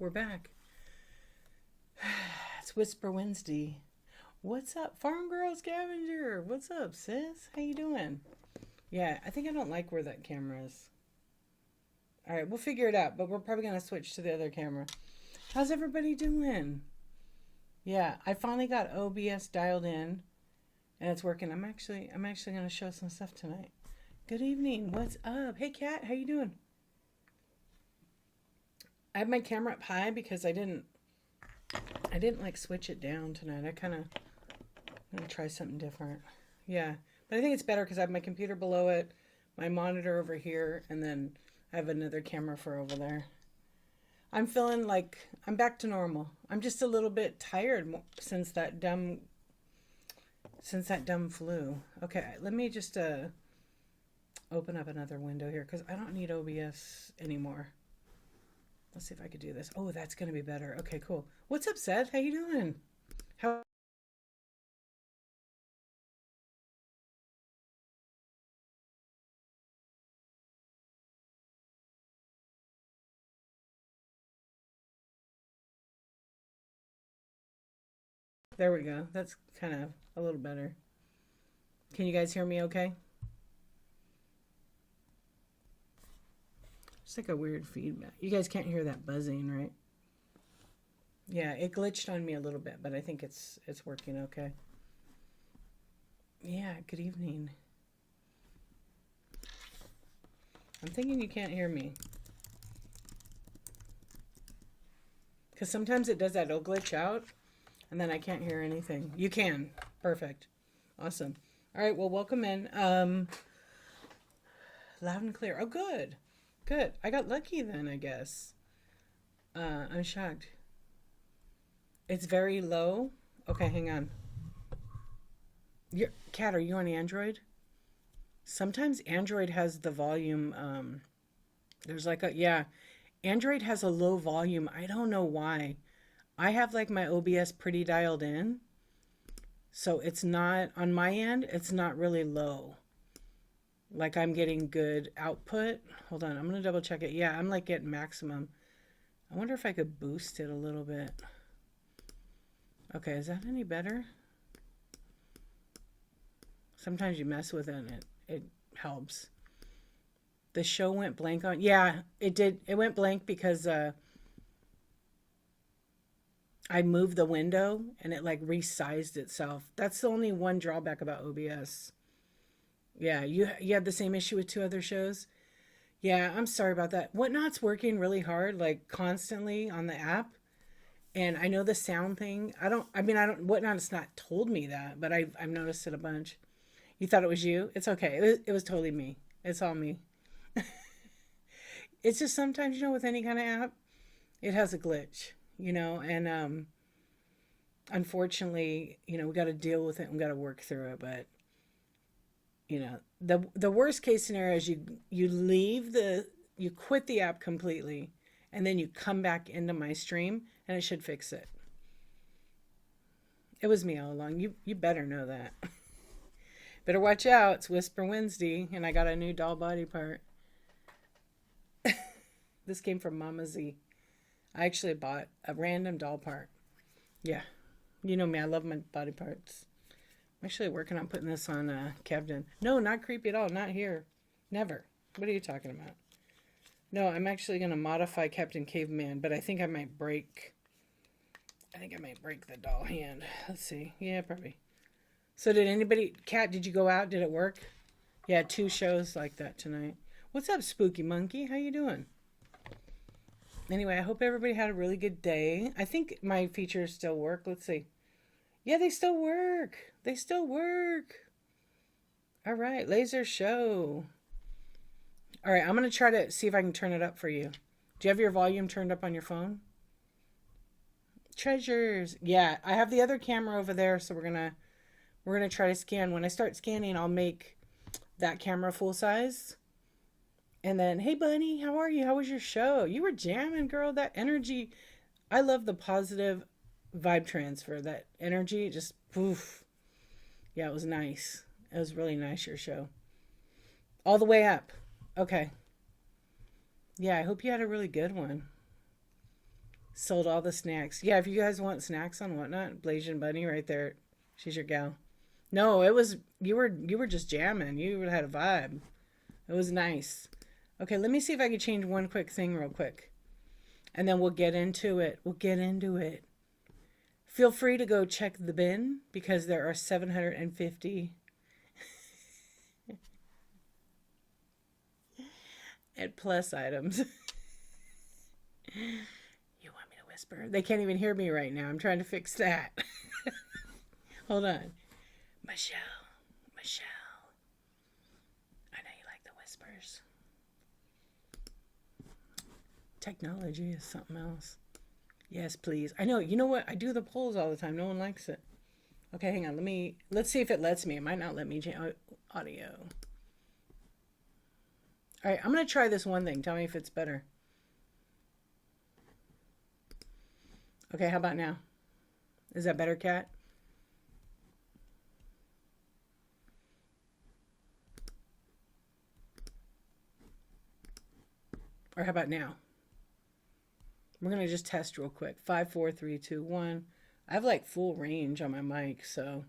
We're back. It's Whisper Wednesday. What's up, Farm Girl Scavenger? What's up, sis? How you doing? Yeah, I think I don't like where that camera is. All right, we'll figure it out, but we're probably gonna switch to the other camera. How's everybody doing? Yeah, I finally got OBS dialed in, and it's working. I'm actually gonna show some stuff tonight. Good evening. What's up? Hey, Kat. How you doing? I have my camera up high because I didn't like switch it down tonight. I'm gonna try something different. Yeah, but I think it's better because I have my computer below it, my monitor over here, and then I have another camera for over there. I'm feeling like I'm back to normal. I'm just a little bit tired since that dumb flu. Okay, let me just open up another window here because I don't need OBS anymore. Let's see if I could do this. Oh, that's gonna be better. Okay, cool. What's up, Seth? How you doing? How? There we go. That's kind of a little better. Can you guys hear me okay? It's like a weird feedback. You guys can't hear that buzzing, right? Yeah, it glitched on me a little bit, but I think it's working okay. Yeah, good evening. I'm thinking you can't hear me. Because sometimes it does that. It'll glitch out, and then I can't hear anything. You can. Perfect. Awesome. All right, well, welcome in. Loud and clear. Oh, good. Good. I got lucky then, I guess. I'm shocked. It's very low. Okay, hang on. Kat, are you on Android? Sometimes Android has the volume. There's like yeah, Android has a low volume. I don't know why. I have like my OBS pretty dialed in. So it's not, on my end, it's not really low. Like I'm getting good output. Hold on, I'm going to double check it. Yeah, I'm like getting maximum. I wonder if I could boost it a little bit. Okay, is that any better? Sometimes you mess with it and it helps. The show went blank on. Yeah, it did. It went blank because I moved the window and it like resized itself. That's the only one drawback about OBS. Yeah, you had the same issue with two other shows. Yeah, I'm sorry about that. Whatnot's working really hard, like constantly on the app. And I know the sound thing. Whatnot has not told me that, but I've noticed it a bunch. You thought it was you? It's okay. It was totally me. It's all me. It's just sometimes, with any kind of app, it has a glitch, and unfortunately, we got to deal with it and we got to work through it. But, the worst case scenario is you quit the app completely and then you come back into my stream and it should fix it. It was me all along. You better know that. Better watch out. It's Whisper Wednesday, and I got a new doll body part. This came from Mama Z. I actually bought a random doll part. Yeah. You know me. I love my body parts. I'm actually working on putting this on Kevden. No, not creepy at all. Not here. Never. What are you talking about? No, I'm actually going to modify Captain Caveman, but I think I might break the doll hand. Let's see. Yeah, probably. So did anybody, Kat, did you go out? Did it work? Yeah, 2 shows like that tonight. What's up, Spooky Monkey? How you doing? Anyway, I hope everybody had a really good day. I think my features still work. Let's see. Yeah, they still work. They still work. All right, laser show. All right, I'm going to try to see if I can turn it up for you. Do you have your volume turned up on your phone? Treasures. Yeah, I have the other camera over there, so we're gonna try to scan. When I start scanning, I'll make that camera full size. And then, hey, Bunny, how are you? How was your show? You were jamming, girl. That energy. I love the positive vibe transfer. That energy, just poof. Yeah, it was nice. It was really nice, your show. All the way up. Okay. Yeah, I hope you had a really good one. Sold all the snacks. Yeah, if you guys want snacks on Whatnot, Blasian Bunny right there. She's your gal. No, it was you were just jamming. You had a vibe. It was nice. Okay, let me see if I can change one quick thing real quick. And then we'll get into it. We'll get into it. Feel free to go check the bin because there are 750 and plus items. You want me to whisper? They can't even hear me right now. I'm trying to fix that. Hold on. Michelle. I know you like the whispers. Technology is something else. Yes, please. I know. You know what? I do the polls all the time. No one likes it. Okay, hang on. Let's see if it lets me. It might not let me change audio. All right, I'm going to try this one thing. Tell me if it's better. Okay, how about now? Is that better, Kat? Or how about now? We're going to just test real quick. 5, 4, 3, 2, 1. I have like full range on my mic, so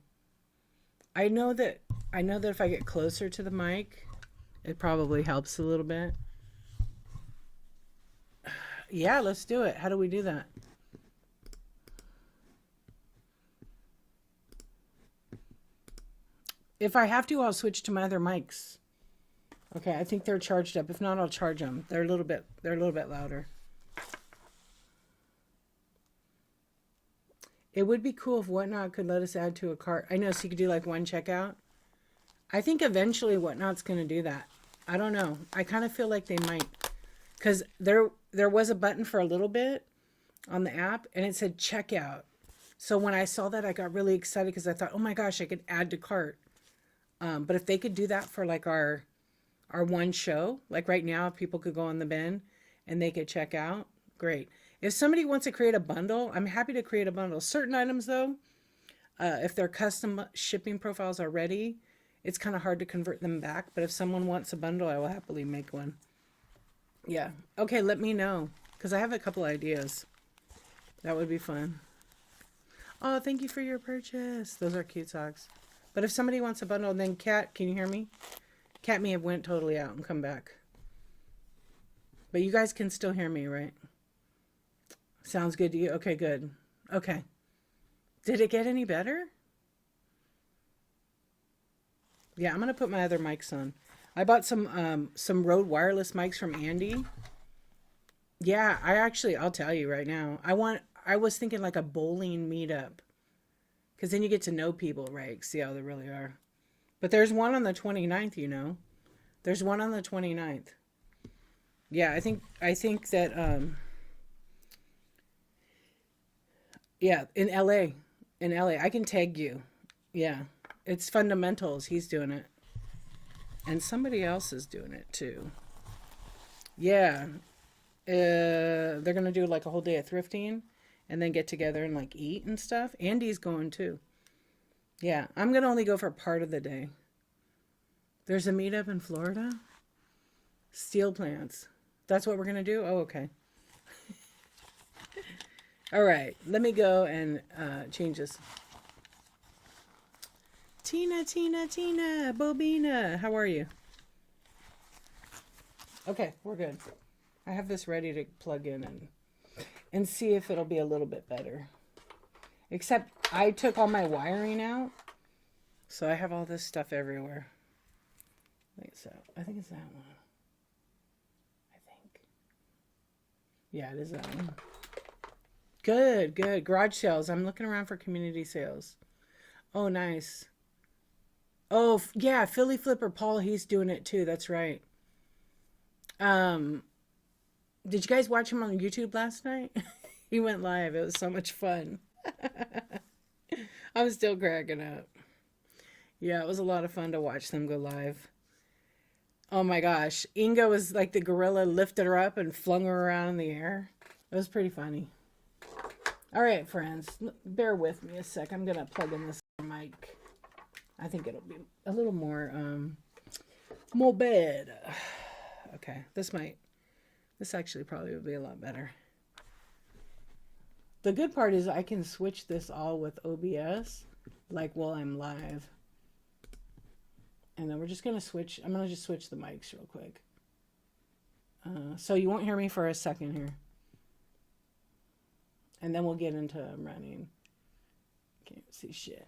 I know that if I get closer to the mic, it probably helps a little bit. Yeah, let's do it. How do we do that? If I have to, I'll switch to my other mics. Okay, I think they're charged up. If not, I'll charge them. They're a little bit louder. It would be cool if Whatnot could let us add to a cart. I know, so you could do like one checkout. I think eventually Whatnot's going to do that. I don't know. I kind of feel like they might. Because there was a button for a little bit on the app, and it said checkout. So when I saw that, I got really excited because I thought, oh my gosh, I could add to cart. But if they could do that for like our one show, like right now, if people could go on the bin and they could check out, great. If somebody wants to create a bundle, I'm happy to create a bundle. Certain items, though, if their custom shipping profiles are ready, it's kind of hard to convert them back. But if someone wants a bundle, I will happily make one. Yeah. Okay, let me know, because I have a couple ideas. That would be fun. Oh, thank you for your purchase. Those are cute socks. But if somebody wants a bundle, then Kat, can you hear me? Kat may have went totally out and come back. But you guys can still hear me, right? Sounds good to you? Okay, good. Okay. Did it get any better? Yeah, I'm going to put my other mics on. I bought some Rode wireless mics from Andy. Yeah, I'll tell you right now. I was thinking like a bowling meetup. Because then you get to know people, right? See how they really are. But there's one on the 29th, you know. There's one on the 29th. Yeah, I think that yeah, in LA. In LA. I can tag you. Yeah. It's Fundamentals. He's doing it. And somebody else is doing it too. Yeah. They're going to do like a whole day of thrifting and then get together and like eat and stuff. Andy's going too. Yeah. I'm going to only go for part of the day. There's a meetup in Florida. Steel plants. That's what we're going to do? Oh, okay. All right, let me go and change this. Tina, Bobina, how are you? Okay, we're good. I have this ready to plug in and see if it'll be a little bit better. Except I took all my wiring out, so I have all this stuff everywhere. Wait, so I think it's that one. I think. Yeah, it is that one. Good. Garage sales. I'm looking around for community sales. Oh, nice. Oh, yeah, Philly Flipper Paul, he's doing it too. That's right. Did you guys watch him on YouTube last night? He went live. It was so much fun. I'm still cracking up. Yeah, it was a lot of fun to watch them go live. Oh my gosh. Inga was like the gorilla, lifted her up and flung her around in the air. It was pretty funny. All right, friends, bear with me a sec. I'm going to plug in this mic. I think it'll be a little more bed. Okay, this actually probably would be a lot better. The good part is I can switch this all with OBS, like while I'm live. And then we're just going to switch. I'm going to just switch the mics real quick. So you won't hear me for a second here. And then we'll get into running. Can't see shit.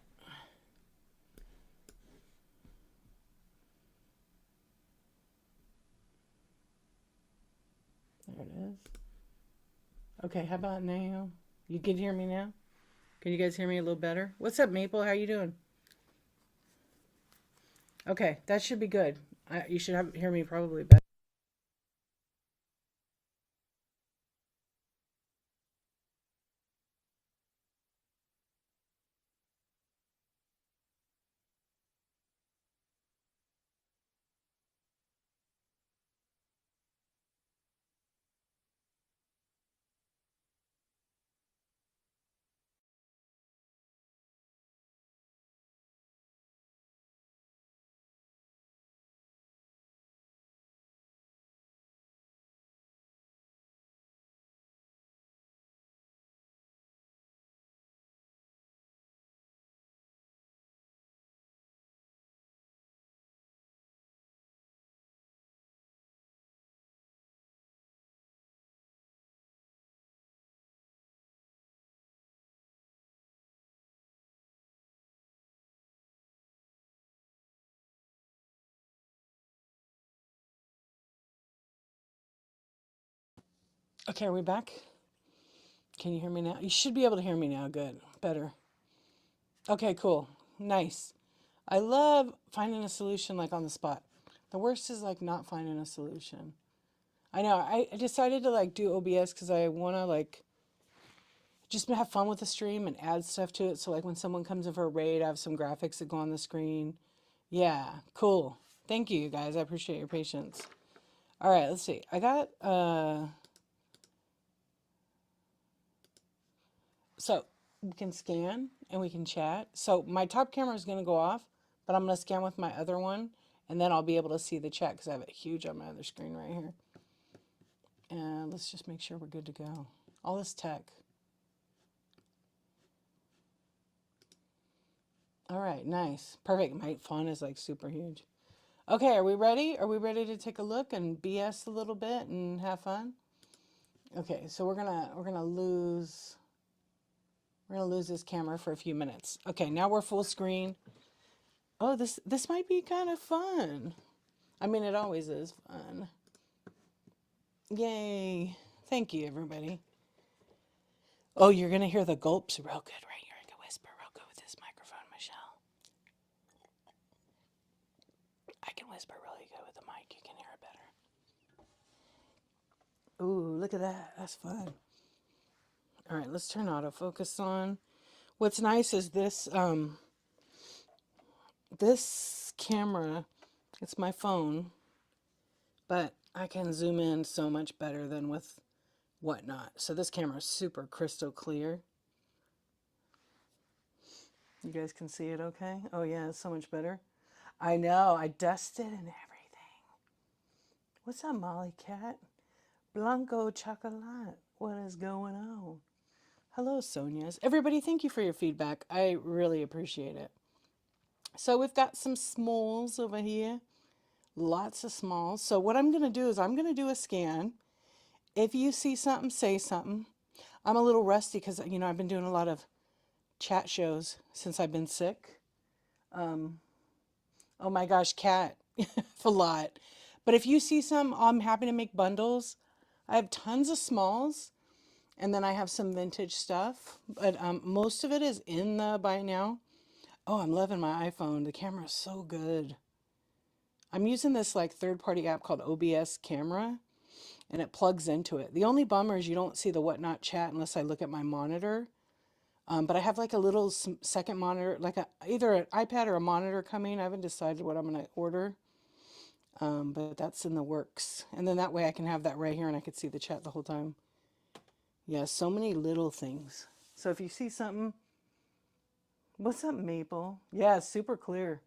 There it is. Okay, how about now? You can hear me now? Can you guys hear me a little better? What's up, Maple? How you doing? Okay, that should be good. You should hear me probably better. Okay, are we back? Can you hear me now? You should be able to hear me now. Good. Better. Okay, cool. Nice. I love finding a solution like on the spot. The worst is like not finding a solution. I know. I decided to like do OBS because I want to like just have fun with the stream and add stuff to it. So like when someone comes in for a raid, I have some graphics that go on the screen. Yeah, cool. Thank you, guys. I appreciate your patience. All right, let's see. I got so we can scan and we can chat. So my top camera is going to go off, but I'm going to scan with my other one, and then I'll be able to see the chat because I have it huge on my other screen right here. And let's just make sure we're good to go. All this tech. All right, nice. Perfect. My font is like super huge. Okay, are we ready? Are we ready to take a look and BS a little bit and have fun? Okay, so we're gonna lose this camera for a few minutes. Okay, now we're full screen. Oh, this might be kind of fun. I mean, it always is fun. Yay. Thank you, everybody. Oh, you're gonna hear the gulps real good right here. I can whisper real good with this microphone, Michelle. I can whisper really good with the mic. You can hear it better. Ooh, look at that. That's fun. All right, let's turn autofocus on. What's nice is this camera, it's my phone, but I can zoom in so much better than with whatnot. So this camera is super crystal clear. You guys can see it okay? Oh yeah, it's so much better. I know, I dusted and everything. What's up, Molly Cat? Blanco Chocolate. What is going on? Hello, Sonias. Everybody, thank you for your feedback. I really appreciate it. So we've got some smalls over here. Lots of smalls. So what I'm going to do is I'm going to do a scan. If you see something, say something. I'm a little rusty because, you know, I've been doing a lot of chat shows since I've been sick. Oh my gosh, cat. It's a lot. But if you see some, I'm happy to make bundles. I have tons of smalls. And then I have some vintage stuff. But most of it is in the buy now. Oh, I'm loving my iPhone. The camera is so good. I'm using this like third-party app called OBS Camera, and it plugs into it. The only bummer is you don't see the whatnot chat unless I look at my monitor. But I have like a little second monitor, like either an iPad or a monitor coming. I haven't decided what I'm going to order, but that's in the works. And then that way I can have that right here and I could see the chat the whole time. Yeah, so many little things. So if you see something, what's up, Maple? Yeah, it's super clear.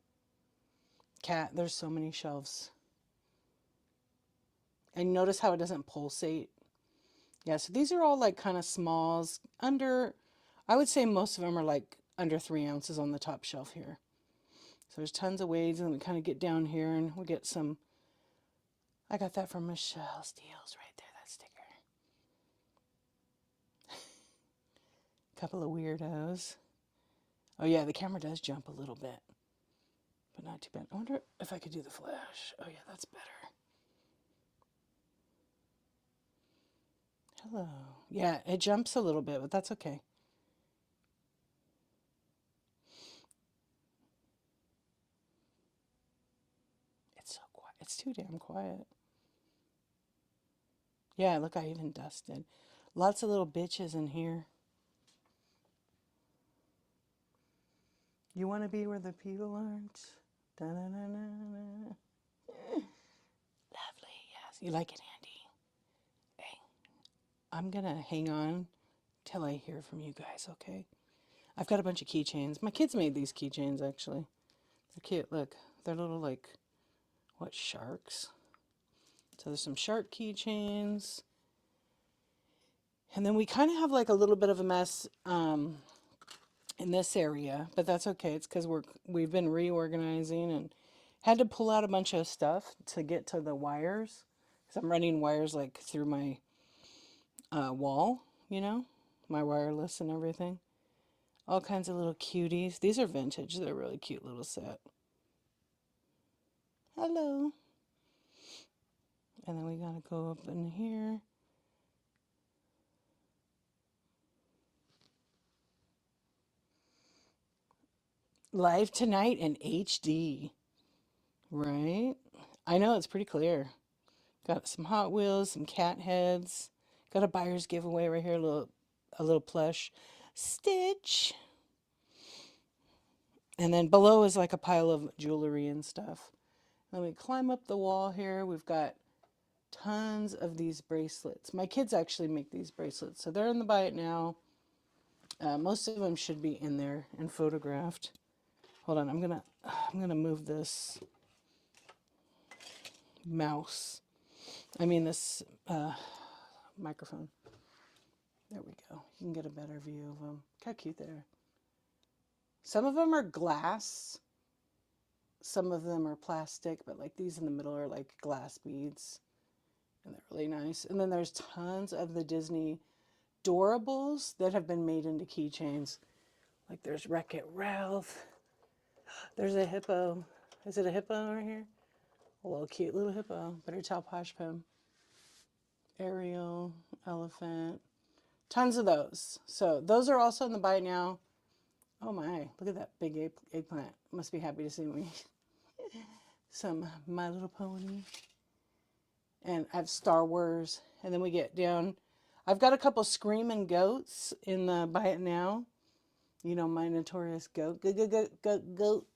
Cat, there's so many shelves. And notice how it doesn't pulsate. Yeah, so these are all like kind of smalls. I would say most of them are like under 3 ounces on the top shelf here. So there's tons of wades, and we kind of get down here and we get some. I got that from Michelle's Deals right there, that sticker. Couple of weirdos. Oh yeah, the camera does jump a little bit, but not too bad. I wonder if I could do the flash. Oh yeah, that's better. Hello. Yeah, it jumps a little bit, but that's okay. It's so quiet. It's too damn quiet. Yeah, look, I even dusted. Lots of little bitches in here. You want to be where the people aren't? Da-na-na-na-na. Lovely, yes. You like it, Andy? Hey, I'm going to hang on till I hear from you guys, okay? I've got a bunch of keychains. My kids made these keychains, actually. They're cute. Look, they're little, like, what, sharks? So there's some shark keychains. And then we kind of have, like, a little bit of a mess in this area, but that's okay. It's because we've been reorganizing and had to pull out a bunch of stuff to get to the wires. Because I'm running wires, like, through my wall, you know? My wireless and everything. All kinds of little cuties. These are vintage. They're a really cute little set. Hello. And then we gotta go up in here. Live tonight in HD. Right? I know, it's pretty clear. Got some Hot Wheels, some cat heads. Got a buyer's giveaway right here, a little plush Stitch. And then below is like a pile of jewelry and stuff. Then we climb up the wall here. We've got tons of these bracelets. My kids actually make these bracelets, so they're in the buy it now. Most of them should be in there and photographed. Hold on, I'm gonna move this mouse. I mean this microphone. There we go. You can get a better view of them. Look how cute they are. Some of them are glass. Some of them are plastic, but like these in the middle are like glass beads. And they're really nice. And then there's tons of the Disney Doorables that have been made into keychains. Like there's Wreck-It Ralph. There's a hippo. Is it a hippo right here? A little cute little hippo. Better tell Posh Pim. Ariel, elephant. Tons of those. So those are also in the buy now. Oh my, look at that big eggplant. Must be happy to see me. Some My Little Pony. And I have Star Wars. And then we get down. I've got a couple Screaming Goats in the buy it now. You know, my notorious goat. Goat.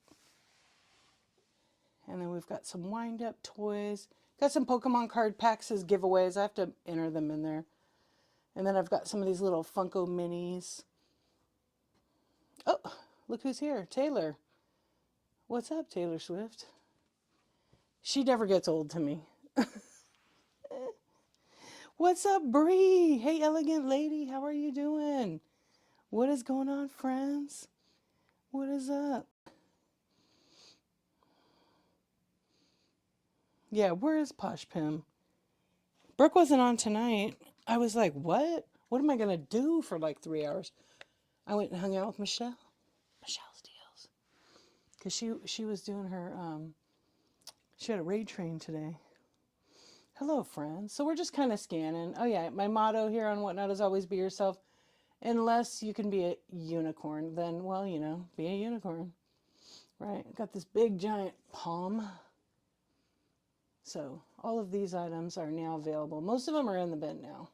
And then we've got some wind up toys. Got some Pokemon card packs as giveaways. I have to enter them in there. And then I've got some of these little Funko minis. Oh, look who's here. Taylor. What's up, Taylor Swift? She never gets old to me. What's up, Bree? Hey, elegant lady. How are you doing? What is going on, friends? What is up? Yeah, where is Posh Pim? Brooke wasn't on tonight. I was like, what? What am I going to do for like 3 hours? I went and hung out with Michelle's Deals. Because she was doing her, she had a raid train today. Hello, friends. So we're just kind of scanning. Oh, yeah, my motto here on Whatnot is always be yourself. Unless you can be a unicorn, then, well, you know, be a unicorn. Right? Got this big, giant palm. So all of these items are now available. Most of them are in the bin now.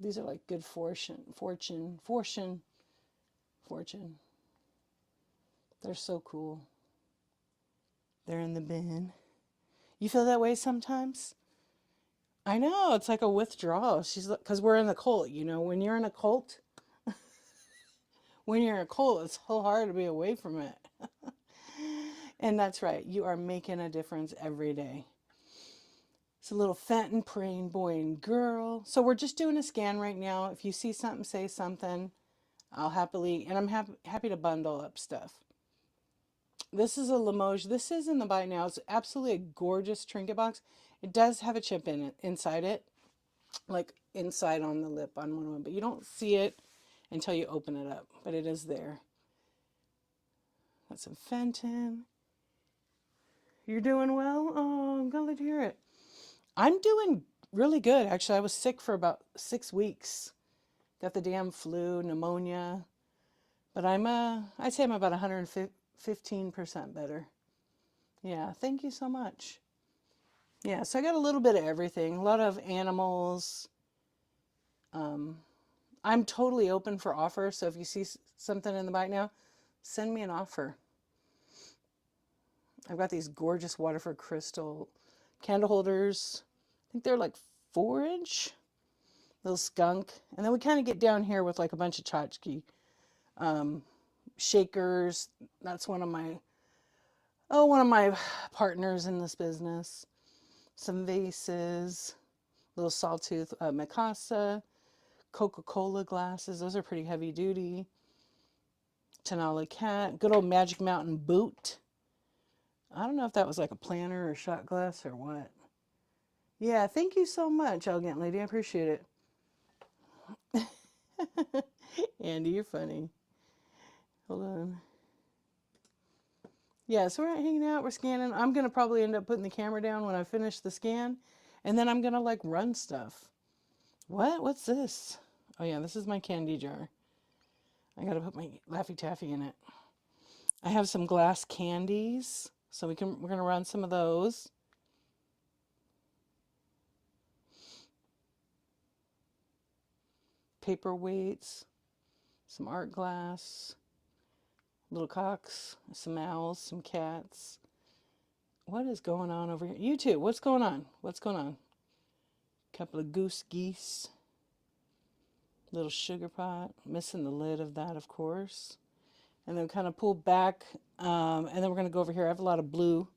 These are like good fortune. They're so cool. They're in the bin. You feel that way sometimes? I know, it's like a withdrawal. Because we're in the cult, you know. When you're in a cult, it's so hard to be away from it. And that's right. You are making a difference every day. It's a little Fenton praying boy and girl. So we're just doing a scan right now. If you see something, say something. I'll happily, and I'm happy to bundle up stuff. This is a Limoges. This is in the buy now. It's absolutely a gorgeous trinket box. It does have a chip in it, inside it, like inside on the lip on one of them, but you don't see it until you open it up, but it is there. Got some Fenton. You're doing well? Oh, I'm glad to hear it. I'm doing really good. Actually, I was sick for about 6 weeks. Got the damn flu, pneumonia. But I'd say I'm about 115% better. Yeah, thank you so much. Yeah, so I got a little bit of everything. A lot of animals. I'm totally open for offers. So if you see something in the bike now, send me an offer. I've got these gorgeous Waterford crystal candle holders. I think they're like 4-inch. Little skunk. And then we kind of get down here with like a bunch of tchotchke shakers. That's one of my partners in this business. Some vases, little sawtooth Mikasa, Coca-Cola glasses. Those are pretty heavy duty. Tenali cat, good old Magic Mountain boot. I don't know if that was like a planter or shot glass or what. Yeah, thank you so much, Elegant Lady. I appreciate it. Andy, you're funny. Hold on. Yeah, so we're hanging out, we're scanning. I'm going to probably end up putting the camera down when I finish the scan. And then I'm going to like run stuff. What? What's this? Oh yeah, this is my candy jar. I got to put my Laffy Taffy in it. I have some glass candies. So we're going to run some of those. Paperweights. Some art glass. Little cocks. Some owls. Some cats. What is going on over here? You two, what's going on? What's going on? Couple of goose geese. Little sugar pot. Missing the lid of that, of course. And then kind of pull back. And then we're going to go over here. I have a lot of blue.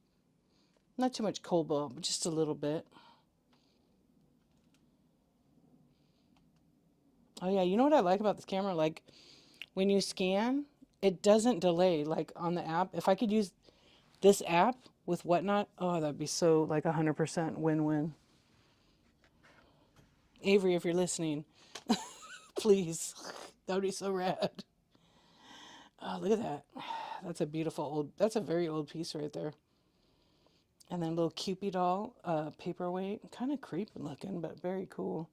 Not too much cobalt, but just a little bit. Oh yeah, you know what I like about this camera? Like when you scan, it doesn't delay like on the app. If I could use this app with Whatnot, oh, that'd be so like 100% win-win. Avery, if you're listening, please. That would be so rad. Oh, look at that. That's a beautiful that's a very old piece right there. And then a little Cupid doll, paperweight. Kind of creepy looking, but very cool.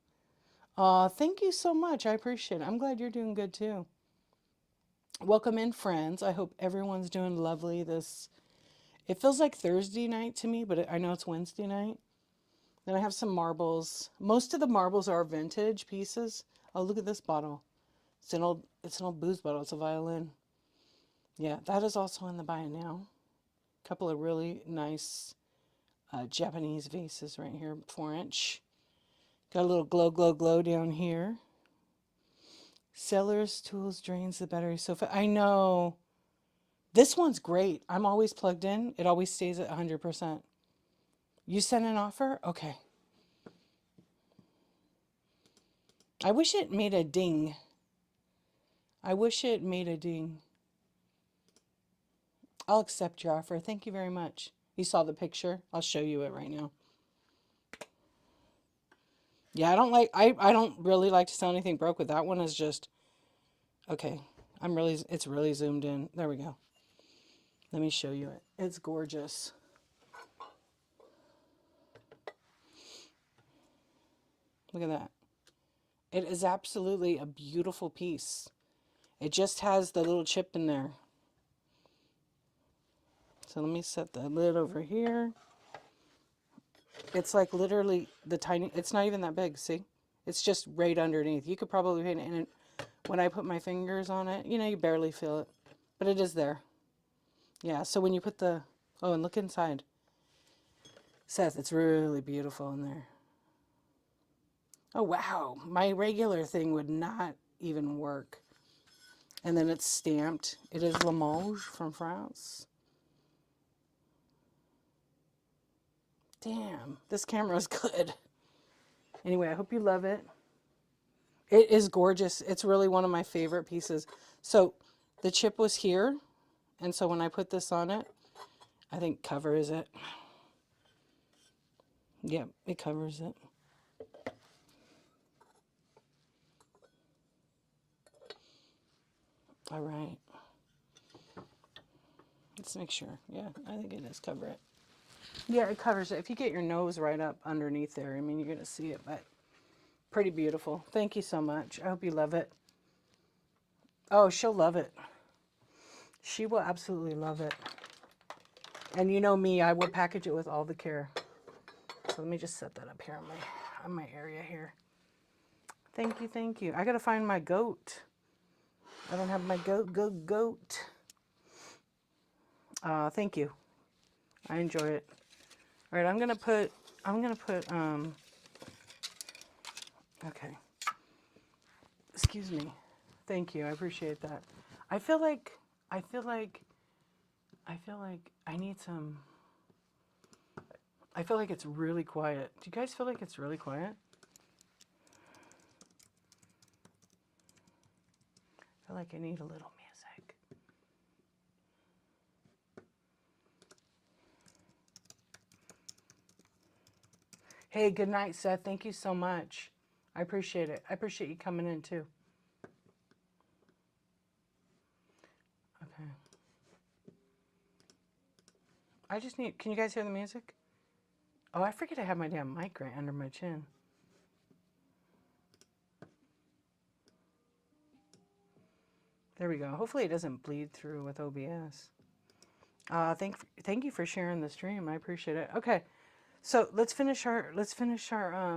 Thank you so much. I appreciate it. I'm glad you're doing good too. Welcome in, friends. I hope everyone's doing lovely. It feels like Thursday night to me, but I know it's Wednesday night. Then I have some marbles. Most of the marbles are vintage pieces. Oh, look at this bottle. It's an old booze bottle. It's a violin. Yeah, that is also in the buy now. A couple of really nice Japanese vases right here, 4-inch. Got a little glow, glow, glow down here. Seller's tools drains the battery so fast. I know. This one's great. I'm always plugged in. It always stays at 100%. You sent an offer? Okay. I wish it made a ding. I wish it made a ding. I'll accept your offer. Thank you very much. You saw the picture? I'll show you it right now. Yeah, I don't really like to sell anything broke, but that one is just okay. It's really zoomed in. There we go. Let me show you it. It's gorgeous. Look at that. It is absolutely a beautiful piece. It just has the little chip in there. So let me set the lid over here. It's like literally it's not even that big, see? It's just right underneath. You could probably paint it in it. When I put my fingers on it, you barely feel it. But it is there. Yeah, so when you put oh, and look inside. Seth, it's really beautiful in there. Oh, wow. My regular thing would not even work. And then it's stamped. It is Limoges from France. Damn, this camera is good. Anyway, I hope you love it. It is gorgeous. It's really one of my favorite pieces. So the chip was here, and so when I put this on it, I think covers it. Yep, it covers it. All right. Let's make sure. Yeah, I think it does cover it. Yeah, it covers it. If you get your nose right up underneath there, I mean, you're going to see it, but pretty beautiful. Thank you so much. I hope you love it. Oh, she'll love it. She will absolutely love it. And you know me, I will package it with all the care. So let me just set that up here on my area here. Thank you, thank you. I got to find my goat. I don't have my goat. Thank you. I enjoy it. All right, I'm gonna put, okay. Excuse me. Thank you, I appreciate that. I feel like I need some, I feel like it's really quiet. Do you guys feel like it's really quiet? I feel like I need a little music. Hey, good night, Seth. Thank you so much. I appreciate it. I appreciate you coming in too. Okay. I just need, can you guys hear the music? Oh, I forget I have my damn mic right under my chin. There we go. Hopefully it doesn't bleed through with OBS. Thank you for sharing the stream. I appreciate it. Okay, so let's finish our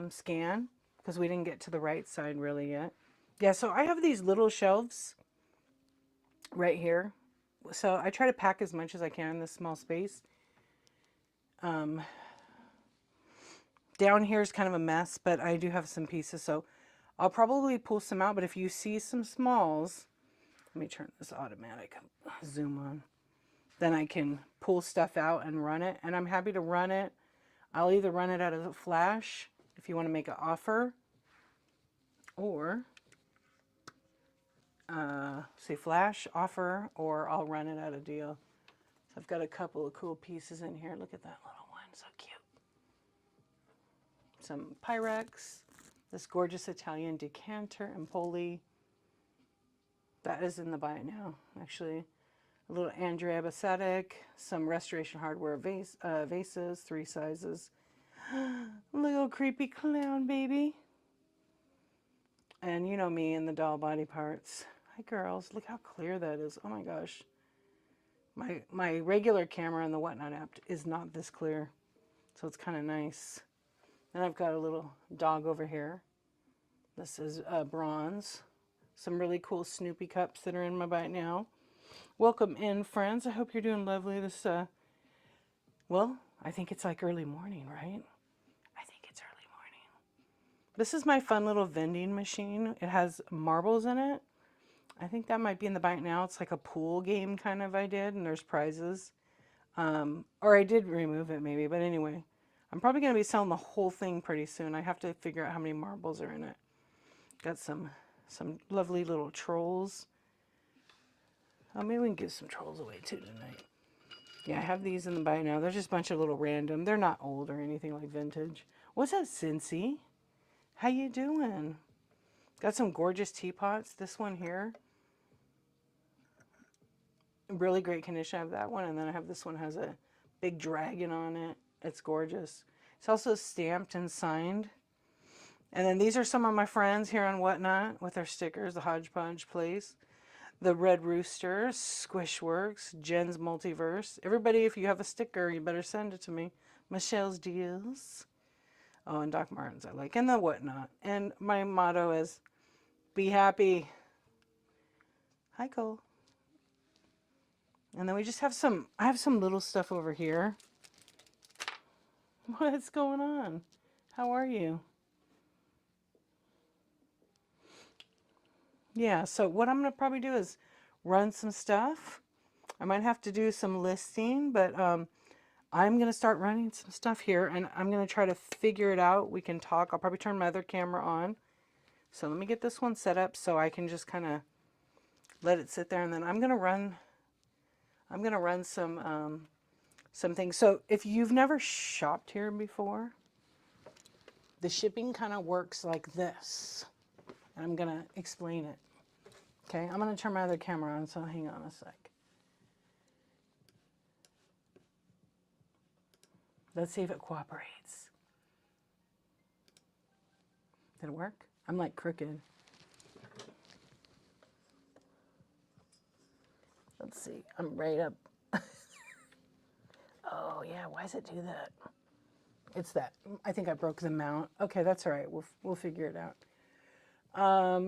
scan because we didn't get to the right side really yet. Yeah, so I have these little shelves right here. So I try to pack as much as I can in this small space. Down here is kind of a mess, but I do have some pieces, so I'll probably pull some out. But if you see some smalls, let me turn this automatic zoom on. Then I can pull stuff out and run it. And I'm happy to run it. I'll either run it out of a flash if you want to make an offer, or say flash offer, or I'll run it out of deal. So I've got a couple of cool pieces in here. Look at that little one, so cute. Some Pyrex, this gorgeous Italian decanter and pulley. That is in the buy now, actually. A little Andrea Bacetic, some Restoration Hardware vases, 3 sizes. Little creepy clown baby. And you know me and the doll body parts. Hi girls, look how clear that is. Oh my gosh. My regular camera in the Whatnot app is not this clear. So it's kind of nice. Then I've got a little dog over here. This is bronze. Some really cool Snoopy cups that are in my bite now. Welcome in, friends. I hope you're doing lovely. This, well, I think it's like early morning, right? I think it's early morning. This is my fun little vending machine. It has marbles in it. I think that might be in the bite now. It's like a pool game kind of I did, and there's prizes. Or I did remove it maybe, but anyway. I'm probably going to be selling the whole thing pretty soon. I have to figure out how many marbles are in it. Got some lovely little trolls. Oh, maybe we can give some trolls away too tonight. Yeah, I have these in the buy now. They're just a bunch of little random. They're not old or anything like vintage. What's up, Cincy? How you doing? Got some gorgeous teapots. This one here. Really great condition. I have that one. And then I have this one has a big dragon on it. It's gorgeous. It's also stamped and signed. And then these are some of my friends here on Whatnot with their stickers. The Hodgepodge Place. The Red Rooster, Squishworks, Jen's Multiverse. Everybody, if you have a sticker, you better send it to me. Michelle's Deals. Oh, and Doc Martens I like. And the Whatnot. And my motto is, be happy. Hi, Cole. And then we just have some, I have some little stuff over here. What's going on? How are you? Yeah, so what I'm going to probably do is run some stuff. I might have to do some listing, but I'm going to start running some stuff here, and I'm going to try to figure it out. We can talk. I'll probably turn my other camera on. So let me get this one set up so I can just kind of let it sit there, and then I'm going to run some things. So if you've never shopped here before, the shipping kind of works like this. And I'm going to explain it. Okay, I'm going to turn my other camera on, so hang on a sec. Let's see if it cooperates. Did it work? I'm like crooked. Let's see, I'm right up. Oh yeah, why does it do that? It's that. I think I broke the mount. Okay, that's all right. We'll figure it out.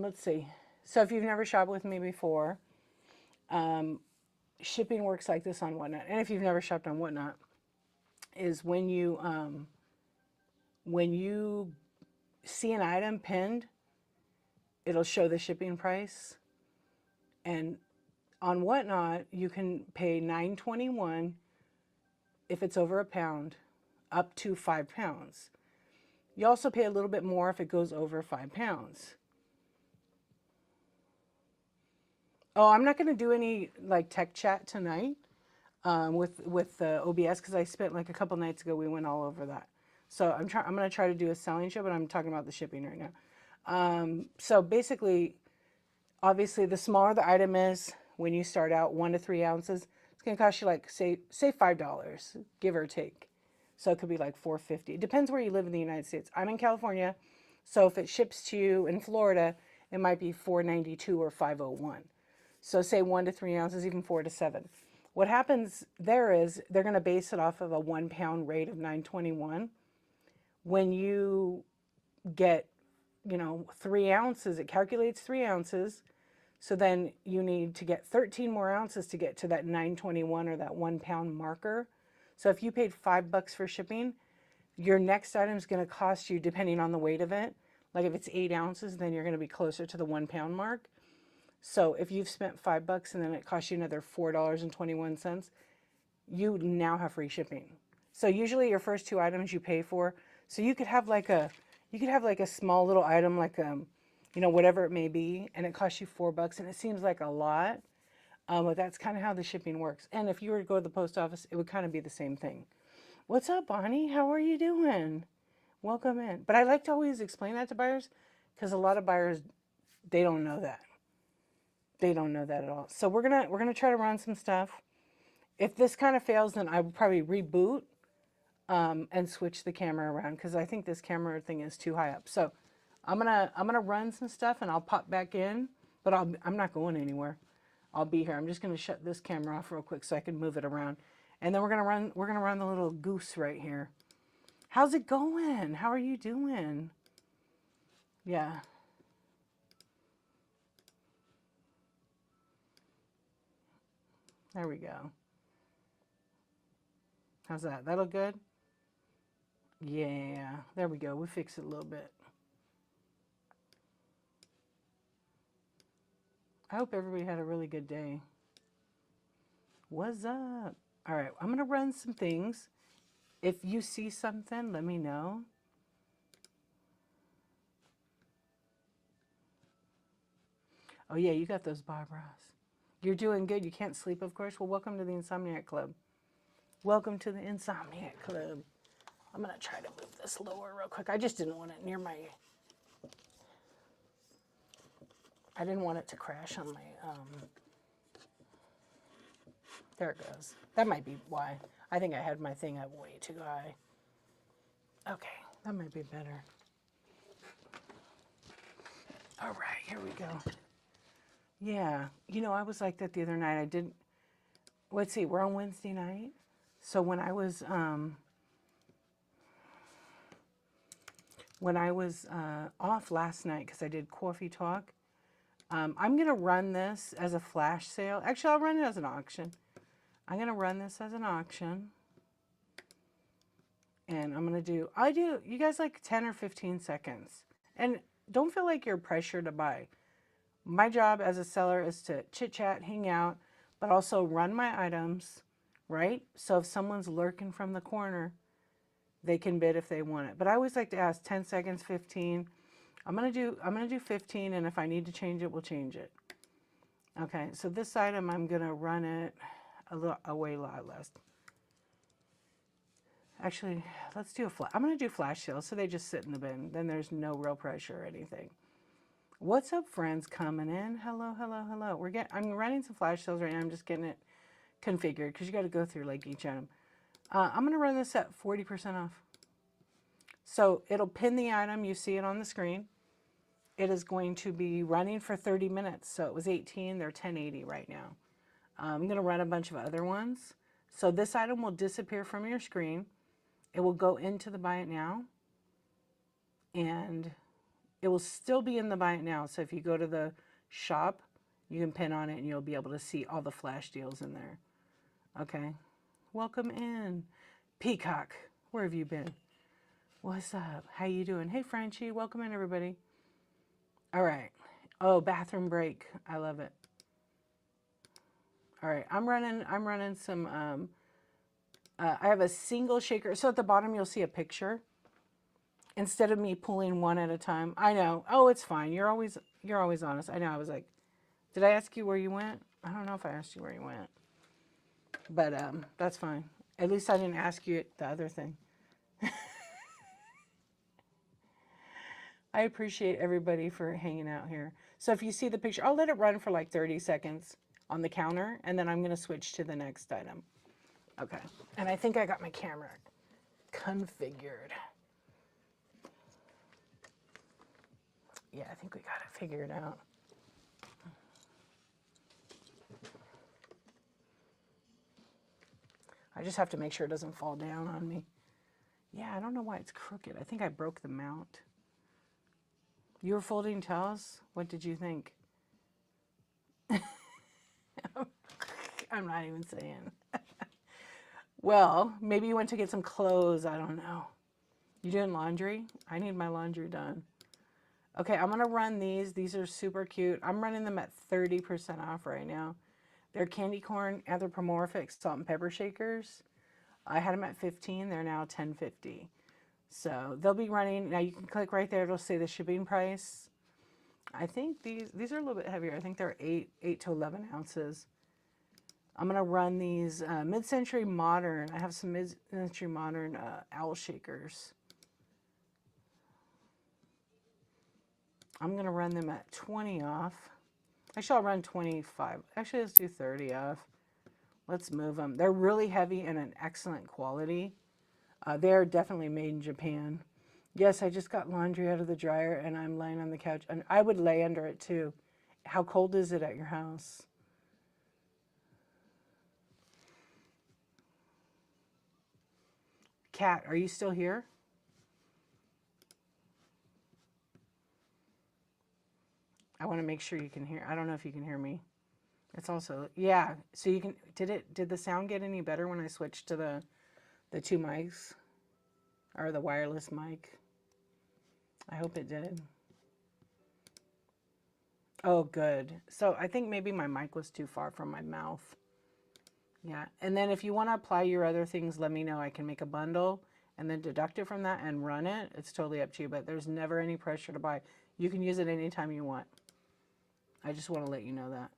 Let's see. So if you've never shopped with me before, shipping works like this on Whatnot. And if you've never shopped on Whatnot, is when you see an item pinned, it'll show the shipping price. And on Whatnot, you can pay $9.21 if it's over a pound, up to 5 pounds. You also pay a little bit more if it goes over 5 pounds. Oh, I'm not going to do any like tech chat tonight with the OBS because I spent like a couple nights ago. We went all over that. So I'm going to try to do a selling show, but I'm talking about the shipping right now. So basically, obviously, the smaller the item is when you start out, 1 to 3 ounces, it's going to cost you like say $5, give or take. So it could be like $4.50. It depends where you live in the United States. I'm in California, so if it ships to you in Florida, it might be $4.92 or $5.01. So say 1 to 3 ounces, even 4 to 7. What happens there is they're going to base it off of a 1 pound rate of $9.21. When you get, 3 ounces, it calculates 3 ounces. So then you need to get 13 more ounces to get to that $9.21 or that 1 pound marker. So if you paid $5 for shipping, your next item is going to cost you, depending on the weight of it, like if it's 8 ounces, then you're going to be closer to the 1 pound mark. So if you've spent $5 and then it costs you another $4.21, you now have free shipping. So usually your first 2 items you pay for. So you could have like a small little item, like whatever it may be, and it costs you $4, and it seems like a lot, but that's kind of how the shipping works. And if you were to go to the post office, it would kind of be the same thing. What's up, Bonnie? How are you doing? Welcome in. But I like to always explain that to buyers because a lot of buyers, they don't know that. They don't know that at all. So we're gonna try to run some stuff. If this kind of fails, then I would probably reboot and switch the camera around because I think this camera thing is too high up. So I'm gonna run some stuff and I'll pop back in, but I'm not going anywhere. I'll be here. I'm just gonna shut this camera off real quick so I can move it around, and then we're gonna run the little goose right here. How's it going? How are you doing? Yeah. There we go. How's that? That look good? Yeah. There we go. We fixed it a little bit. I hope everybody had a really good day. What's up? All right. I'm going to run some things. If you see something, let me know. Oh, yeah. You got those Barbaras. You're doing good. You can't sleep, of course. Well, welcome to the Insomniac Club. Welcome to the Insomniac Club. I'm going to try to move this lower real quick. I just didn't want it near my... I didn't want it to crash on my... There it goes. That might be why. I think I had my thing up way too high. Okay, that might be better. All right, here we go. Yeah, I was like that the other night. I did... Let's see, we're on Wednesday night. So when I was off last night because I did coffee talk, I'm going to run this as a flash sale. Actually, I'll run it as an auction. I'm going to run this as an auction. And I'm going to do, you guys like 10 or 15 seconds. And don't feel like you're pressured to buy. My job as a seller is to chit chat, hang out, but also run my items, right? So if someone's lurking from the corner, they can bid if they want it. But I always like to ask 10 seconds, 15. I'm gonna do 15, and if I need to change it, we'll change it. Okay, so this item I'm gonna run it a way lot less. Actually, let's do I'm gonna do flash sales so they just sit in the bin. Then there's no real pressure or anything. What's up, friends coming in? Hello, hello, hello. I'm running some flash sales right now. I'm just getting it configured because you got to go through like each item. I'm gonna run this at 40% off. So it'll pin the item. You see it on the screen. It is going to be running for 30 minutes. So it was 18. They're 1080 right now. I'm going to run a bunch of other ones. So this item will disappear from your screen. It will go into the buy it now. And it will still be in the buy it now. So if you go to the shop, you can pin on it and you'll be able to see all the flash deals in there. Okay. Welcome in. Peacock, where have you been? What's up? How you doing? Hey, Frenchie. Welcome in, everybody. All right. Oh, bathroom break. I love it. All right. I'm running some, I have a single shaker. So at the bottom, you'll see a picture instead of me pulling one at a time. I know. Oh, it's fine. You're always honest. I know. I was like, did I ask you where you went? I don't know if I asked you where you went, but that's fine. At least I didn't ask you the other thing. I appreciate everybody for hanging out here. So if you see the picture, I'll let it run for like 30 seconds on the counter, and then I'm going to switch to the next item. Okay. And I think I got my camera configured. Yeah, I think we got it figured out. I just have to make sure it doesn't fall down on me. Yeah, I don't know why it's crooked. I think I broke the mount. You were folding towels? What did you think? I'm not even saying. Well, maybe you went to get some clothes. I don't know. You doing laundry? I need my laundry done. Okay, I'm going to run these. These are super cute. I'm running them at 30% off right now. They're candy corn anthropomorphic salt and pepper shakers. I had them at 15. They're now $10.50. So they'll be running. Now you can click right there. It'll say the shipping price. I think these are a little bit heavier. I think they're 8 to 11 ounces. I'm going to run these mid-century modern. I have some mid-century modern owl shakers. I'm going to run them at 20 off. Actually, I'll run 25. Actually, let's do 30 off. Let's move them. They're really heavy and an excellent quality. They're definitely made in Japan. Yes, I just got laundry out of the dryer and I'm laying on the couch. And I would lay under it too. How cold is it at your house? Kat, are you still here? I want to make sure you can hear. I don't know if you can hear me. It's also, yeah. So you can, did the sound get any better when I switched to the two mics or the wireless mic? I hope it did. Oh, good. So I think maybe my mic was too far from my mouth. Yeah. And then if you want to apply your other things, let me know. I can make a bundle and then deduct it from that and run it. It's totally up to you, but there's never any pressure to buy. You can use it anytime you want. I just want to let you know that.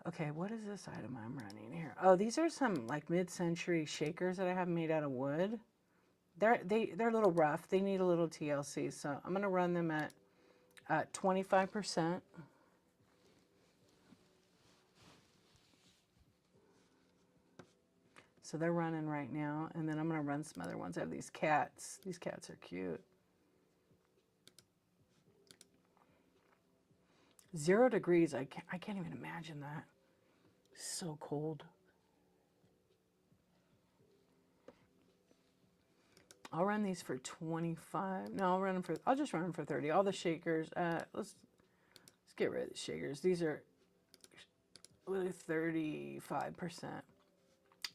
Okay, what is this item I'm running here? Oh, these are some like mid-century shakers that I have made out of wood. They're a little rough. They need a little TLC, so I'm going to run them at 25%. So they're running right now, and then I'm going to run some other ones. I have these cats. These cats are cute. 0 degrees. I can't even imagine that. So cold. I'll run these for 25. No, I'll just run them for 30. All the shakers. Let's get rid of the shakers. These are really 35%.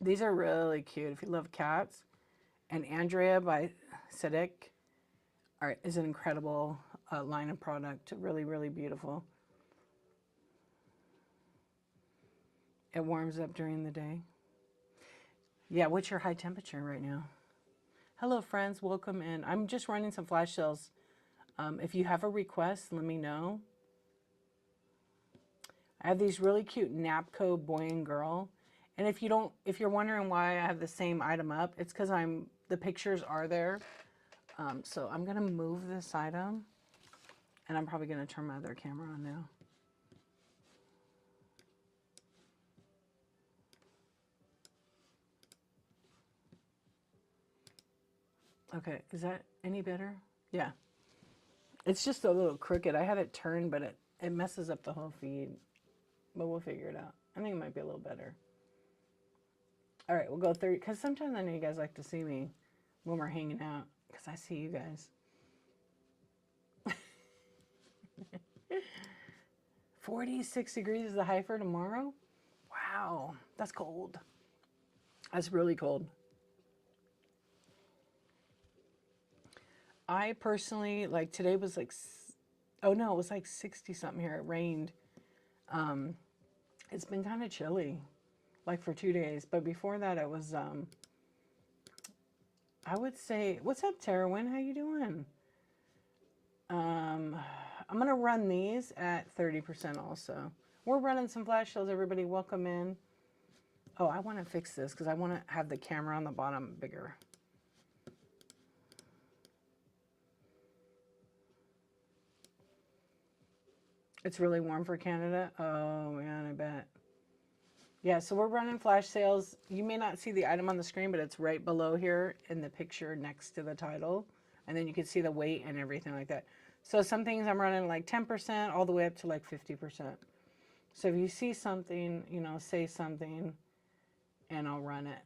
These are really cute if you love cats. And Andrea by Sedek is an incredible line of product. Really, really beautiful. It warms up during the day. Yeah, what's your high temperature right now? Hello, friends. Welcome in. I'm just running some flash sales. If you have a request, let me know. I have these really cute Napco boy and girl. And if you're wondering why I have the same item up, it's because the pictures are there. So I'm gonna move this item, and I'm probably gonna turn my other camera on now. Okay, is that any better? Yeah. It's just a little crooked. I had it turned, but it messes up the whole feed. But we'll figure it out. I think it might be a little better. All right, we'll go 30, because sometimes I know you guys like to see me when we're hanging out, because I see you guys. 46 degrees is the high for tomorrow? Wow, that's cold. That's really cold. I personally, like today was like, oh no, it was like 60 something here. It rained. It's been kind of chilly, like for 2 days. But before that, it was, I would say, what's up, Terwin? How you doing? I'm going to run these at 30% also. We're running some flash sales, everybody. Welcome in. Oh, I want to fix this because I want to have the camera on the bottom bigger. It's really warm for Canada. Oh, man, I bet. Yeah, so we're running flash sales. You may not see the item on the screen, but it's right below here in the picture next to the title. And then you can see the weight and everything like that. So some things I'm running like 10% all the way up to like 50%. So if you see something, you know, say something and I'll run it.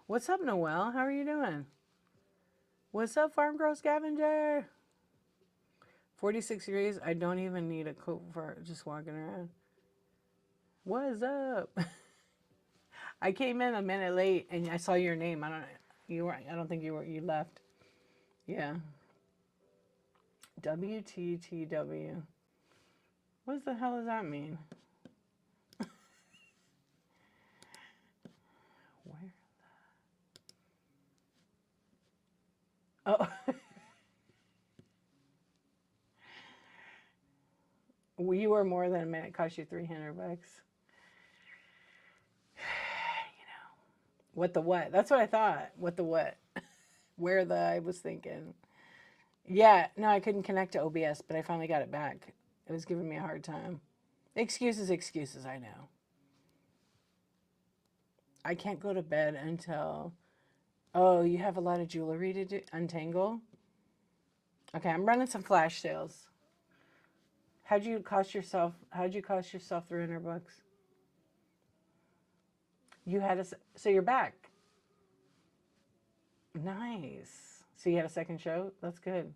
What's up, Noelle? How are you doing? What's up, Farm Girl Scavenger? 46 degrees. I don't even need a coat for just walking around. What is up? I came in a minute late and I saw your name. I don't think you left. Yeah. WTTW. What the hell does that mean? Where the... Oh. You were more than a minute. Cost you $300. You know. What the what? That's what I thought. What the what? Where the I was thinking. Yeah, no, I couldn't connect to OBS, but I finally got it back. It was giving me a hard time. Excuses, excuses, I know. I can't go to bed until... Oh, you have a lot of jewelry to untangle? Okay, I'm running some flash sales. How'd you cost yourself $300? You had so you're back. Nice. So you had a second show? That's good.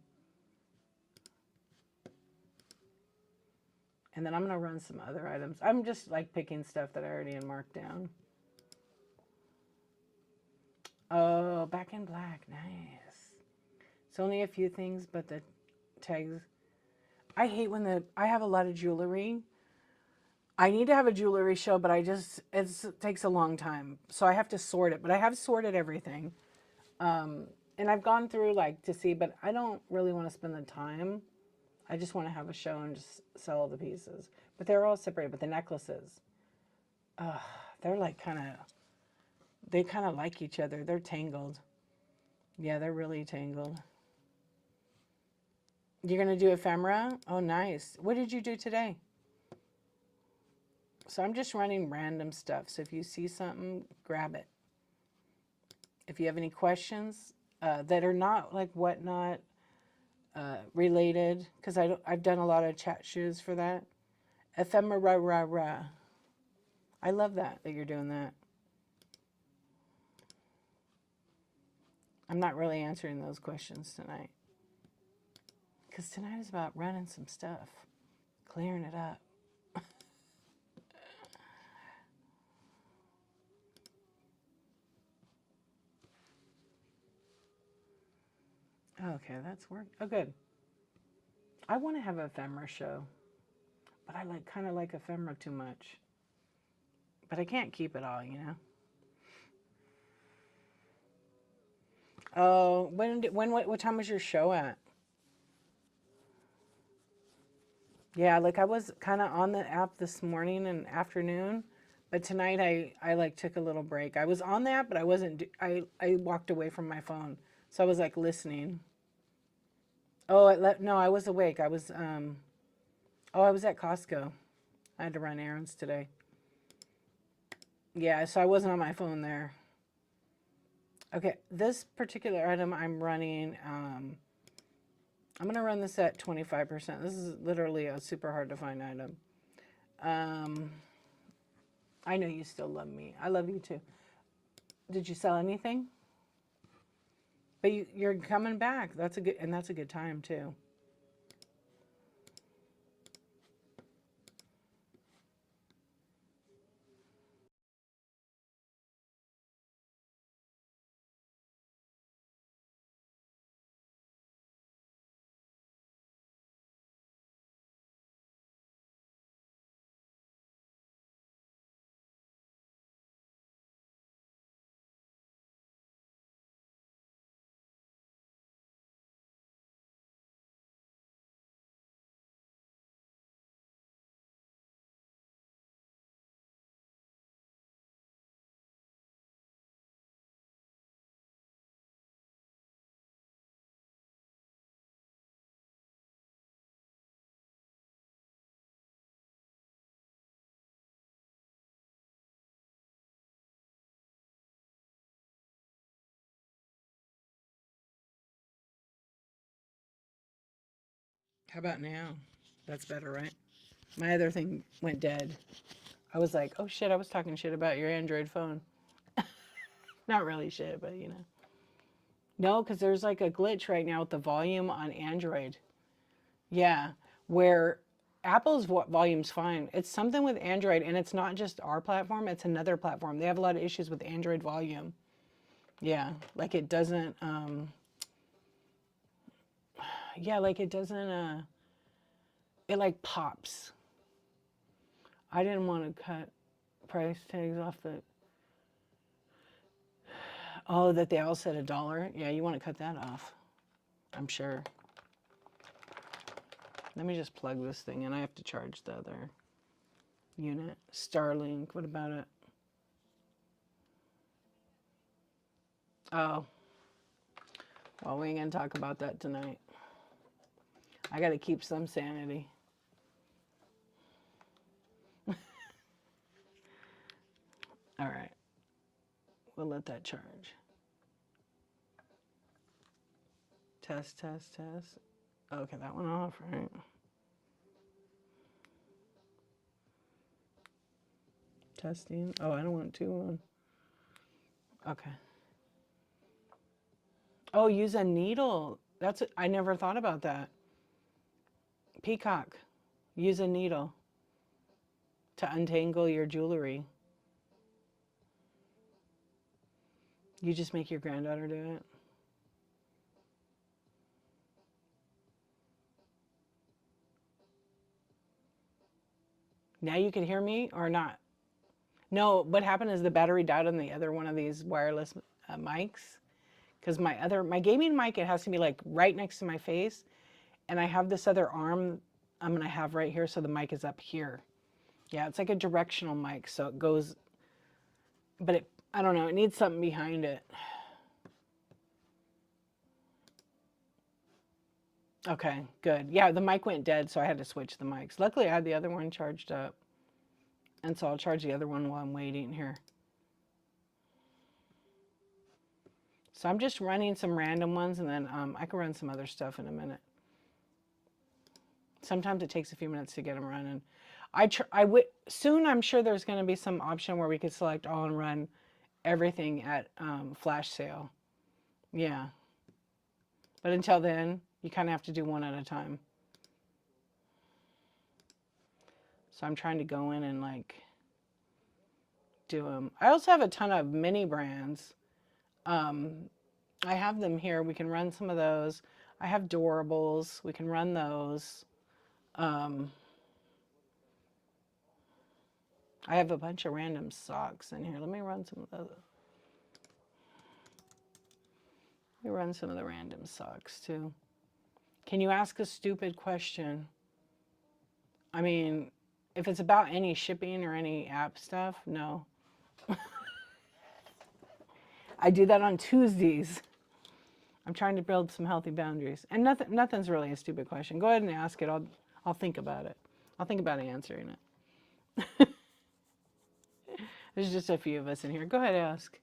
And then I'm going to run some other items. I'm just like picking stuff that I already had marked down. Oh, back in black. Nice. It's only a few things, but the tags. I hate when I have a lot of jewelry. I need to have a jewelry show, but it takes a long time. So I have to sort it, but I have sorted everything. And I've gone through like to see, but I don't really want to spend the time. I just want to have a show and just sell all the pieces. But they're all separated, but the necklaces, they're like they kind of like each other. They're tangled. Yeah, they're really tangled. You're going to do ephemera? Oh, nice. What did you do today? So I'm just running random stuff. So if you see something, grab it. If you have any questions that are not like whatnot related, because I've done a lot of chat shoes for that. Ephemera. I love that you're doing that. I'm not really answering those questions tonight. Because tonight is about running some stuff, clearing it up. Okay, that's work. Oh, good. I want to have an ephemera show, but I kind of like ephemera too much. But I can't keep it all, you know. Oh, what time was your show at? Yeah, like I was kind of on the app this morning and afternoon, but tonight I like took a little break. I was on the app, but I wasn't. I walked away from my phone, so I was like listening. Oh, no, I was awake. I was at Costco. I had to run errands today. Yeah, so I wasn't on my phone there. Okay, this particular item I'm running. I'm gonna run this at 25%. This is literally a super hard to find item. Um, I know you still love me. I love you too. Did you sell anything? But you're coming back. That's a good time too. How about now? That's better, right? My other thing went dead. I was like, oh shit, I was talking shit about your Android phone. Not really shit, but you know. No, because there's like a glitch right now with the volume on Android. Yeah, where Apple's volume's fine. It's something with Android, and it's not just our platform, it's another platform. They have a lot of issues with Android volume. Yeah, like it doesn't, yeah, like it doesn't, it like pops. I didn't want to cut price tags off the, oh, that they all said $1. Yeah, you want to cut that off, I'm sure. Let me just plug this thing in. I have to charge the other unit. Starlink, what about it? Oh, well, we ain't gonna talk about that tonight. I gotta keep some sanity. All right, we'll let that charge. Test, test, test. Okay, that one off, right? Testing. Oh, I don't want two on. Okay. Oh, use a needle. I never thought about that. Peacock. Use a needle to untangle your jewelry. You just make your granddaughter do it. Now you can hear me or not? No, what happened is the battery died on the other one of these wireless mics. Because my gaming mic, it has to be like right next to my face. And I have this other arm I'm going to have right here. So the mic is up here. Yeah, it's like a directional mic. So it goes, but I don't know, it needs something behind it. Okay, good. Yeah, the mic went dead, so I had to switch the mics. Luckily, I had the other one charged up. And so I'll charge the other one while I'm waiting here. So I'm just running some random ones, and then I can run some other stuff in a minute. Sometimes it takes a few minutes to get them running. Soon I'm sure there's going to be some option where we could select all and run everything at flash sale. Yeah. But until then, you kind of have to do one at a time. So I'm trying to go in and like do them. I also have a ton of mini brands. I have them here. We can run some of those. I have Doorables. We can run those. I I have a bunch of random socks in here. Let me run some of the random socks too. Can you ask a stupid question? I mean, if it's about any shipping or any app stuff, no. I do that on Tuesdays. I'm trying to build some healthy boundaries. And nothing's really a stupid question. Go ahead and ask it. I'll think about it. I'll think about answering it. There's just a few of us in here. Go ahead and ask.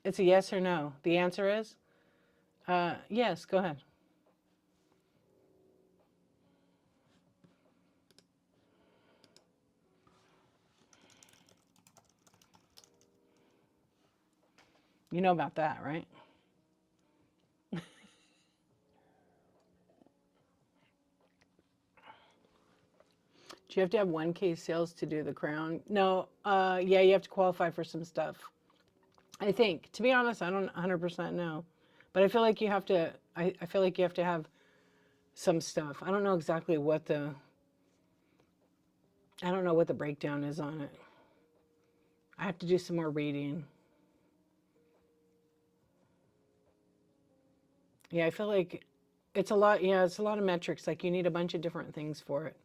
It's a yes or no. The answer is yes. Go ahead. You know about that, right? Do you have to have 1K sales to do the crown? No. Yeah, you have to qualify for some stuff. I think. To be honest, I don't 100% know. But I feel like you have to, I feel like you have to have some stuff. I don't know exactly what the breakdown is on it. I have to do some more reading. Yeah, I feel like it's a lot. Yeah, it's a lot of metrics. Like you need a bunch of different things for it.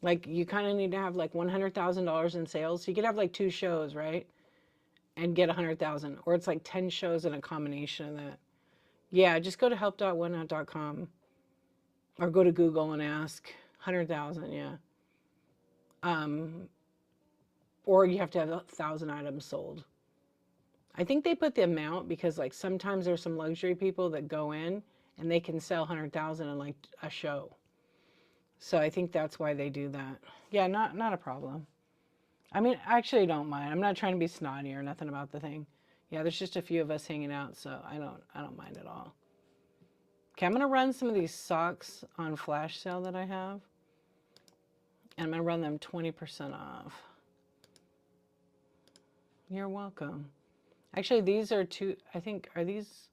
Like you kind of need to have like $100,000 in sales. So you could have like 2 shows, right? And get 100,000, or it's like 10 shows in a combination of that. Yeah, just go to help.whatnot.com or go to Google and ask 100,000. Yeah. Or you have to have 1,000 items sold. I think they put the amount because like sometimes there's some luxury people that go in and they can sell 100,000 in like a show. So I think that's why they do that. Yeah, not a problem. I mean, I actually don't mind. I'm not trying to be snotty or nothing about the thing. Yeah, there's just a few of us hanging out, so I don't mind at all. Okay, I'm gonna run some of these socks on flash sale that I have. And I'm gonna run them 20% off. You're welcome. Actually, these are two, I think, are these?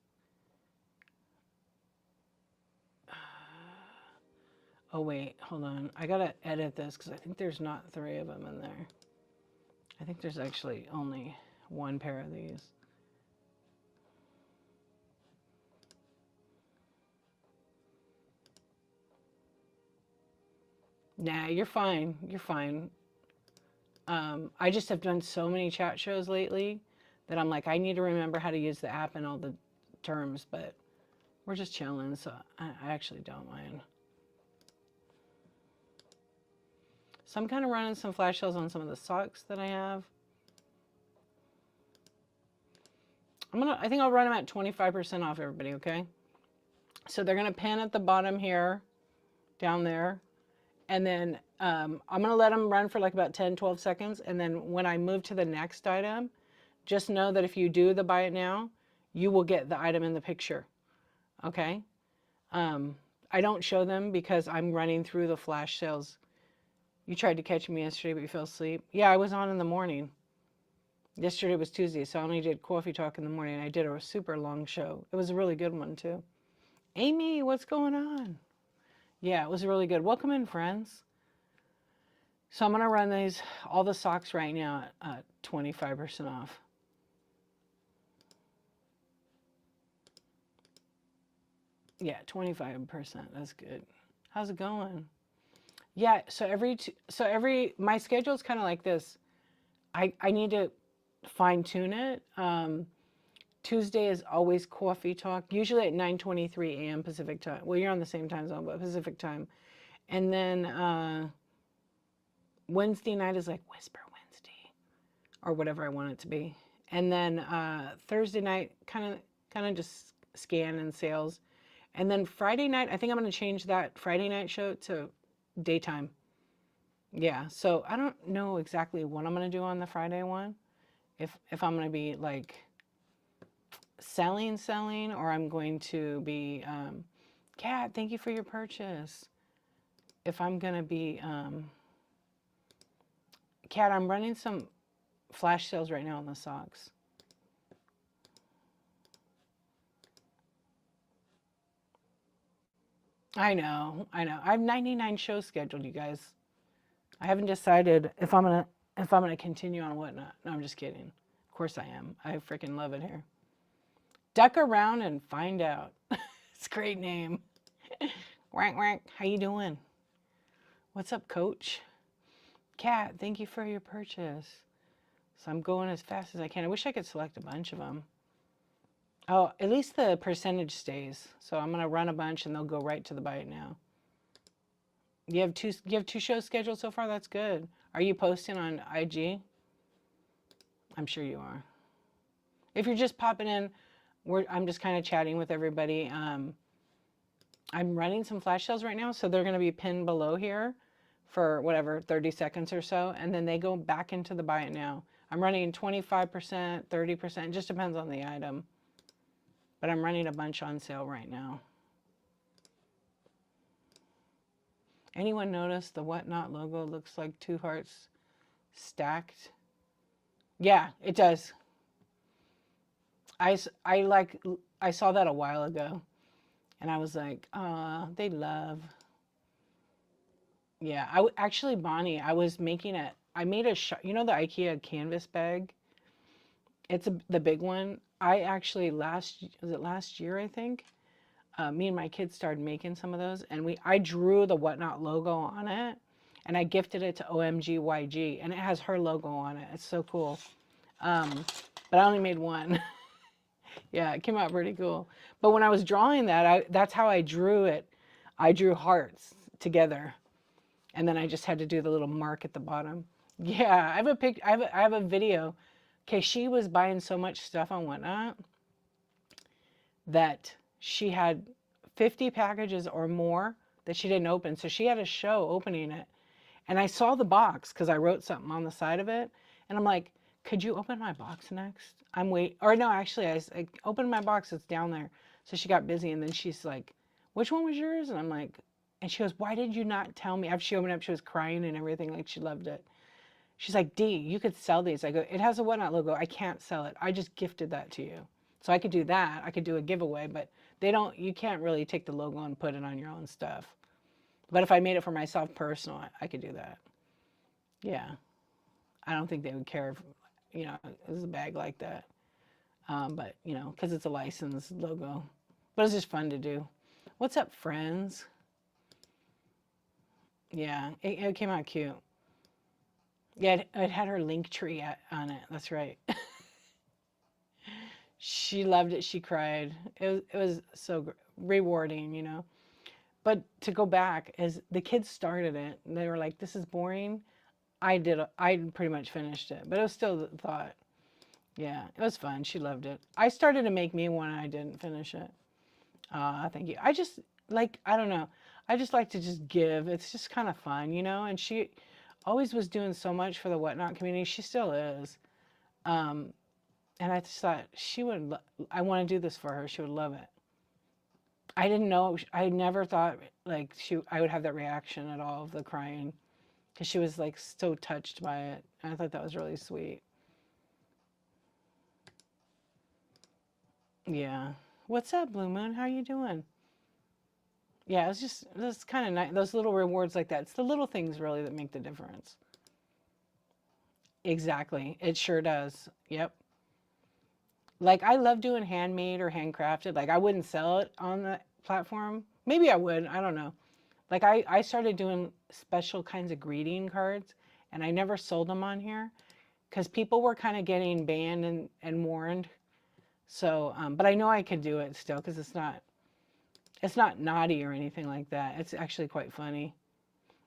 Oh wait, hold on. I gotta edit this because I think there's not 3 of them in there. I think there's actually only 1 pair of these. Nah, you're fine. You're fine. I just have done so many chat shows lately that I'm like, I need to remember how to use the app and all the terms, but we're just chilling, so I actually don't mind. So I'm kind of running some flash sales on some of the socks that I have. I think I'll run them at 25% off, everybody, okay? So they're gonna pin at the bottom here, down there. And then I'm gonna let them run for like about 10, 12 seconds. And then when I move to the next item, just know that if you do the buy it now, you will get the item in the picture, okay? I don't show them because I'm running through the flash sales. You tried to catch me yesterday, but you fell asleep. Yeah, I was on in the morning. Yesterday was Tuesday, so I only did coffee talk in the morning. I did a super long show. It was a really good one, too. Amy, what's going on? Yeah, it was really good. Welcome in, friends. So I'm going to run all the socks right now at 25% off. Yeah, 25%. That's good. How's it going? Yeah, my schedule is kind of like this. I need to fine tune it. Tuesday is always coffee talk, usually at 9:23 a.m. Pacific time. Well, you're on the same time zone, but Pacific time. And then Wednesday night is like Whisper Wednesday or whatever I want it to be. And then Thursday night, kind of just scan and sales. And then Friday night, I think I'm going to change that Friday night show to daytime. Yeah, so I don't know exactly what I'm going to do on the Friday one. If I'm going to be like selling, or I'm going to be, Kat, thank you for your purchase. If I'm going to be, Kat, I'm running some flash sales right now on the socks. I know. I have 99 shows scheduled, you guys. I haven't decided if I'm gonna continue on Whatnot. No, I'm just kidding. Of course I am. I freaking love it here. Duck around and find out. It's a great name. Wank wank. How you doing? What's up, Coach? Kat, thank you for your purchase. So I'm going as fast as I can. I wish I could select a bunch of them. Oh, at least the percentage stays. So I'm gonna run a bunch and they'll go right to the buy it now. You have two shows scheduled so far? That's good. Are you posting on IG? I'm sure you are. If you're just popping in, I'm just kind of chatting with everybody. I'm running some flash sales right now, so they're going to be pinned below here for whatever, 30 seconds or so, and then they go back into the buy it now. I'm running 25%, 30%, just depends on the item. But I'm running a bunch on sale right now. Anyone notice the Whatnot logo looks like two hearts stacked? Yeah, it does. I saw that a while ago, and I was like, they love. Yeah, actually, Bonnie, I was making it. I made a you know the IKEA canvas bag? It's the big one. I actually was it last year, I think? Me and my kids started making some of those, and I drew the Whatnot logo on it, and I gifted it to OMGYG, and it has her logo on it. It's so cool. But I only made one. Yeah, it came out pretty cool. But when I was drawing that, that's how I drew it. I drew hearts together, and then I just had to do the little mark at the bottom. Yeah, I have a pic. I have a video. Okay, she was buying so much stuff on Whatnot that she had 50 packages or more that she didn't open. So she had a show opening it. And I saw the box because I wrote something on the side of it. And I'm like, could you open my box next? Or no, actually, I opened my box. It's down there. So she got busy. And then she's like, which one was yours? And I'm like, and she goes, why did you not tell me? After she opened up, she was crying and everything. Like she loved it. She's like, Dee, you could sell these. I go, it has a Whatnot logo. I can't sell it. I just gifted that to you. So I could do that. I could do a giveaway, but you can't really take the logo and put it on your own stuff. But if I made it for myself personal, I could do that. Yeah. I don't think they would care if, it was a bag like that. But, because it's a licensed logo. But it's just fun to do. What's up, friends? Yeah, it came out cute. Yeah, it had her link tree on it. That's right. She loved it. She cried. It was so rewarding. But to go back, as the kids started it, and they were like, "This is boring." I pretty much finished it, but it was still the thought. Yeah, it was fun. She loved it. I started to make me one, and I didn't finish it. Thank you. I just I don't know. I just like to just give. It's just kind of fun, And she always was doing so much for the Whatnot community. She still is. And I just thought I want to do this for her. She would love it. I didn't know, I never thought I would have that reaction at all of the crying because she was so touched by it. And I thought that was really sweet. Yeah. What's up, Blue Moon? How you doing? Yeah, it's kind of nice. Those little rewards like that. It's the little things really that make the difference. Exactly. It sure does. Yep. I love doing handmade or handcrafted. I wouldn't sell it on the platform. Maybe I would. I don't know. I started doing special kinds of greeting cards, and I never sold them on here because people were kind of getting banned and warned. So, but I know I could do it still because it's not naughty or anything like that. It's actually quite funny.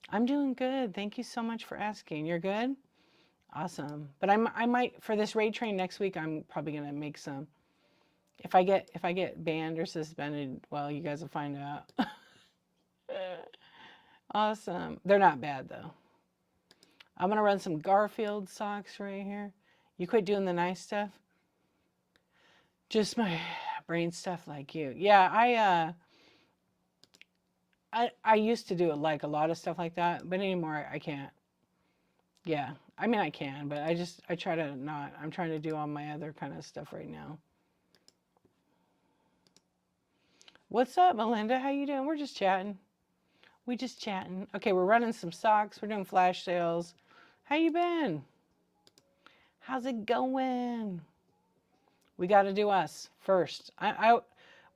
I'm doing good. Thank you so much for asking. You're good? Awesome. But I might for this raid train next week. I'm probably gonna make some. If I get banned or suspended, well, you guys will find out. Awesome. They're not bad though. I'm gonna run some Garfield socks right here. You quit doing the nice stuff. Just my brain stuff like you. Yeah, I used to do a lot of stuff like that, but anymore I can't. Yeah, I mean I can, but I try to not. I'm trying to do all my other kind of stuff right now. What's up, Melinda? How you doing? We're just chatting. We just chatting. Okay, we're running some socks. We're doing flash sales. How you been? How's it going? We got to do us first.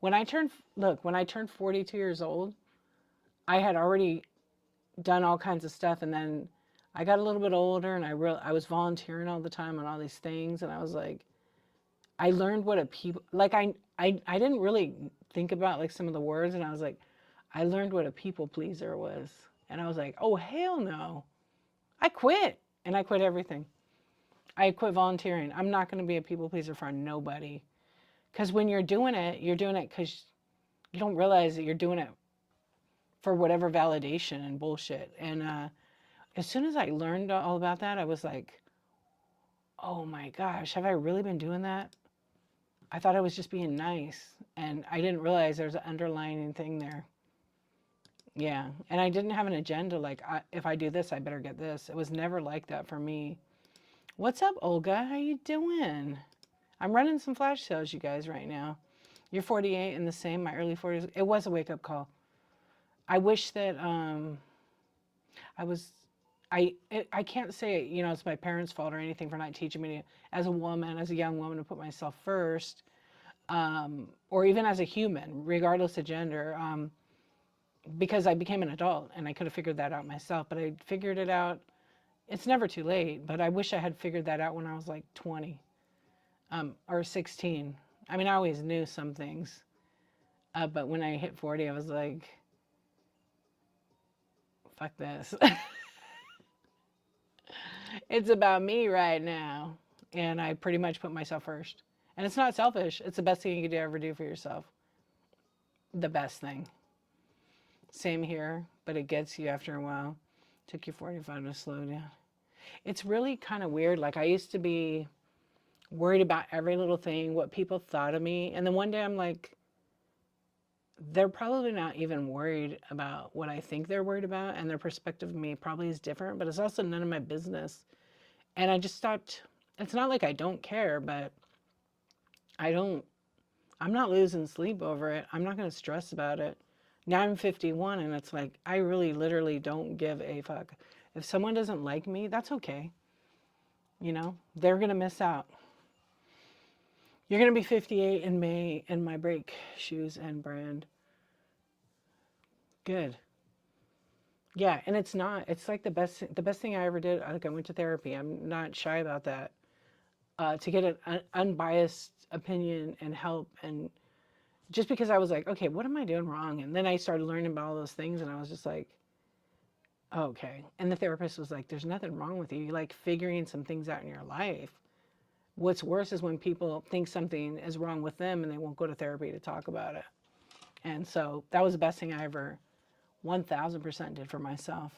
When I turned, look, when I turned 42 years old, I had already done all kinds of stuff, and then I got a little bit older, and I was volunteering all the time on all these things, and I was like, I learned what a people like. I didn't really think about like some of the words, and I was like, I learned what a people pleaser was, and I was like, oh hell no, I quit, and I quit everything. I quit volunteering. I'm not going to be a people pleaser for nobody, because when you're doing it because you don't realize that you're doing it for whatever validation and bullshit. And as soon as I learned all about that, I was like, oh my gosh, have I really been doing that? I thought I was just being nice, and I didn't realize there's an underlying thing there. Yeah, and I didn't have an agenda like, if I do this, I better get this. It was never like that for me. What's up, Olga? How you doing? I'm running some flash sales, you guys, right now. You're 48 and the same, my early 40s. It was a wake-up call. I wish that I can't say, you know, it's my parents' fault or anything for not teaching me to, as a woman, as a young woman, to put myself first, or even as a human, regardless of gender, because I became an adult and I could have figured that out myself, but I figured it out. It's never too late, but I wish I had figured that out when I was like 20 or 16. I mean, I always knew some things, but when I hit 40, I was like, fuck this. It's about me right now. And I pretty much put myself first. And it's not selfish. It's the best thing you could ever do for yourself. The best thing. Same here, but it gets you after a while. Took you 45 to slow down. It's really kind of weird. Like, I used to be worried about every little thing, what people thought of me. And then one day I'm like, they're probably not even worried about what I think they're worried about, and their perspective of me probably is different, but it's also none of my business. And I just stopped. It's not like I don't care, but I'm not losing sleep over it. I'm not going to stress about it. Now I'm 51, and it's like, I really literally don't give a fuck. If someone doesn't like me, that's okay. You know, they're going to miss out. You're going to be 58 in May in my break shoes and brand. Good. Yeah, and it's like the best thing I ever did. Like, I went to therapy. I'm not shy about that. To get an unbiased opinion and help, and just because I was like, okay, what am I doing wrong? And then I started learning about all those things, and I was just like, okay. And the therapist was like, there's nothing wrong with you. You're like figuring some things out in your life. What's worse is when people think something is wrong with them and they won't go to therapy to talk about it. And so that was the best thing I ever 1000% did for myself.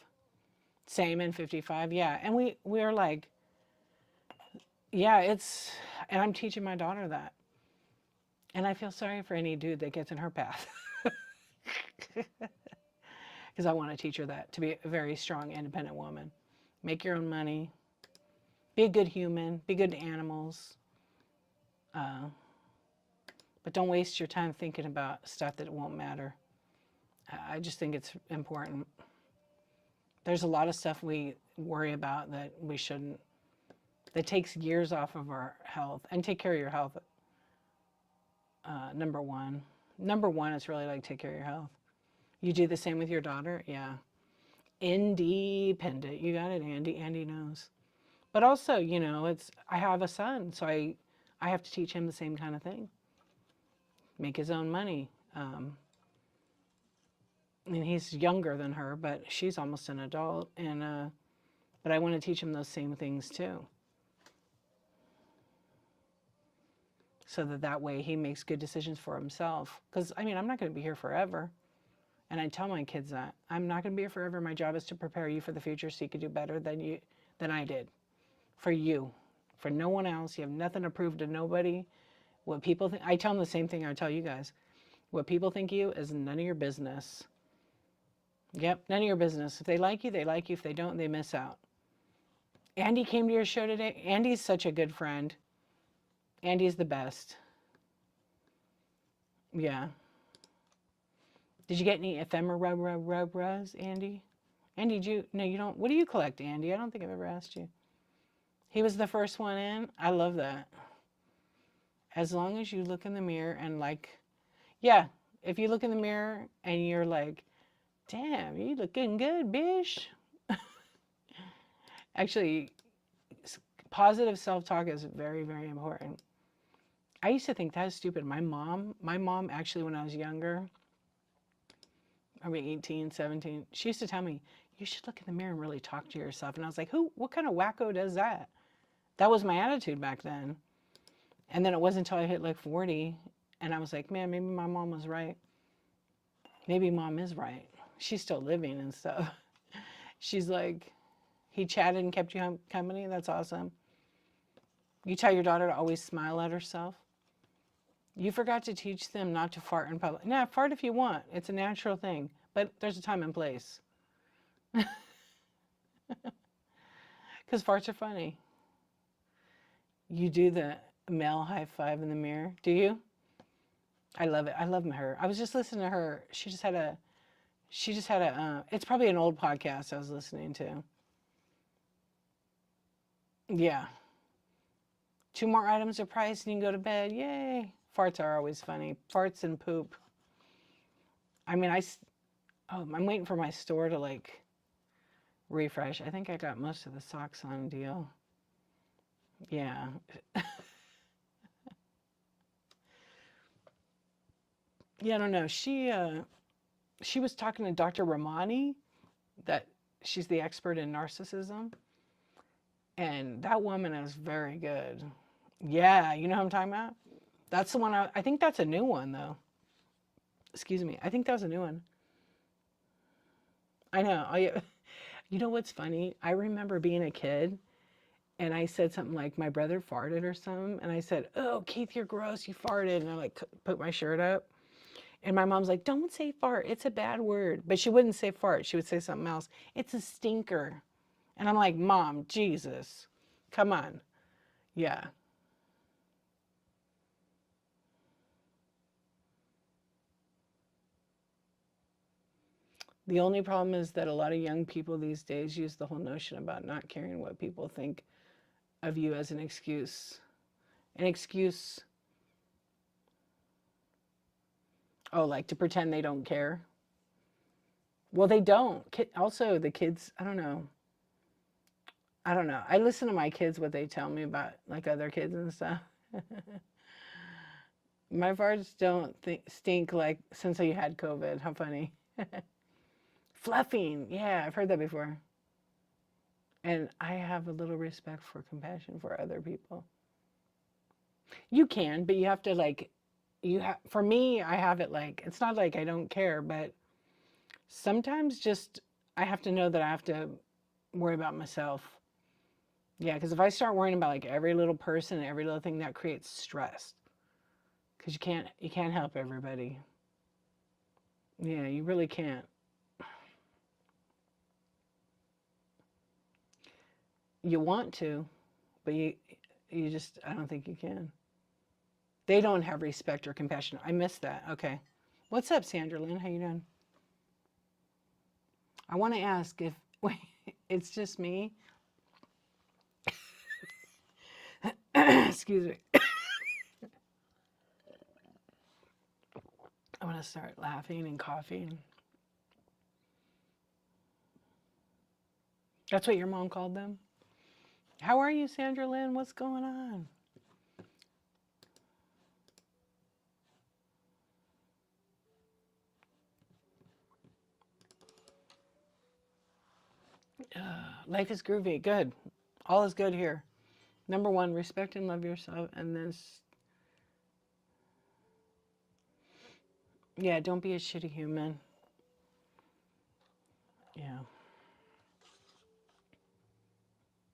Same in 55. Yeah. And we're like, yeah, and I'm teaching my daughter that. And I feel sorry for any dude that gets in her path. Because I want to teach her that, to be a very strong, independent woman. Make your own money. Be a good human. Be good to animals. But don't waste your time thinking about stuff that won't matter. I just think it's important. There's a lot of stuff we worry about that we shouldn't. That takes years off of our health. And take care of your health. Number one. Number one is really like, take care of your health. You do the same with your daughter? Yeah. Independent. You got it, Andy. Andy knows. But also, you know, I have a son, so I have to teach him the same kind of thing. Make his own money. And he's younger than her, but she's almost an adult. And but I want to teach him those same things too. So that way he makes good decisions for himself. Because, I mean, I'm not going to be here forever. And I tell my kids that. I'm not going to be here forever. My job is to prepare you for the future so you can do better than I did. For you. For no one else. You have nothing to prove to nobody. What people think, I tell them the same thing I tell you guys. What people think of you is none of your business. Yep, none of your business. If they like you, they like you. If they don't, they miss out. Andy came to your show today. Andy's such a good friend. Andy's the best. Yeah. Did you get any ephemera rubs, Andy? Andy, no, you don't. What do you collect, Andy? I don't think I've ever asked you. He was the first one in. I love that. As long as you look in the mirror and like, yeah, if you look in the mirror and you're like, damn, you looking good, bish. Actually, positive self-talk is very, very important. I used to think that was stupid. My mom actually, when I was younger, probably 18, 17, she used to tell me, you should look in the mirror and really talk to yourself. And I was like, what kind of wacko does that? That was my attitude back then. And then it wasn't until I hit like 40 and I was like, man, maybe my mom was right. Maybe mom is right. She's still living and stuff. She's like, he chatted and kept you company. That's awesome. You tell your daughter to always smile at herself. You forgot to teach them not to fart in public. Nah, fart if you want. It's a natural thing. But there's a time and place. Because farts are funny. You do the male high five in the mirror. Do you? I love it. I love her. I was just listening to her. She just had a, it's probably an old podcast I was listening to. Yeah. 2 more items of price and you can go to bed. Yay. Farts are always funny. Farts and poop. I mean, I'm waiting for my store to like refresh. I think I got most of the socks on deal. Yeah. Yeah, I don't know. She was talking to Dr. Ramani, that she's the expert in narcissism. And that woman is very good. Yeah, you know what I'm talking about? That's the one I think that's a new one though. Excuse me. I think that was a new one. I know. You know what's funny? I remember being a kid and I said something like my brother farted or something and I said, "Oh, Keith, you're gross. You farted." And I like put my shirt up. And my mom's like, "Don't say fart. It's a bad word." But she wouldn't say fart. She would say something else. "It's a stinker." And I'm like, "Mom, Jesus. Come on." Yeah. The only problem is that a lot of young people these days use the whole notion about not caring what people think of you as an excuse. An excuse, oh, like to pretend they don't care. Well, they don't. Also, the kids, I don't know. I don't know. I listen to my kids, what they tell me about like other kids and stuff. My farts don't stink like since you had COVID. How funny. Fluffing. Yeah, I've heard that before. And I have a little respect for compassion for other people. You can, but you have to like, for me, I have it like, it's not like I don't care, but sometimes just I have to know that I have to worry about myself. Yeah, because if I start worrying about like every little person and every little thing, that creates stress. Because you can't help everybody. Yeah, you really can't. You want to, but you just, I don't think you can. They don't have respect or compassion. I missed that. Okay. What's up, Sandra Lynn? How you doing? I want to ask if, wait, it's just me. Excuse me. I want to start laughing and coughing. That's what your mom called them? How are you, Sandra Lynn? What's going on? Life is groovy. Good. All is good here. Number one, respect and love yourself. And then, yeah, don't be a shitty human. Yeah.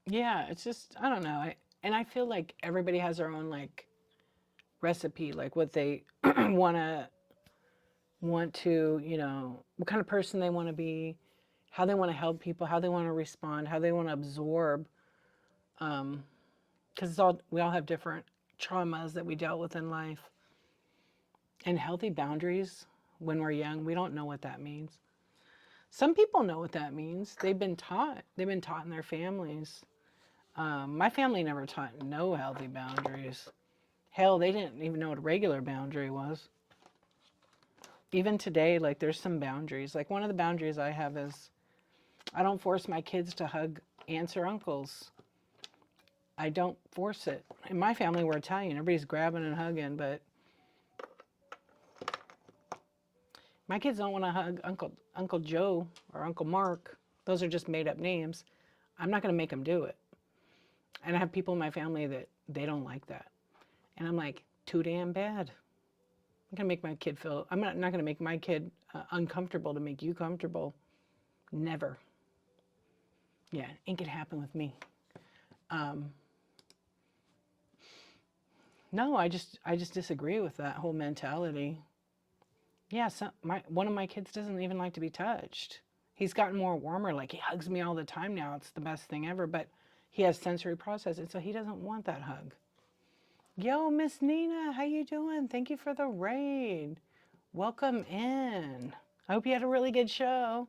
Yeah, it's just, I don't know. And I feel like everybody has their own, like, recipe, like what they want to, what kind of person they want to be, how they want to help people, how they want to respond, how they want to absorb. Because we all have different traumas that we dealt with in life. And healthy boundaries when we're young. We don't know what that means. Some people know what that means. They've been taught. They've been taught in their families. My family never taught no healthy boundaries. Hell, they didn't even know what a regular boundary was. Even today, like there's some boundaries. Like one of the boundaries I have is I don't force my kids to hug aunts or uncles. I don't force it. In my family, we're Italian. Everybody's grabbing and hugging, but my kids don't want to hug Uncle Joe or Uncle Mark. Those are just made up names. I'm not going to make them do it. And I have people in my family that they don't like that. And I'm like, too damn bad. I'm going to make my kid feel, I'm not going to make my kid uncomfortable to make you comfortable. Never. Yeah, ain't gonna happen with me. No, I just disagree with that whole mentality. Yeah, one of my kids doesn't even like to be touched. He's gotten more warmer, like he hugs me all the time now. It's the best thing ever, but he has sensory processing, so he doesn't want that hug. Yo, Miss Nina, how you doing? Thank you for the raid. Welcome in. I hope you had a really good show.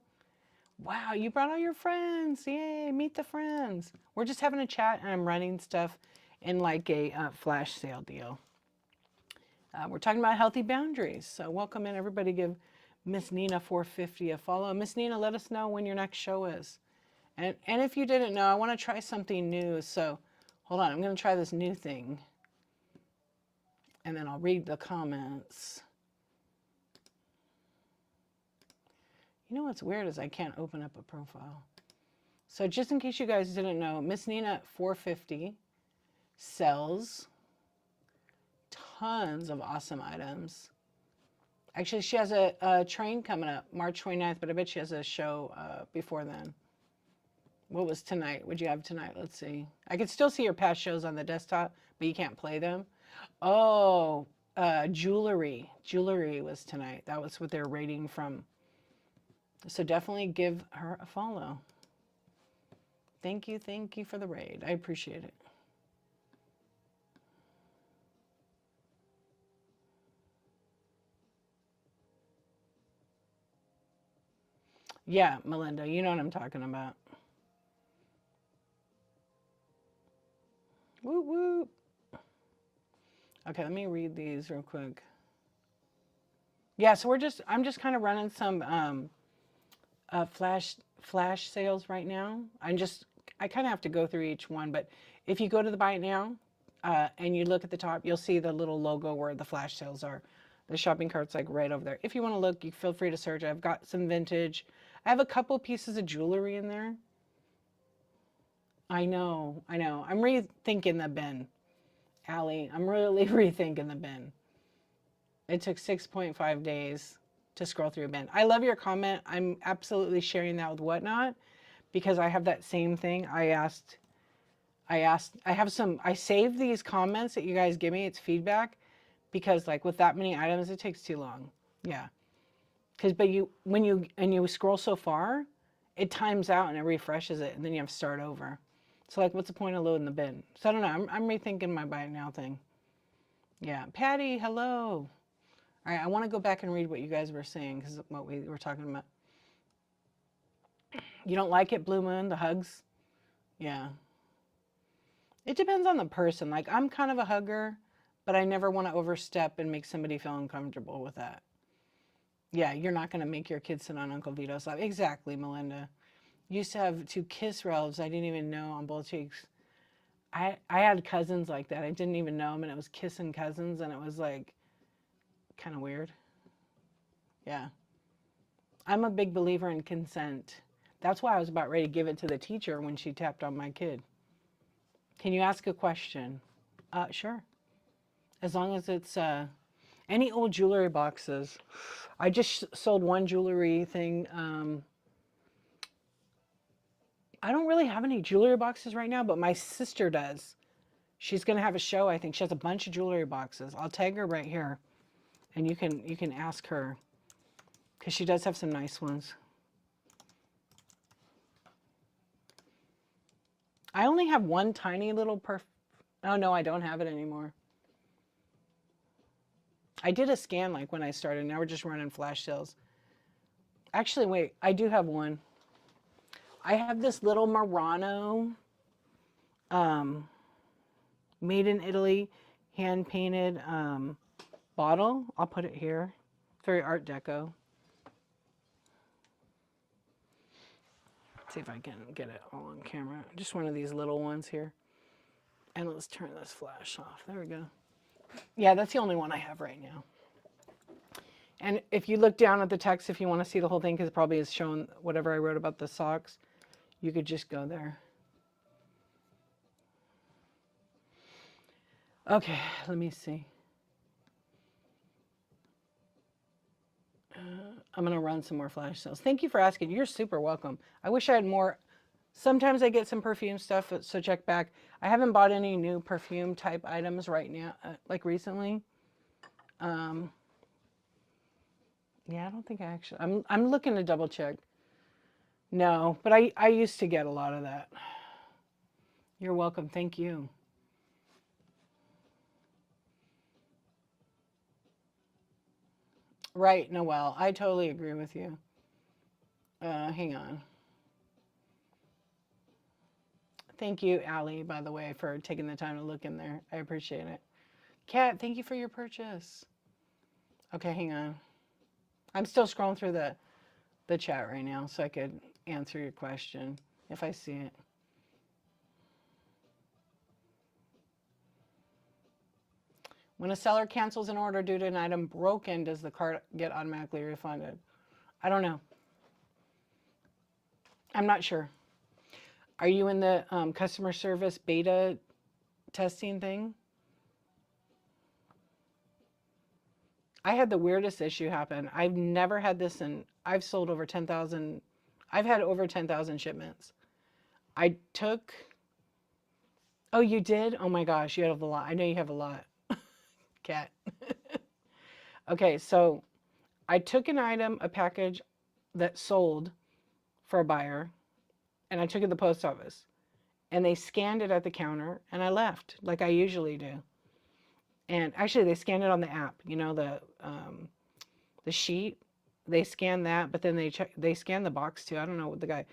Wow, you brought all your friends. Yay, meet the friends. We're just having a chat and I'm running stuff in like a flash sale deal. We're talking about healthy boundaries. So welcome in, everybody. Give Miss Nina 450 a follow. Miss Nina, let us know when your next show is. And if you didn't know, I want to try something new. So hold on, I'm going to try this new thing. And then I'll read the comments. You know what's weird is I can't open up a profile. So just in case you guys didn't know, Miss Nina 450 sells tons of awesome items. Actually, she has a train coming up March 29th, but I bet she has a show before then. What was tonight? What'd you have tonight? Let's see. I can still see your past shows on the desktop, but you can't play them. Oh, jewelry. Jewelry was tonight. That was what they're rating from. So definitely give her a follow. Thank you for the raid. I appreciate it. Yeah, Melinda, you know what I'm talking about. Whoop, whoop. Okay, let me read these real quick. Yeah, so I'm just kind of running some flash sales right now. I kind of have to go through each one, but if you go to the Buy It Now and you look at the top, you'll see the little logo where the flash sales are. The shopping cart's like right over there. If you want to look, you feel free to search. I've got some vintage. I have a couple pieces of jewelry in there. I know. I'm rethinking the bin, Allie. I'm really rethinking the bin. It took 6.5 days to scroll through a bin. I love your comment. I'm absolutely sharing that with Whatnot because I have that same thing. I saved these comments that you guys give me. It's feedback because like with that many items, it takes too long. Yeah. But when you scroll so far, it times out and it refreshes it and then you have to start over. So like, what's the point of loading the bin? So I don't know. I'm rethinking my Buy It Now thing. Yeah. Patty, hello. All right, I want to go back and read what you guys were saying because what we were talking about. You don't like it, Blue Moon, the hugs? Yeah. It depends on the person. Like, I'm kind of a hugger, but I never want to overstep and make somebody feel uncomfortable with that. Yeah, you're not going to make your kids sit on Uncle Vito's lap. Exactly, Melinda. Used to have 2 kiss relatives I didn't even know on both cheeks. I had cousins like that. I didn't even know them, and it was kissing cousins, and it was like kind of weird. Yeah. I'm a big believer in consent. That's why I was about ready to give it to the teacher when she tapped on my kid. Can you ask a question? Sure. As long as it's any old jewelry boxes. I just sold one jewelry thing. I don't really have any jewelry boxes right now, but my sister does. She's going to have a show, I think. She has a bunch of jewelry boxes. I'll tag her right here. And you can ask her because she does have some nice ones. I only have one tiny little oh no, I don't have it anymore. I did a scan like when I started. Now we're just running flash sales. Actually, wait, I do have one. I have this little Murano, made in Italy, hand painted bottle. I'll put it here. It's very Art Deco. Let's see if I can get it all on camera. Just one of these little ones here. And let's turn this flash off. There we go. Yeah, that's the only one I have right now. And if you look down at the text, if you want to see the whole thing, because it probably is shown whatever I wrote about the socks, you could just go there. Okay, let me see. I'm going to run some more flash sales. Thank you for asking. You're super welcome. I wish I had more. Sometimes I get some perfume stuff, so check back. I haven't bought any new perfume type items right now, like recently. Yeah, I don't think I actually, I'm looking to double check. No, but I used to get a lot of that. You're welcome. Thank you. Right, Noelle. I totally agree with you. Hang on. Thank you, Allie, by the way, for taking the time to look in there. I appreciate it. Kat, thank you for your purchase. Okay, hang on. I'm still scrolling through the chat right now so I could answer your question if I see it. When a seller cancels an order due to an item broken, does the cart get automatically refunded? I don't know. I'm not sure. Are you in the customer service beta testing thing? I had the weirdest issue happen. I've never had this, and I've sold over 10,000. I've had over 10,000 shipments. I took, oh, you did? Oh my gosh, you have a lot. I know you have a lot. Cat. Okay, so I took an item, a package that sold for a buyer, and I took it to the post office, and they scanned it at the counter, and I left like I usually do. And actually, they scanned it on the app. You know, the sheet. They scanned that, but then they scanned the box too. I don't know what the guy.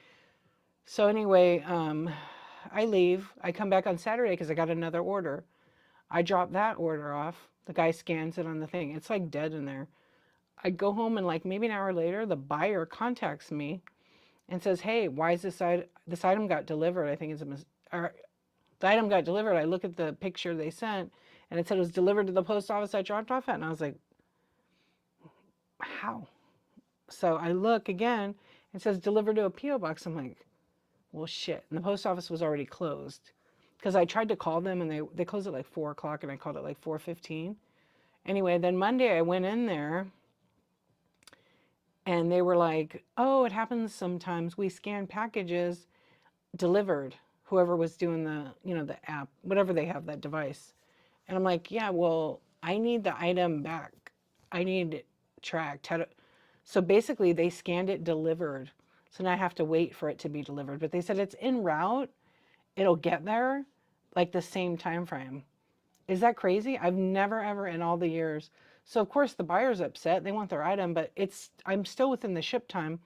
So anyway, I leave. I come back on Saturday because I got another order. I drop that order off. The guy scans it on the thing. It's like dead in there. I go home, and like maybe an hour later, the buyer contacts me and says, "Hey, why is this item got delivered? I think it's or the item got delivered." I look at the picture they sent, and it said it was delivered to the post office I dropped off at, and I was like, "How?" So I look again. It says delivered to a PO box. I'm like, "Well, shit!" And the post office was already closed. Because I tried to call them, and they closed at like 4 o'clock, and I called at like 4:15. Anyway, then Monday I went in there, and they were like, "Oh, it happens sometimes. We scan packages delivered." Whoever was doing the app, whatever they have, that device. And I'm like, "Yeah, well, I need the item back. I need it tracked." So basically, they scanned it delivered. So now I have to wait for it to be delivered. But they said it's en route. It'll get there like the same time frame. Is that crazy? I've never ever in all the years. So of course the buyer's upset. They want their item, but I'm still within the ship time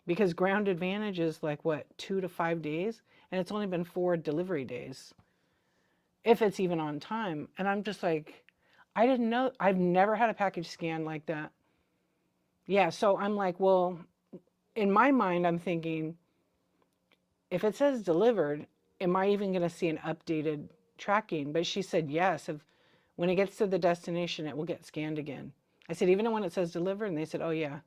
because Ground Advantage is like what, 2 to 5 days, and it's only been 4 delivery days, if it's even on time. And I'm just like, I didn't know. I've never had a package scan like that. Yeah, so I'm like, well, in my mind, I'm thinking, if it says delivered, am I even going to see an updated tracking? But she said yes. When it gets to the destination, it will get scanned again. I said, even when it says delivered? And they said, oh, yeah.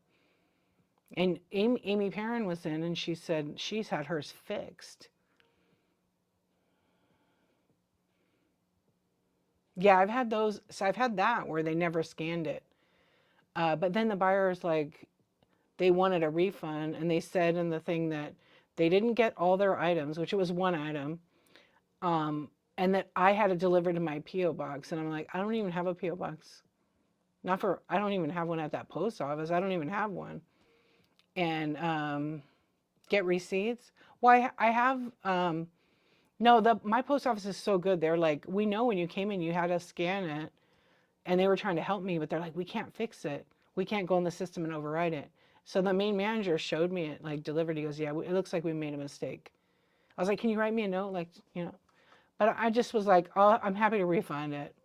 And Amy Perrin was in, and she said she's had hers fixed. Yeah, I've had those. So I've had that where they never scanned it. But then the buyers, like, they wanted a refund, and they said in the thing that they didn't get all their items, which it was one item, and that I had to deliver to my P.O. box. And I'm like, I don't even have a P.O. box. I don't even have one at that post office. I don't even have one. And get receipts. Well, I have, no, my post office is so good. They're like, we know when you came in, you had us scan it and they were trying to help me, but they're like, we can't fix it. We can't go in the system and override it. So the main manager showed me it, like delivered. He goes, yeah, it looks like we made a mistake. I was like, can you write me a note? Like, you know, but I just was like, oh, I'm happy to refund it.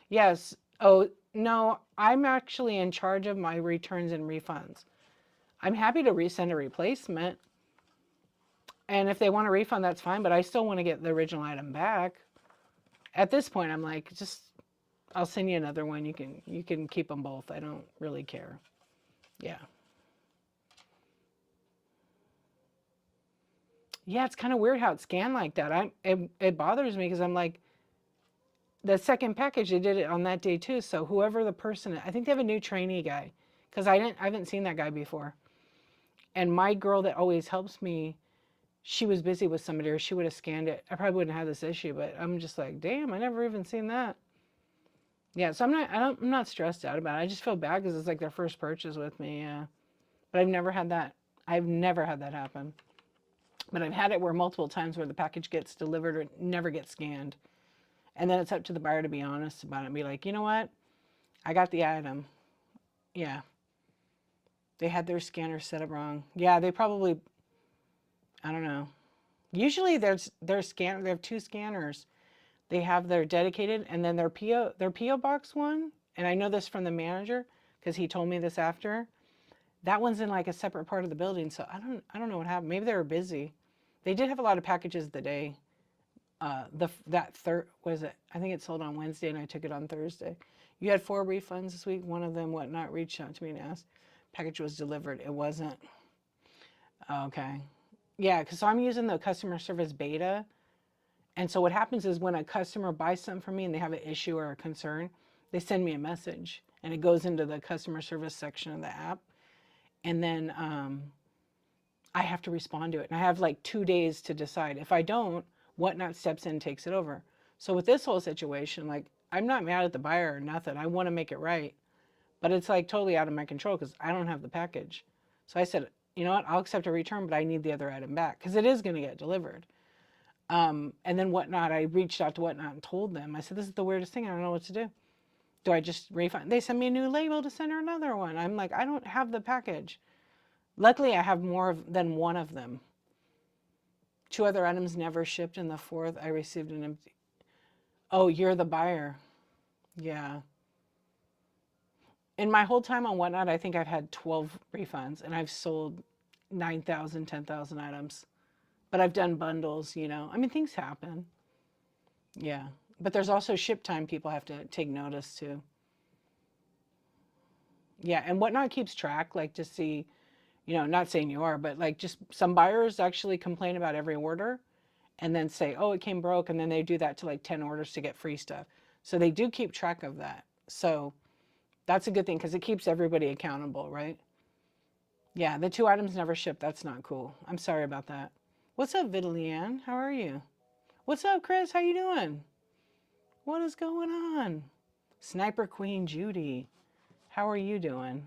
Yes. Oh, no, I'm actually in charge of my returns and refunds. I'm happy to resend a replacement. And if they want a refund, that's fine, but I still want to get the original item back. At this point, I'm like, just I'll send you another one. You can keep them both. I don't really care. Yeah. Yeah, it's kind of weird how it's scanned like that. It bothers me because I'm like, the second package they did it on that day too. So whoever the person, I think they have a new trainee guy because I haven't seen that guy before. And my girl that always helps me, she was busy with somebody or she would have scanned it. I probably wouldn't have this issue, but I'm just like, damn, I never even seen that. Yeah, so I'm not stressed out about it. I just feel bad because it's like their first purchase with me. Yeah, but I've never had that. I've never had that happen. But I've had it where multiple times where the package gets delivered or never gets scanned. And then it's up to the buyer to be honest about it and be like, you know what? I got the item. Yeah. They had their scanner set up wrong. Yeah, they probably, I don't know. Usually they have two scanners. They have their dedicated and then their PO box one. And I know this from the manager because he told me this after. That one's in like a separate part of the building. So I don't know what happened. Maybe they were busy. They did have a lot of packages the day. What is it? I think it sold on Wednesday and I took it on Thursday. You had 4 refunds this week. One of them, whatnot, reached out to me and asked. Package was delivered. It wasn't. Okay. Yeah, because I'm using the customer service beta. And so what happens is when a customer buys something from me and they have an issue or a concern, they send me a message and it goes into the customer service section of the app. And then I have to respond to it. And I have like 2 days to decide. If I don't, whatnot steps in and takes it over. So with this whole situation, like I'm not mad at the buyer or nothing. I want to make it right. But it's like totally out of my control because I don't have the package. So I said, you know what, I'll accept a return, but I need the other item back because it is going to get delivered. And then whatnot, I reached out to whatnot and told them, I said, this is the weirdest thing. I don't know what to do. Do I just refund? They sent me a new label to send her another one. I'm like, I don't have the package. Luckily, I have more than one of them. 2 other items never shipped, and the 4th I received an empty. Oh, you're the buyer. Yeah. In my whole time on whatnot, I think I've had 12 refunds, and I've sold 9,000, 10,000 items. But I've done bundles, you know. I mean, things happen. Yeah. But there's also ship time people have to take notice to. Yeah, and whatnot keeps track, like to see, you know, not saying you are, but like just some buyers actually complain about every order and then say, oh, it came broke. And then they do that to like 10 orders to get free stuff. So they do keep track of that. So that's a good thing because it keeps everybody accountable, right? Yeah, the 2 items never shipped. That's not cool. I'm sorry about that. What's up, Vidalianne? How are you? What's up, Chris? How you doing? What is going on? Sniper Queen Judy. How are you doing?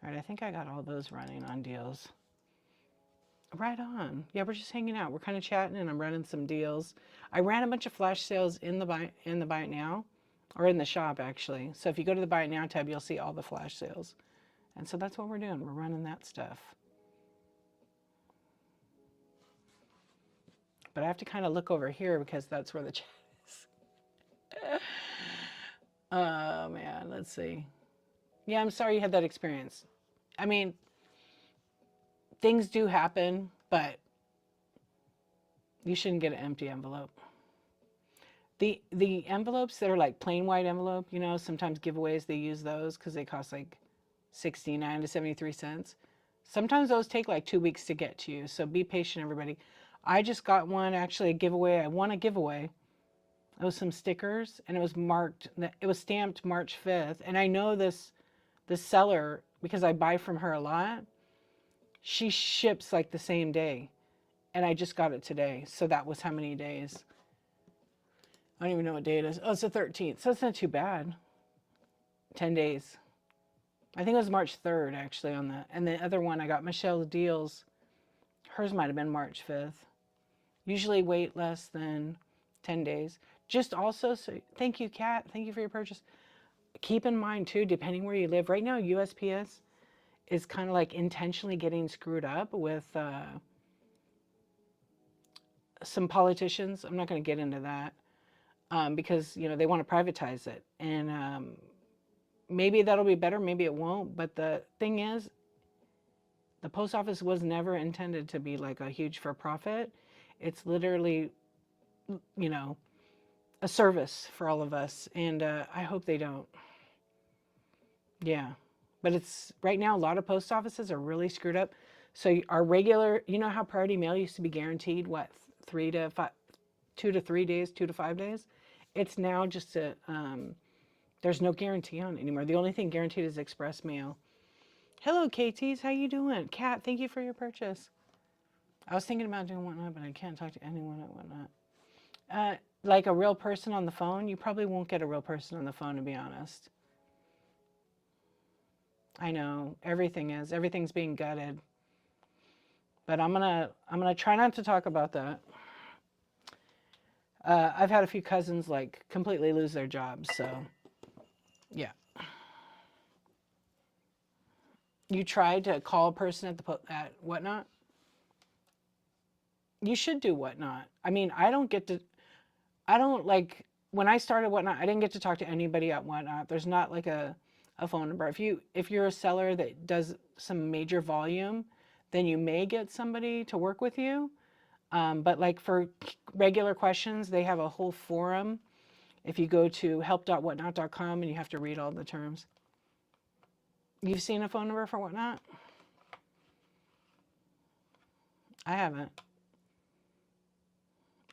All right, I think I got all those running on deals. Right on. Yeah, we're just hanging out. We're kind of chatting, and I'm running some deals. I ran a bunch of flash sales in the buy it now, or in the shop actually. So if you go to the buy it now tab, you'll see all the flash sales. And so that's what we're doing. We're running that stuff. But I have to kind of look over here because that's where the chat is. Oh man, let's see. Yeah, I'm sorry you had that experience. I mean, things do happen, but you shouldn't get an empty envelope. The envelopes that are like plain white envelope, you know, sometimes giveaways, they use those because they cost like 69 to 73 cents. Sometimes those take like 2 weeks to get to you. So be patient, everybody. I just got one, actually a giveaway. I won a giveaway. It was some stickers and it was stamped March 5th. And I know this seller, because I buy from her a lot, she ships like the same day. And I just got it today. So that was how many days? I don't even know what day it is. Oh, it's the 13th. So it's not too bad. 10 days. I think it was March 3rd actually on that. And the other one I got Michelle Deals. Hers might have been March 5th. Usually wait less than 10 days. Just also, so thank you, Kat. Thank you for your purchase. Keep in mind too, depending where you live. Right now, USPS is kind of like intentionally getting screwed up with some politicians. I'm not going to get into that because you know they want to privatize it, and maybe that'll be better, maybe it won't. But the thing is, the post office was never intended to be like a huge for profit. It's literally, you know, a service for all of us, and I hope they don't. Yeah, but it's right now a lot of post offices are really screwed up. So our regular, you know how priority mail used to be guaranteed what 3 to 5, 2 to 3 days, 2 to 5 days. It's now just a there's no guarantee on it anymore. The only thing guaranteed is express mail. Hello, KTs, how you doing? Kat, thank you for your purchase. I was thinking about doing whatnot, but I can't talk to anyone at whatnot. Like a real person on the phone, you probably won't get a real person on the phone, to be honest. I know everything's being gutted, but I'm gonna try not to talk about that. I've had a few cousins like completely lose their jobs, so yeah. You tried to call a person at whatnot. You should do whatnot. I mean, I don't like when I started whatnot. I didn't get to talk to anybody at whatnot. There's not like a phone number. If you're a seller that does some major volume, then you may get somebody to work with you. But like for regular questions, they have a whole forum. If you go to help.whatnot.com and you have to read all the terms. You've seen a phone number for whatnot? I haven't.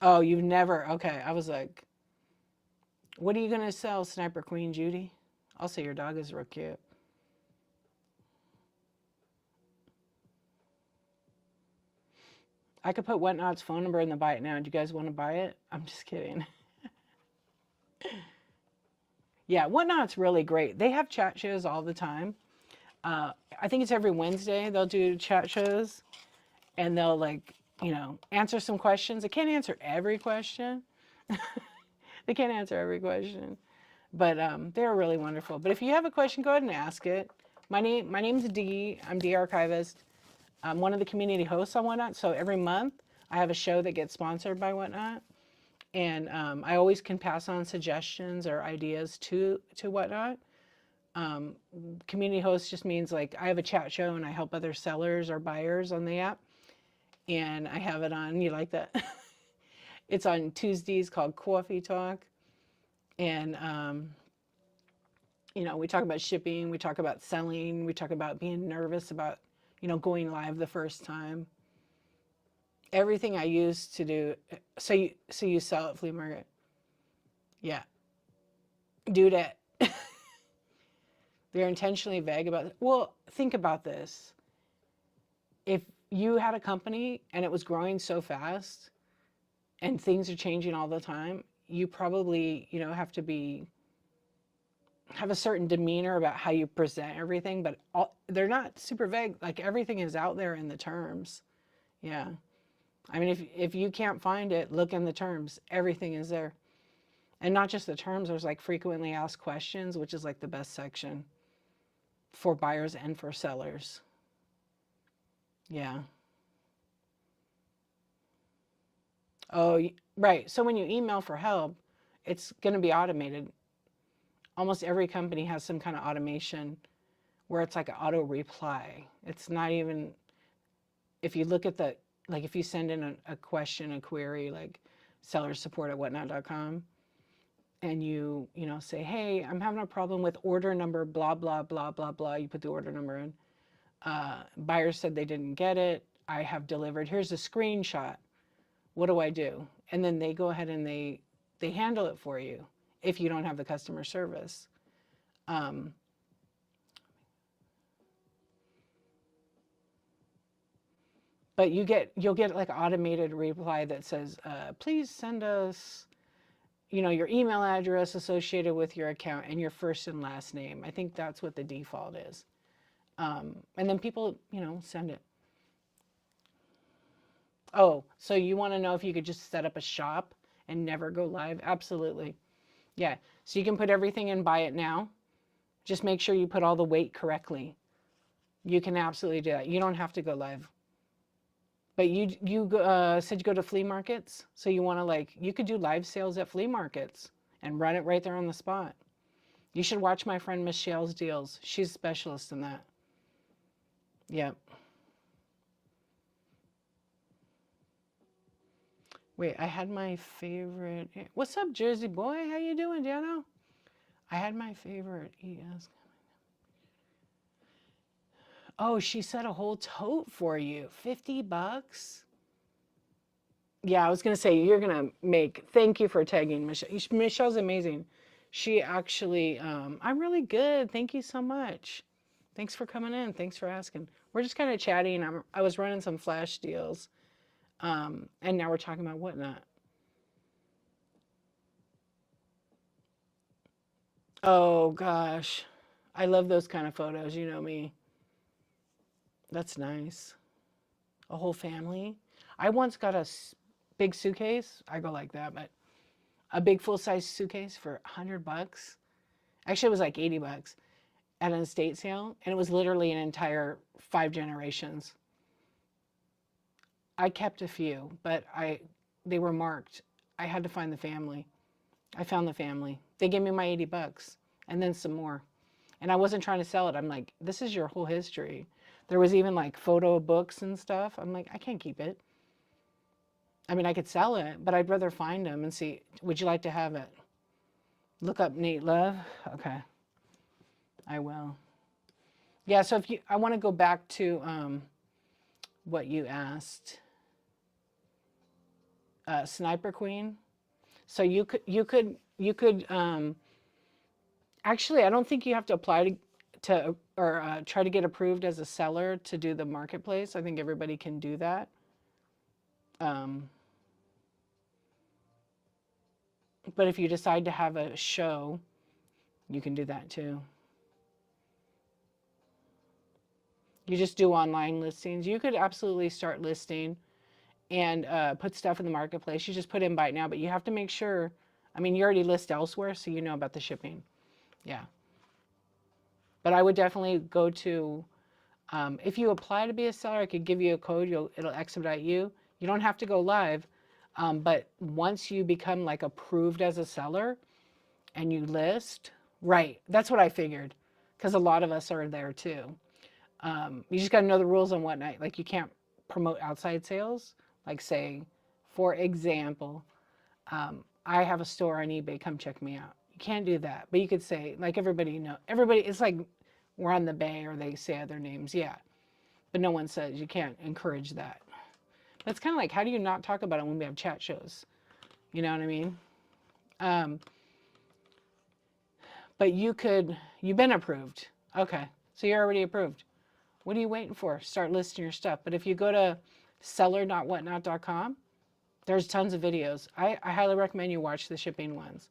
Oh, you've never. Okay. I was like, what are you going to sell, Sniper Queen Judy? I'll say your dog is real cute. I could put Whatnot's phone number in the buy it now. Do you guys want to buy it? I'm just kidding. Yeah, Whatnot's really great. They have chat shows all the time. I think it's every Wednesday they'll do chat shows and they'll like, you know, answer some questions. They can't answer every question. They can't answer every question, but they're really wonderful. But if you have a question, go ahead and ask it. My name's Dee. I'm Dee Archivist. I'm one of the community hosts on Whatnot. So every month I have a show that gets sponsored by Whatnot, and I always can pass on suggestions or ideas to Whatnot. Community host just means like I have a chat show and I help other sellers or buyers on the app, and I have it on. You like that? It's on Tuesdays called Coffee Talk, and you know, we talk about shipping, we talk about selling, we talk about being nervous about, you know, going live the first time. Everything I use to do. So you sell at flea market? Yeah, do that. They're intentionally vague about it. Well, think about this. If you had a company and it was growing so fast and things are changing all the time, you probably, you know, have a certain demeanor about how you present everything, but they're not super vague. Like everything is out there in the terms. Yeah. I mean, if you can't find it, look in the terms. Everything is there. And not just the terms, there's like frequently asked questions, which is like the best section for buyers and for sellers. Yeah. Oh, right. So when you email for help, it's going to be automated. Almost every company has some kind of automation where it's like an auto reply. It's not even, if you look at like if you send in a question, a query, like seller support at whatnot.com, and you know, say, hey, I'm having a problem with order number, blah, blah, blah, blah, blah. You put the order number in. Buyer said they didn't get it. I have delivered. Here's a screenshot. What do I do? And then they go ahead and they handle it for you if you don't have the customer service. But you'll get like automated reply that says, please send us, you know, your email address associated with your account and your first and last name. I think that's what the default is. And then people, you know, send it. Oh, so you want to know if you could just set up a shop and never go live? Absolutely. Yeah. So you can put everything in buy it now. Just make sure you put all the weight correctly. You can absolutely do that. You don't have to go live. But you said you go to flea markets, so you want to like you could do live sales at flea markets and run it right there on the spot. You should watch my friend Michelle's deals. She's a specialist in that. Yep. Wait, I had my favorite. What's up, Jersey boy? How you doing, Dano? I had my favorite ES. Oh, she said a whole tote for you. $50? Yeah, I was gonna say you're gonna make. Thank you for tagging Michelle. Michelle's amazing. She actually, I'm really good. Thank you so much. Thanks for coming in. Thanks for asking. We're just kind of chatting. I was running some flash deals, and now we're talking about whatnot. Oh gosh, I love those kind of photos. You know me. That's nice. A whole family. I once got a big suitcase. I go like that, but a big full size suitcase for $100. Actually, it was like $80 at an estate sale, and it was literally an entire 5 generations. I kept a few, but they were marked. I had to find the family. I found the family. They gave me my $80 and then some more. And I wasn't trying to sell it. I'm like, this is your whole history. There was even like photo books and stuff. I'm like, I can't keep it. I mean, I could sell it, but I'd rather find them and see, would you like to have it? Look up Nate Love. Okay, I will. Yeah, so if you, I want to go back to what you asked, Sniper Queen. So you could actually, I don't think you have to apply to or try to get approved as a seller to do the marketplace. I think everybody can do that. Um, but if you decide to have a show, you can do that too. You just do online listings. You could absolutely start listing and put stuff in the marketplace. You just put in buy it now, but you have to make sure. I mean, you already list elsewhere, so you know about the shipping. Yeah. But I would definitely go to, if you apply to be a seller, I could give you a code. It'll expedite you. You don't have to go live. But once you become like approved as a seller and you list, right, that's what I figured. Because a lot of us are there too. You just got to know the rules and whatnot. Like you can't promote outside sales. Like say, for example, I have a store on eBay. Come check me out. You can't do that. But you could say, like everybody, it's like we're on the Bay or they say other names. Yeah. But no one says you can't encourage that. That's kind of like, how do you not talk about it when we have chat shows? You know what I mean? But you've been approved. Okay. So you're already approved. What are you waiting for? Start listing your stuff. But if you go to seller.whatnot.com, there's tons of videos. I highly recommend you watch the shipping ones.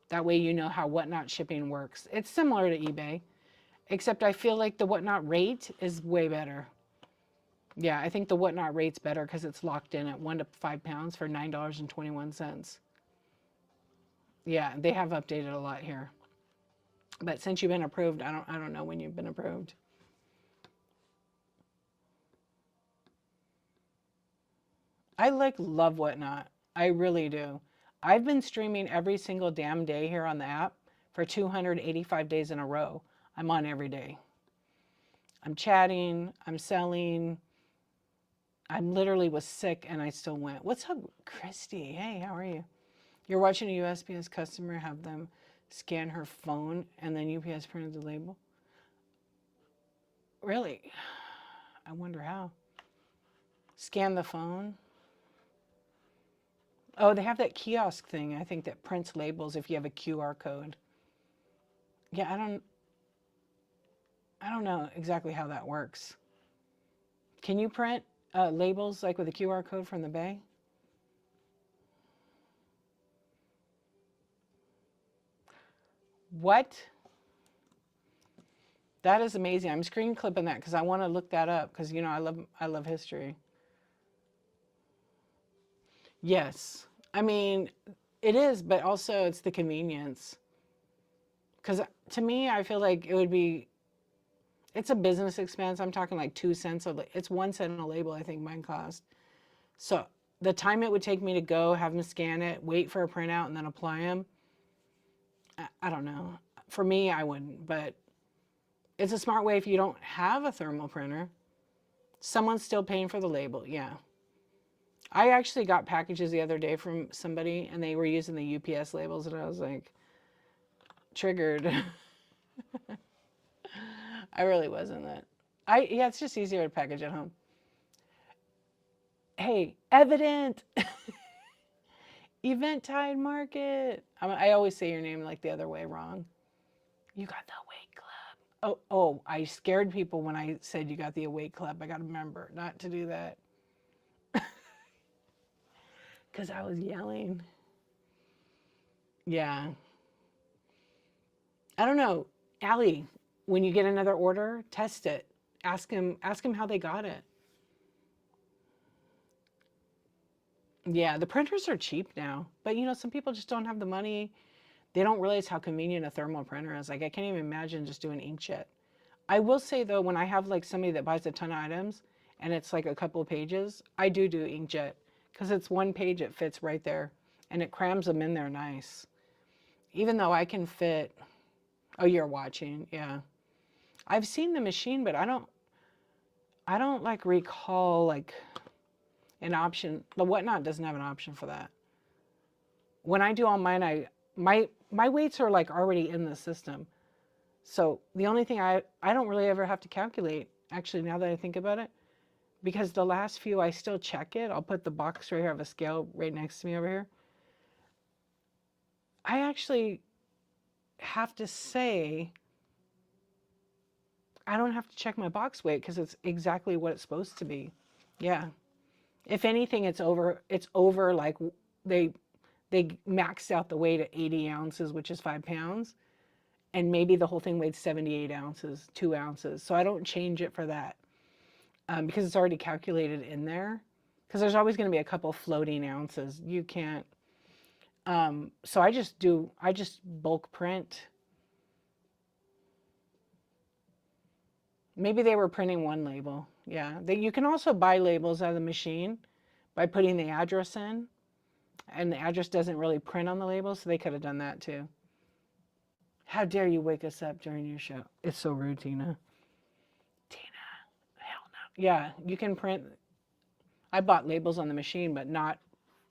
That way you know how Whatnot shipping works. It's similar to eBay, except I feel like the Whatnot rate is way better. Yeah, I think the Whatnot rate's better because it's locked in at 1 to 5 pounds for $9.21. Yeah, they have updated a lot here. But since you've been approved, I don't know when you've been approved. I love Whatnot. I really do. I've been streaming every single damn day here on the app for 285 days in a row. I'm on every day. I'm chatting, I'm selling. I literally was sick and I still went. What's up, Christy? Hey, how are you? You're watching a USPS customer have them scan her phone and then UPS printed the label? Really? I wonder how. Scan the phone? Oh, they have that kiosk thing, I think, that prints labels if you have a QR code. Yeah, I don't know exactly how that works. Can you print labels like with a QR code from the Bay? What? That is amazing. I'm screen clipping that because I want to look that up because you know I love history. Yes. I mean, it is, but also it's the convenience. Because to me, I feel like it would be, it's a business expense. I'm talking like 2 cents it's 1 cent a label, I think mine cost. So the time it would take me to go, have them scan it, wait for a printout, and then apply them, I don't know. For me, I wouldn't, but it's a smart way if you don't have a thermal printer. Someone's still paying for the label, yeah. I actually got packages the other day from somebody, and they were using the UPS labels, and I was like, triggered. I really wasn't that. Yeah, it's just easier to package at home. Hey, Evident, Eventide Market. I always say your name like the other way wrong. You got the Awake Club. Oh, I scared people when I said you got the Awake Club. I got to remember not to do that. Because I was yelling. Yeah. I don't know. Allie, when you get another order, test it. Ask him how they got it. Yeah, the printers are cheap now. But you know, some people just don't have the money. They don't realize how convenient a thermal printer is. Like I can't even imagine just doing inkjet. I will say though, when I have like somebody that buys a ton of items and it's like a couple of pages, I do inkjet because it's one page, it fits right there and it crams them in there nice. Even though I can fit, oh, you're watching, yeah. I've seen the machine, but I don't like recall like an option. The Whatnot doesn't have an option for that. When I do all mine, my weights are like already in the system. So the only thing I don't really ever have to calculate, actually, now that I think about it, because the last few I still check it. I'll put the box right here. I have a scale right next to me over here. I actually have to say I don't have to check my box weight because it's exactly what it's supposed to be. Yeah. If anything, it's over like they maxed out the weight at 80 ounces, which is 5 pounds. And maybe the whole thing weighed 78 ounces, 2 ounces. So I don't change it for that because it's already calculated in there. Because there's always going to be a couple floating ounces. You can't. So I just bulk print. Maybe they were printing one label. Yeah. You can also buy labels out of the machine by putting the address in. And the address doesn't really print on the label, so they could have done that too. How dare you wake us up during your show? It's so rude, Tina. Tina, hell no. Yeah, you can print. I bought labels on the machine, but not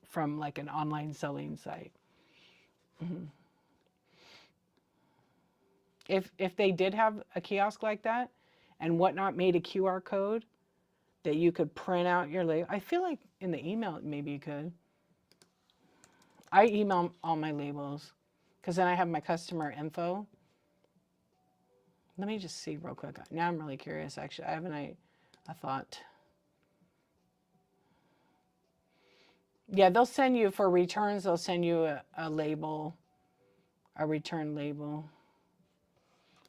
from like an online selling site. Mm-hmm. If they did have a kiosk like that, and Whatnot made a QR code that you could print out your label, I feel like in the email maybe you could. I email all my labels because then I have my customer info. Let me just see real quick. Now I'm really curious, actually. I have a thought. Yeah, they'll send you for returns, they'll send you a label, a return label.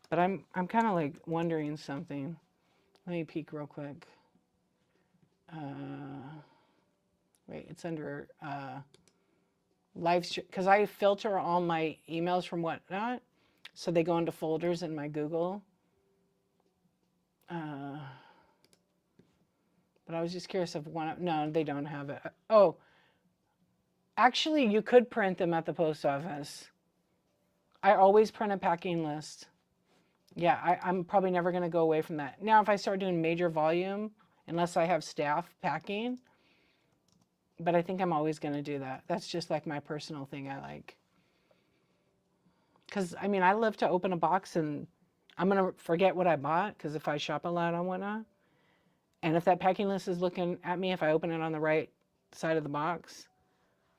But I'm kind of like wondering something. Let me peek real quick. Wait, it's under live stream, because I filter all my emails from Whatnot, so they go into folders in my Google. But I was just curious if no, they don't have it. Oh, actually, you could print them at the post office. I always print a packing list. Yeah, I'm probably never going to go away from that. Now, if I start doing major volume, unless I have staff packing, but I think I'm always going to do that. That's just like my personal thing I like. Because, I mean, I love to open a box and I'm going to forget what I bought because if I shop a lot on Whatnot, and if that packing list is looking at me, if I open it on the right side of the box,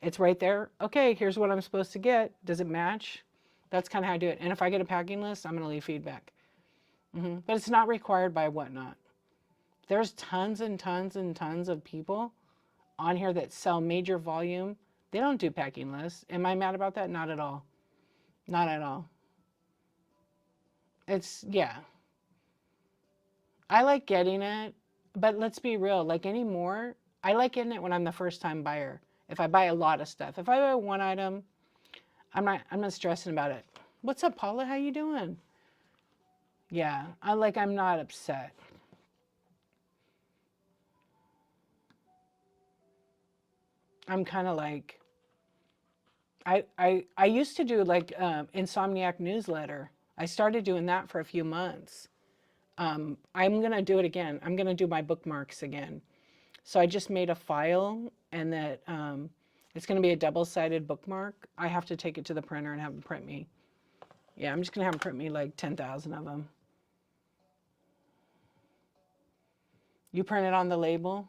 it's right there. Okay, here's what I'm supposed to get. Does it match? That's kind of how I do it. And if I get a packing list, I'm going to leave feedback. But it's not required by Whatnot. There's tons and tons and tons of people on here that sell major volume. They don't do packing lists. Am I mad about that? Not at all. Not at all. It's, yeah. I like getting it, but let's be real. Like anymore, I like getting it when I'm the first time buyer. if I buy a lot of stuff. If I buy one item, I'm not stressing about it. What's up, Paula? How you doing? Yeah, I'm not upset. I'm kind of like, I used to do like Insomniac newsletter. I started doing that for a few months. I'm going to do it again. I'm going to do my bookmarks again. So I just made a file, and that it's going to be a double-sided bookmark. I have to take it to the printer and have them print me. Yeah, I'm just going to have them print me like 10,000 of them. You print it on the label?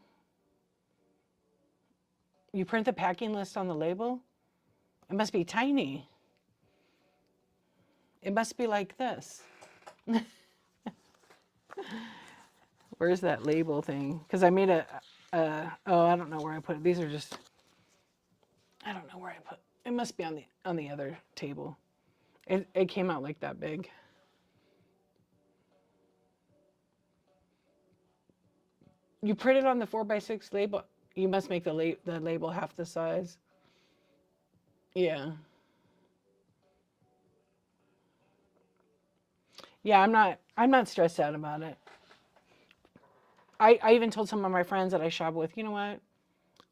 You print the packing list on the label? It must be tiny. It must be like this. Where's that label thing? Because I made oh, I don't know where I put it. These are just, I don't know where I put it. It must be on the other table. It came out like that big. You print it on the 4x6 label. You must make the label half the size. Yeah. Yeah, I'm not stressed out about it. I even told some of my friends that I shop with, you know what?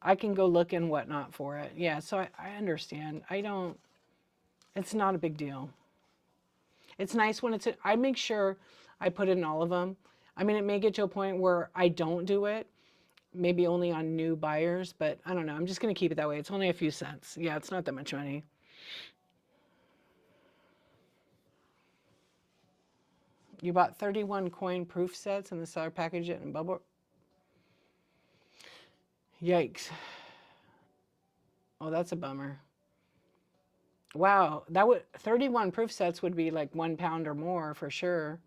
I can go look and whatnot for it. Yeah, so I understand. It's not a big deal. It's nice when I make sure I put it in all of them. I mean, it may get to a point where I don't do it, maybe only on new buyers, but I don't know. I'm just going to keep it that way. It's only a few cents. Yeah, it's not that much money. You bought 31 coin proof sets and the seller packaged it in bubble. Yikes. Oh, that's a bummer. Wow, 31 proof sets would be like 1 pound or more for sure.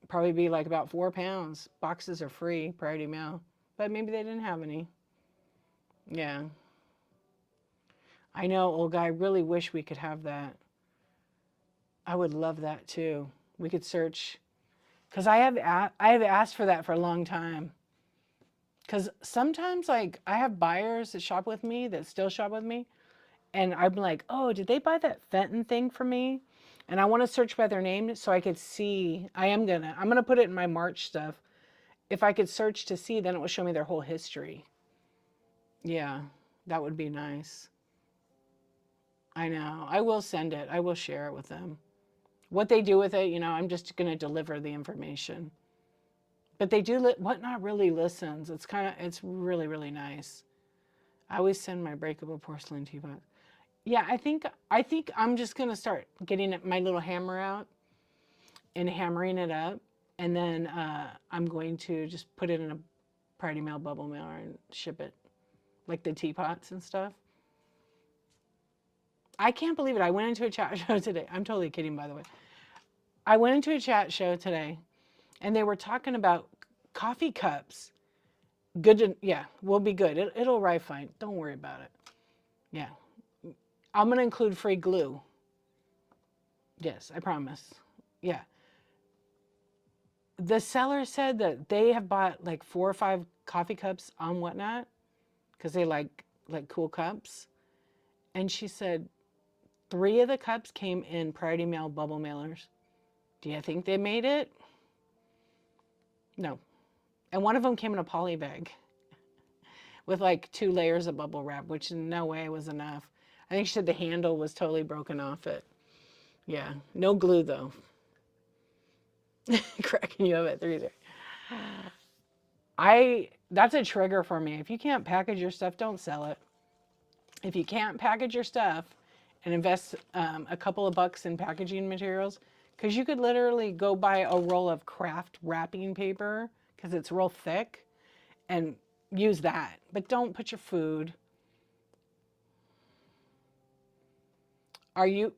Probably be like about 4 pounds. Boxes are free, priority mail. But maybe they didn't have any. Yeah. I know, Olga, I really wish we could have that. I would love that too. We could search. Because I have asked for that for a long time. Because sometimes, like, I have buyers that shop with me, that still shop with me. And I'm like, oh, did they buy that Fenton thing for me? And I want to search by their name so I could see. I'm going to put it in my March stuff. If I could search to see, then it will show me their whole history. Yeah, that would be nice. I know. I will send it. I will share it with them. What they do with it, you know, I'm just going to deliver the information. But they do, Whatnot really listens. It's really, really nice. I always send my breakable porcelain teapot. Yeah, I think I'm just going to start getting my little hammer out and hammering it up. And then I'm going to just put it in a priority mail bubble mailer and ship it. Like the teapots and stuff. I can't believe it. I went into a chat show today. I'm totally kidding, by the way. I went into a chat show today, and they were talking about coffee cups. Yeah, we'll be good. It'll arrive fine. Don't worry about it. Yeah. I'm going to include free glue. Yes, I promise. Yeah. The seller said that they have bought like 4 or 5 coffee cups on Whatnot because they like cool cups. And she said 3 of the cups came in priority mail bubble mailers. Do you think they made it? No. And one of them came in a poly bag with like 2 layers of bubble wrap, which in no way was enough. I think she said the handle was totally broken off it. Yeah. No glue though. Cracking you up at 3 there. That's a trigger for me. If you can't package your stuff, don't sell it. If you can't package your stuff and invest a couple of bucks in packaging materials, because you could literally go buy a roll of craft wrapping paper because it's real thick and use that. But don't put your food. You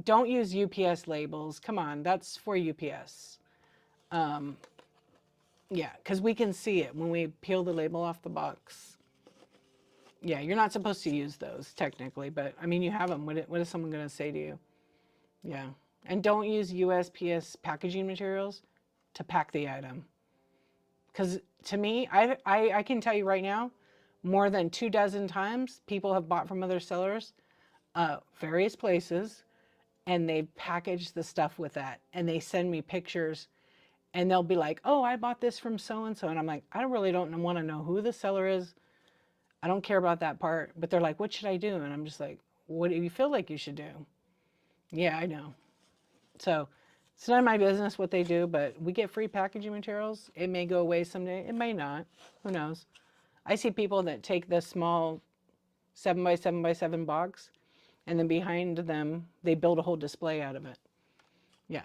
don't use UPS labels. Come on, that's for UPS. Yeah, because we can see it when we peel the label off the box. Yeah, you're not supposed to use those technically, but I mean, you have them. What is someone going to say to you? Yeah. And don't use USPS packaging materials to pack the item. Because to me, I can tell you right now, more than 24 times. People have bought from other sellers, various places, and they've packaged the stuff with that. And they send me pictures and they'll be like, oh, I bought this from so-and-so. And I'm like, I really don't want to know who the seller is. I don't care about that part. But they're like, what should I do? And I'm just like, what do you feel like you should do? Yeah, I know. So it's none of my business what they do, but we get free packaging materials. It may go away someday. It may not. Who knows? I see people that take this small 7x7x7 box and then behind them, they build a whole display out of it. Yeah.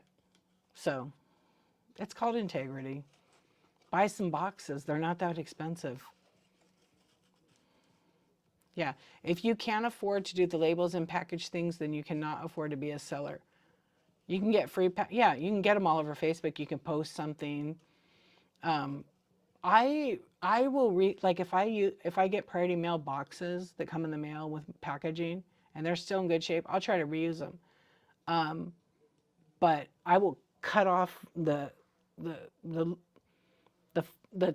So it's called integrity. Buy some boxes. They're not that expensive. Yeah. If you can't afford to do the labels and package things, then you cannot afford to be a seller. You can get free, yeah, you can get them all over Facebook. You can post something. I will read, like if I get priority mail boxes that come in the mail with packaging and they're still in good shape, I'll try to reuse them. But I will cut off the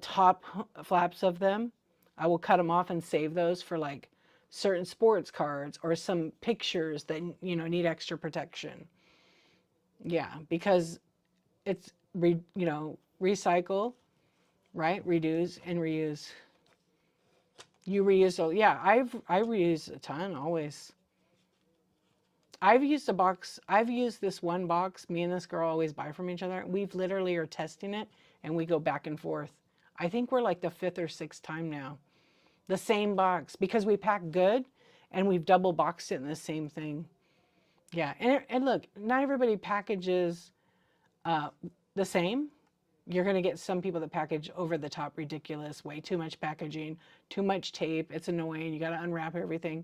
top flaps of them. I will cut them off and save those for like certain sports cards or some pictures that, you know, need extra protection. Yeah, because it's, recycle, right? Reduce and reuse. You reuse, so yeah, I reuse a ton always. I've used this one box. Me and this girl always buy from each other. We've literally are testing it and we go back and forth. I think we're like the 5th or 6th time now. The same box because we pack good and we've double boxed it in the same thing. Yeah, and look, not everybody packages the same. You're going to get some people that package over the top, ridiculous, way too much packaging, too much tape. It's annoying. You got to unwrap everything.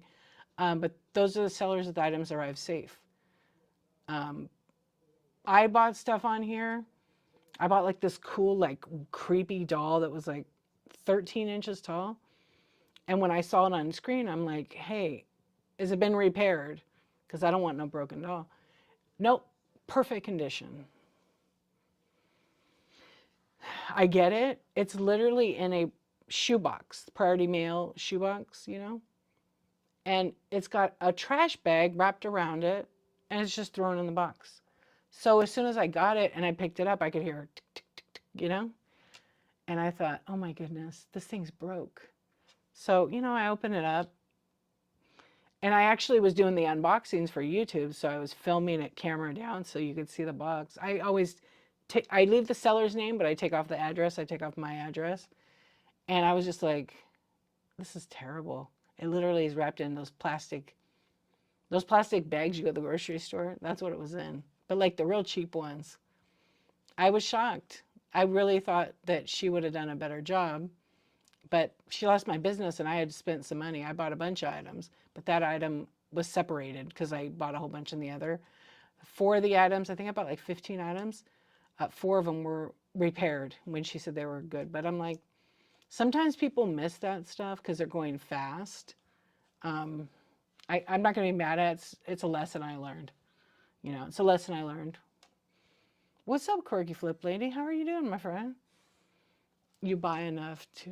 But those are the sellers that the items arrive safe. I bought stuff on here. I bought like this cool, like creepy doll that was like 13 inches tall. And when I saw it on screen, I'm like, hey, has it been repaired? Because I don't want no broken doll. Nope, perfect condition. I get it. It's literally in a shoebox, priority mail shoebox, you know? And it's got a trash bag wrapped around it, and it's just thrown in the box. So as soon as I got it and I picked it up, I could hear tick, tick, tick, tick, you know? And I thought, oh my goodness, this thing's broke. So, I opened it up. And I actually was doing the unboxings for YouTube, so I was filming it camera down so you could see the box. I always I leave the seller's name, but I take off the address. I take off my address. And I was just like, this is terrible. It literally is wrapped in those plastic bags you go to the grocery store. That's what it was in. But like the real cheap ones. I was shocked. I really thought that she would have done a better job. But she lost my business and I had spent some money. I bought a bunch of items, but that item was separated because I bought a whole bunch in the other. 4 of the items, I think I bought like 15 items. 4 of them were repaired when she said they were good. But I'm like, sometimes people miss that stuff because they're going fast. I'm not going to be mad at it. It's a lesson I learned. It's a lesson I learned. What's up, Corky Flip Lady? How are you doing, my friend? You buy enough to...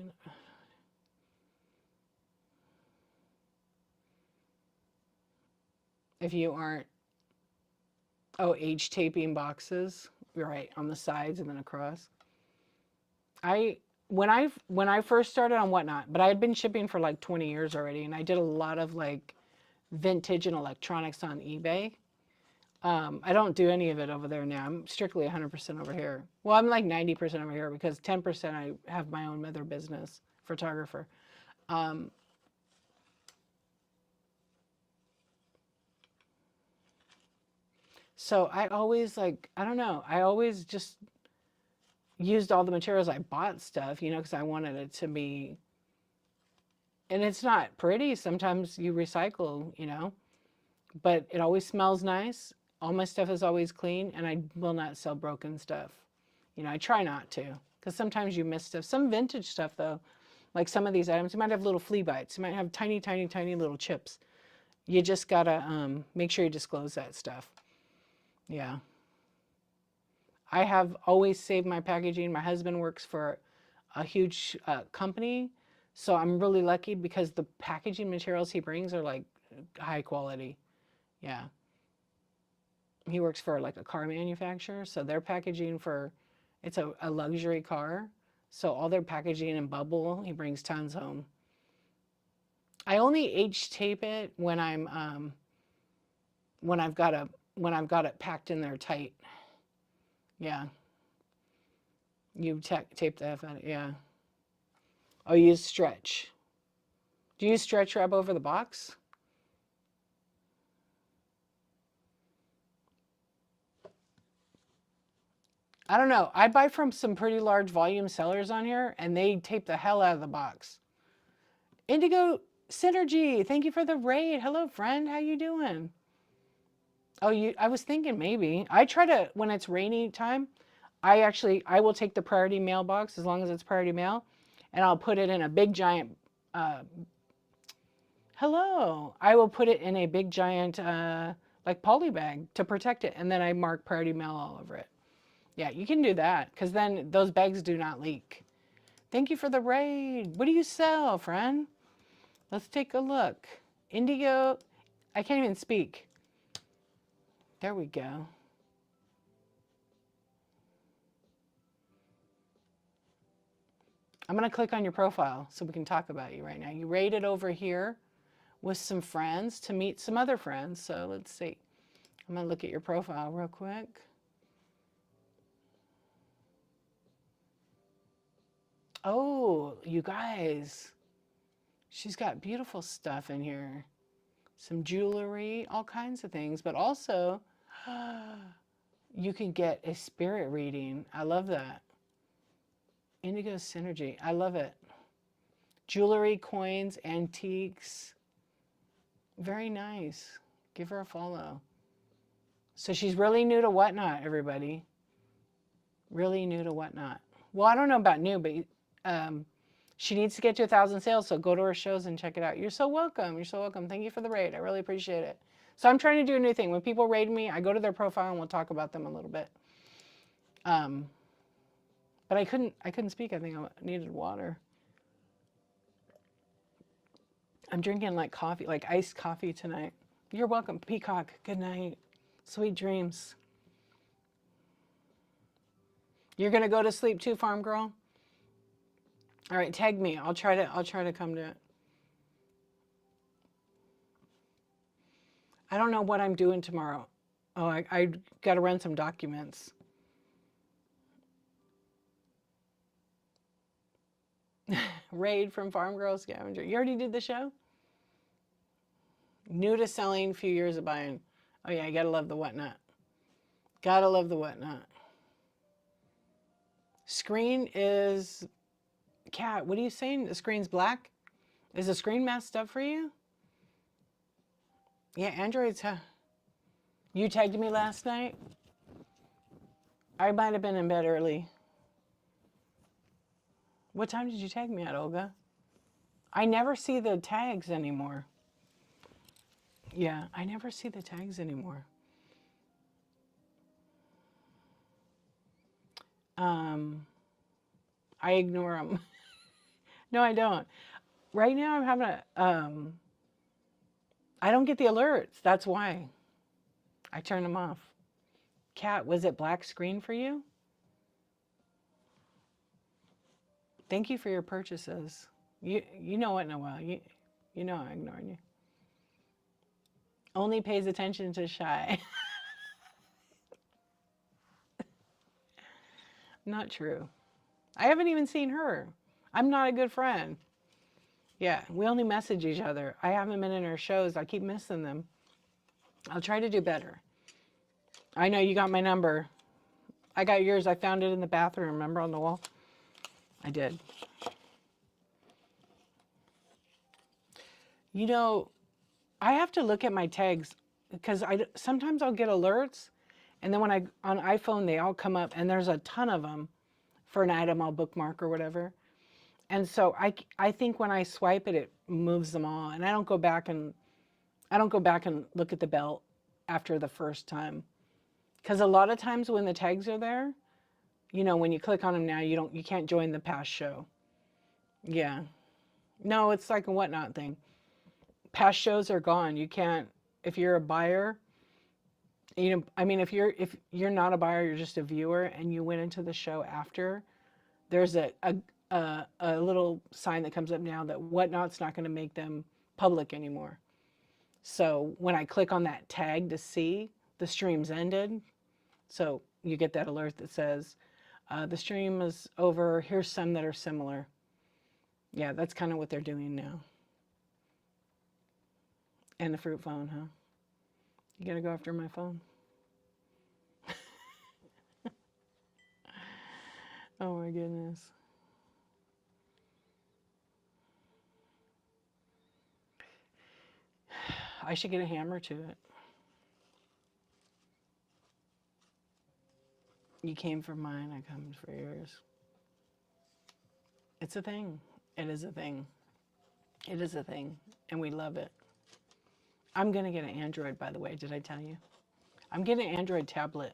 If you aren't... Oh, age taping boxes. Right, on the sides and then across. When I first started on Whatnot, but I had been shipping for like 20 years already, and I did a lot of like vintage and electronics on eBay. I don't do any of it over there now. I'm strictly 100% over here. Well, I'm like 90% over here because 10% I have my own other business, photographer. So I always like, I don't know, I always just used all the materials. I bought stuff, because I wanted it to be, and it's not pretty. Sometimes you recycle, but it always smells nice. All my stuff is always clean, and I will not sell broken stuff. I try not to, because sometimes you miss stuff. Some vintage stuff, though, like some of these items, you might have little flea bites. You might have tiny, tiny, tiny little chips. You just gotta make sure you disclose that stuff. Yeah. I have always saved my packaging. My husband works for a huge company, So I'm really lucky because the packaging materials he brings are like high quality. Yeah. He works for like a car manufacturer. So their packaging for, it's a luxury car. So all their packaging and bubble, he brings tons home. I only H tape it when when I've got it packed in there tight. Yeah. You tape the F out of it. Yeah. Oh, you use stretch. Do you use stretch wrap over the box? I don't know. I buy from some pretty large volume sellers on here, and they tape the hell out of the box. Indigo Synergy, thank you for the raid. Hello, friend. How you doing? Oh, I was thinking maybe. I try to, when it's rainy time, I will take the priority mailbox as long as it's priority mail, and I'll put it in a big giant, hello. I will put it in a big giant, like poly bag to protect it, and then I mark priority mail all over it. Yeah, you can do that, because then those bags do not leak. Thank you for the raid. What do you sell, friend? Let's take a look. Indigo, I can't even speak. There we go. I'm going to click on your profile so we can talk about you right now. You raided over here with some friends to meet some other friends. So let's see. I'm going to look at your profile real quick. Oh, you guys. She's got beautiful stuff in here. Some jewelry, all kinds of things. But also, you can get a spirit reading. I love that. Indigo Synergy. I love it. Jewelry, coins, antiques. Very nice. Give her a follow. So she's really new to Whatnot, everybody. Really new to Whatnot. Well, I don't know about new, but she needs to get to 1,000 sales, so go to her shows and check it out. You're so welcome. You're so welcome. Thank you for the raid. I really appreciate it. So I'm trying to do a new thing. When people raid me, I go to their profile and we'll talk about them a little bit. But I couldn't speak. I think I needed water. I'm drinking like coffee, like iced coffee tonight. You're welcome, Peacock. Good night. Sweet dreams. You're gonna go to sleep too, farm girl? All right, tag me. I'll try to come to it. I don't know what I'm doing tomorrow. Oh, I got to run some documents. Raid from Farm Girl Scavenger. You already did the show? New to selling, few years of buying. Oh yeah, you gotta love the Whatnot. Gotta love the Whatnot. Screen is, Cat, what are you saying? The screen's black? Is the screen messed up for you? Yeah, Android's, you tagged me last night? I might have been in bed early. What time did you tag me at, Olga? I never see the tags anymore. Yeah, I never see the tags anymore. I ignore them. No, I don't. Right now I'm having a, I don't get the alerts. That's why I turn them off. Kat, was it black screen for you? Thank you for your purchases. You know it, Noel. You know I'm ignoring you. Only pays attention to Shy. Not true. I haven't even seen her. I'm not a good friend. Yeah, we only message each other. I haven't been in her shows. I keep missing them. I'll try to do better. I know you got my number. I got yours. I found it in the bathroom, remember, on the wall? I did. You know, I have to look at my tags because sometimes I'll get alerts, and then when on iPhone, they all come up, and there's a ton of them for an item I'll bookmark or whatever. And so I think when I swipe it, it moves them all, and I don't go back and look at the belt after the first time, because a lot of times when the tags are there, you know, when you click on them now, you can't join the past show. Yeah. No, it's like a Whatnot thing. Past shows are gone. You can't, if you're a buyer, you know, I mean, if you're not a buyer, you're just a viewer, and you went into the show after, there's a little sign that comes up now that Whatnot's not going to make them public anymore. So when I click on that tag to see, the stream's ended. So you get that alert that says, the stream is over. Here's some that are similar. Yeah, that's kind of what they're doing now. And the fruit phone, huh? You gotta go after my phone. Oh my goodness. I should get a hammer to it. You came for mine, I come for yours. It's a thing. It is a thing. It is a thing. And we love it. I'm going to get an Android, by the way. Did I tell you? I'm getting an Android tablet.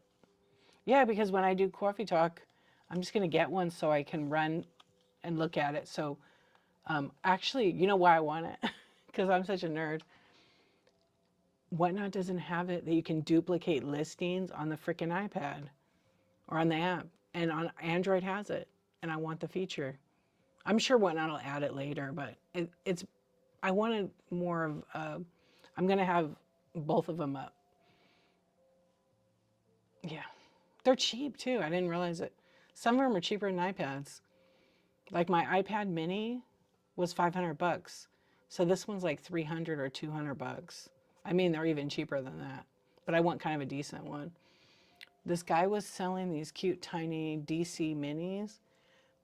Yeah, because when I do coffee talk, I'm just going to get one so I can run and look at it. So actually, you know why I want it? Because I'm such a nerd. Whatnot doesn't have it that you can duplicate listings on the freaking iPad or on the app. And on Android has it. And I want the feature. I'm sure Whatnot will add it later, but I wanted more of, I'm going to have both of them up. Yeah. They're cheap too. I didn't realize it. Some of them are cheaper than iPads. Like my iPad mini was $500. So this one's like 300 or 200 bucks. I mean, they're even cheaper than that, but I want kind of a decent one. This guy was selling these cute, tiny DC minis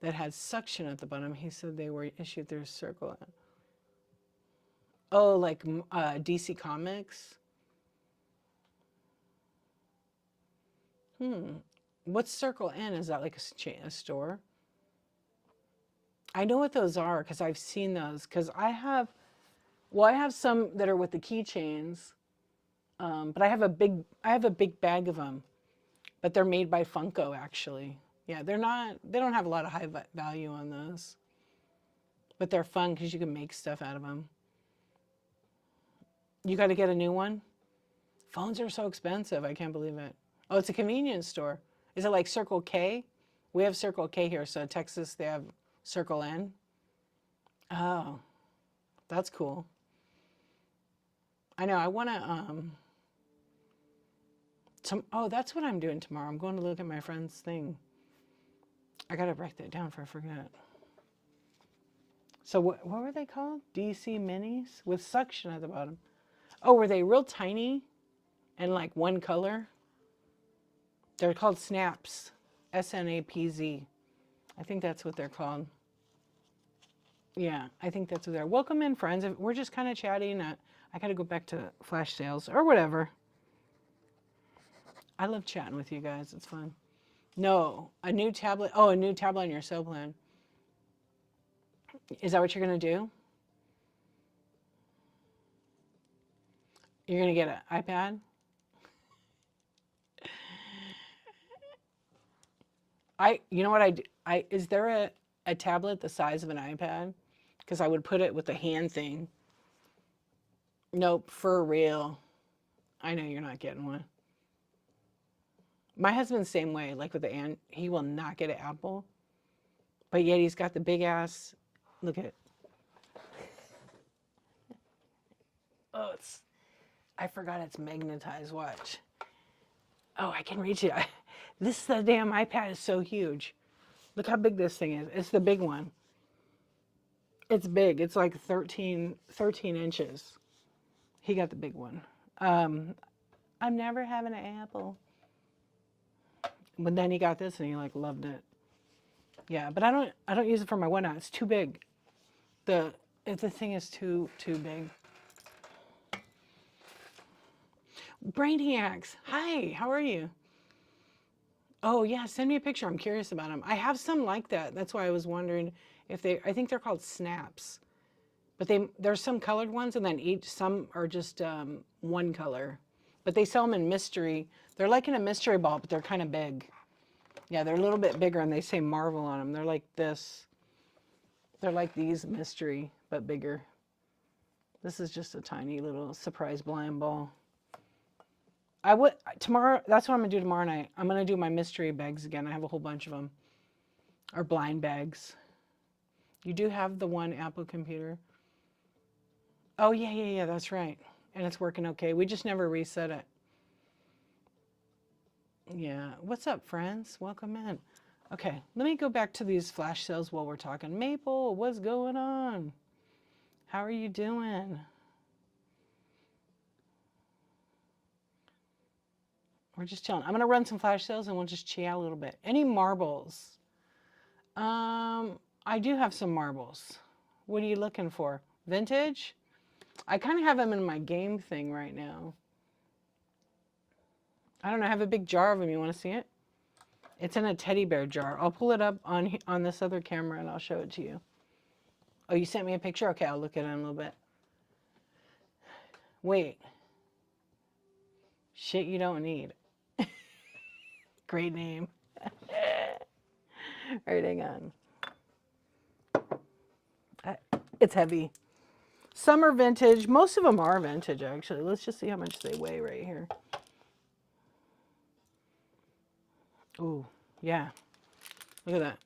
that had suction at the bottom. He said they were issued through Circle. Oh, like DC Comics. What's Circle N? Is that like a store? I know what those are because I've seen those. Because I have some that are with the keychains, but I have a big bag of them. But they're made by Funko, actually. Yeah, they don't have a lot of high value on those. But they're fun because you can make stuff out of them. You got to get a new one? Phones are so expensive. I can't believe it. Oh, it's a convenience store. Is it like Circle K? We have Circle K here. So in Texas, they have Circle N. Oh, that's cool. I know. I want to... oh, that's what I'm doing tomorrow. I'm going to look at my friend's thing. I got to write that down before I forget. So what were they called? DC Minis with suction at the bottom. Oh, were they real tiny and like one color? They're called Snaps. SNAPZ. I think that's what they're called. Yeah, I think that's what they're. Welcome in, friends. We're just kind of chatting. I got to go back to flash sales or whatever. I love chatting with you guys. It's fun. No, a new tablet. Oh, a new tablet on your sale plan. Is that what you're going to do? You're going to get an iPad? You know what is there a tablet the size of an iPad? Because I would put it with the hand thing. Nope, for real. I know you're not getting one. My husband's the same way, like with he will not get an Apple, but yet he's got the big ass, look at it. Oh, I forgot it's magnetized, watch. Oh, I can reach it. The damn iPad is so huge. Look how big this thing is. It's the big one. It's big. It's like 13 inches. He got the big one. I'm never having an Apple. But then he got this and he like loved it. Yeah, but I don't use it for my Whatnot. It's too big. The thing is too big. Brainiacs, hi, how are you? Oh yeah, send me a picture. I'm curious about them. I have some like that. That's why I was wondering if I think they're called Snaps. But there's some colored ones, and then some are just one color. But they sell them in mystery. They're like in a mystery ball, but they're kind of big. Yeah, they're a little bit bigger, and they say Marvel on them. They're like this. They're like these mystery, but bigger. This is just a tiny little surprise blind ball. Tomorrow, that's what I'm gonna do tomorrow night. I'm gonna do my mystery bags again. I have a whole bunch of them. Or blind bags. You do have the one Apple computer. Oh, yeah, that's right. And it's working okay. We just never reset it. Yeah. What's up, friends? Welcome in. Okay, let me go back to these flash sales while we're talking. Maple, what's going on? How are you doing? We're just chilling. I'm going to run some flash sales and we'll just chat a little bit. Any marbles? I do have some marbles. What are you looking for? Vintage? I kind of have them in my game thing right now. I don't know. I have a big jar of them. You want to see it? It's in a teddy bear jar. I'll pull it up on this other camera and I'll show it to you. Oh, you sent me a picture? Okay, I'll look at it in a little bit. Wait. Shit you don't need. Great name. All right, hang on. It's heavy. Some are vintage. Most of them are vintage, actually. Let's just see how much they weigh right here. Ooh, yeah. Look at that.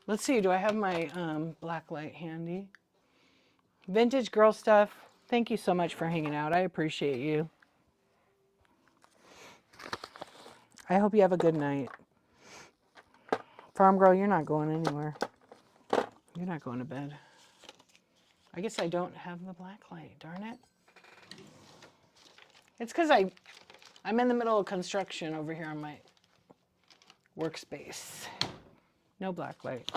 Let's see. Do I have my black light handy? Vintage girl stuff. Thank you so much for hanging out. I appreciate you. I hope you have a good night. Farm girl, you're not going anywhere. You're not going to bed. I guess I don't have the black light, darn it. It's because I'm in the middle of construction over here on my workspace. No black light.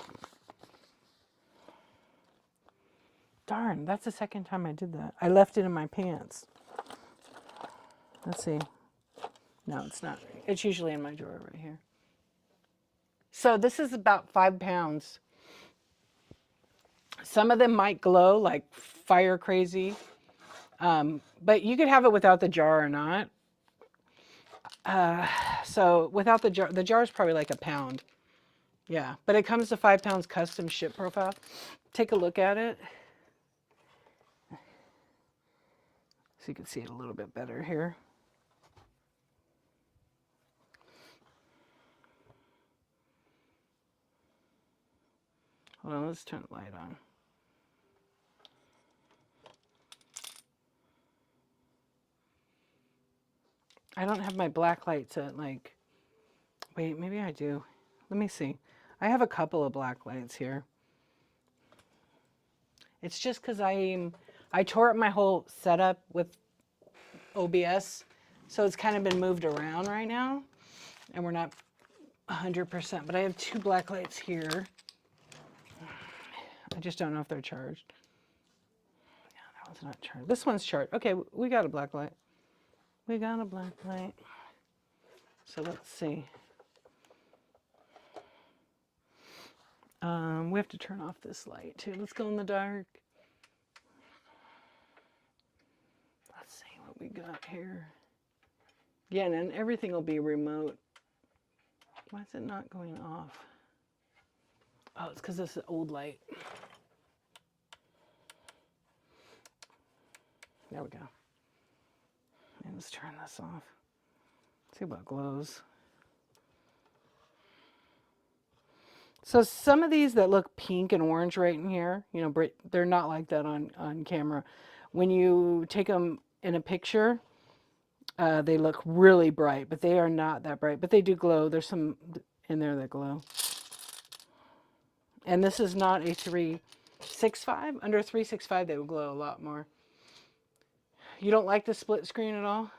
Darn, that's the second time I did that. I left it in my pants. Let's see. No, it's not. It's usually in my drawer right here. So this is about 5 pounds. Some of them might glow like fire crazy. But you could have it without the jar or not. So without the jar is probably like a pound. Yeah, but it comes to 5 pounds custom ship profile. Take a look at it. So you can see it a little bit better here. Hold on, let's turn the light on. I don't have my black light to like, wait, maybe I do. Let me see. I have a couple of black lights here. It's just because I tore up my whole setup with OBS, so it's kind of been moved around right now, and we're not 100%, but I have 2 black lights here. I just don't know if they're charged. Yeah, that one's not charged. This one's charged. Okay, we got a black light. We got a black light. So let's see. We have to turn off this light too. Let's go in the dark. Let's see what we got here. Yeah, and then everything will be remote. Why is it not going off? Oh, it's because this is old light. There we go. And let's turn this off. See what glows. So some of these that look pink and orange right in here, you know, they're not like that on camera. When you take them in a picture, they look really bright, but they are not that bright. But they do glow. There's some in there that glow. And this is not a 365. Under 365, they will glow a lot more. You don't like the split screen at all?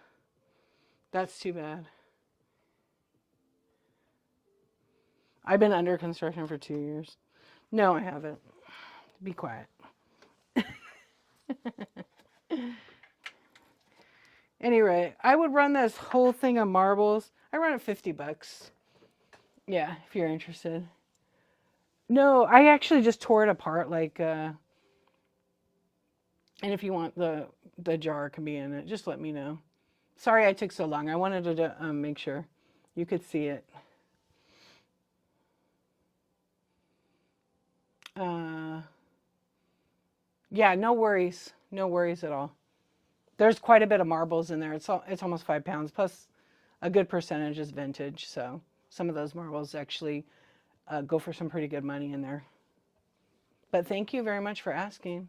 That's too bad. I've been under construction for 2 years. No, I haven't. Be quiet. Anyway, I would run this whole thing of marbles. I run it $50. Yeah, if you're interested. No, I actually just tore it apart like, and if you want the jar can be in it, just let me know. Sorry I took so long. I wanted to make sure you could see it. Uh, yeah, no worries. No worries at all. There's quite a bit of marbles in there. It's almost 5 pounds. Plus, a good percentage is vintage. So some of those marbles actually go for some pretty good money in there. But thank you very much for asking.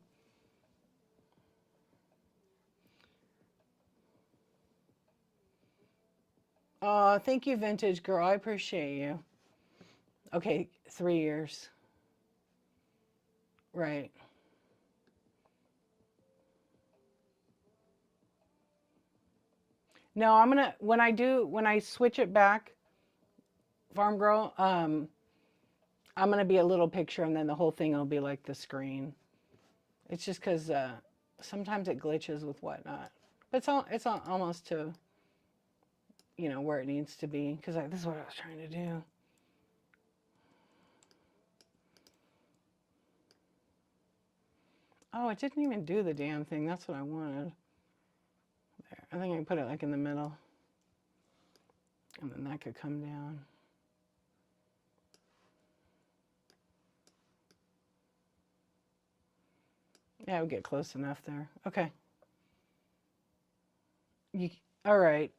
Thank you, vintage girl. I appreciate you. Okay, 3 years. Right. No, I'm gonna when I switch it back, farm girl. I'm gonna be a little picture, and then the whole thing will be like the screen. It's just because sometimes it glitches with whatnot. But it's almost to where it needs to be because this is what I was trying to do. Oh, it didn't even do the damn thing. That's what I wanted. There. I think I can put it like in the middle, and then that could come down. Yeah, I would get close enough there. Okay. You, all right.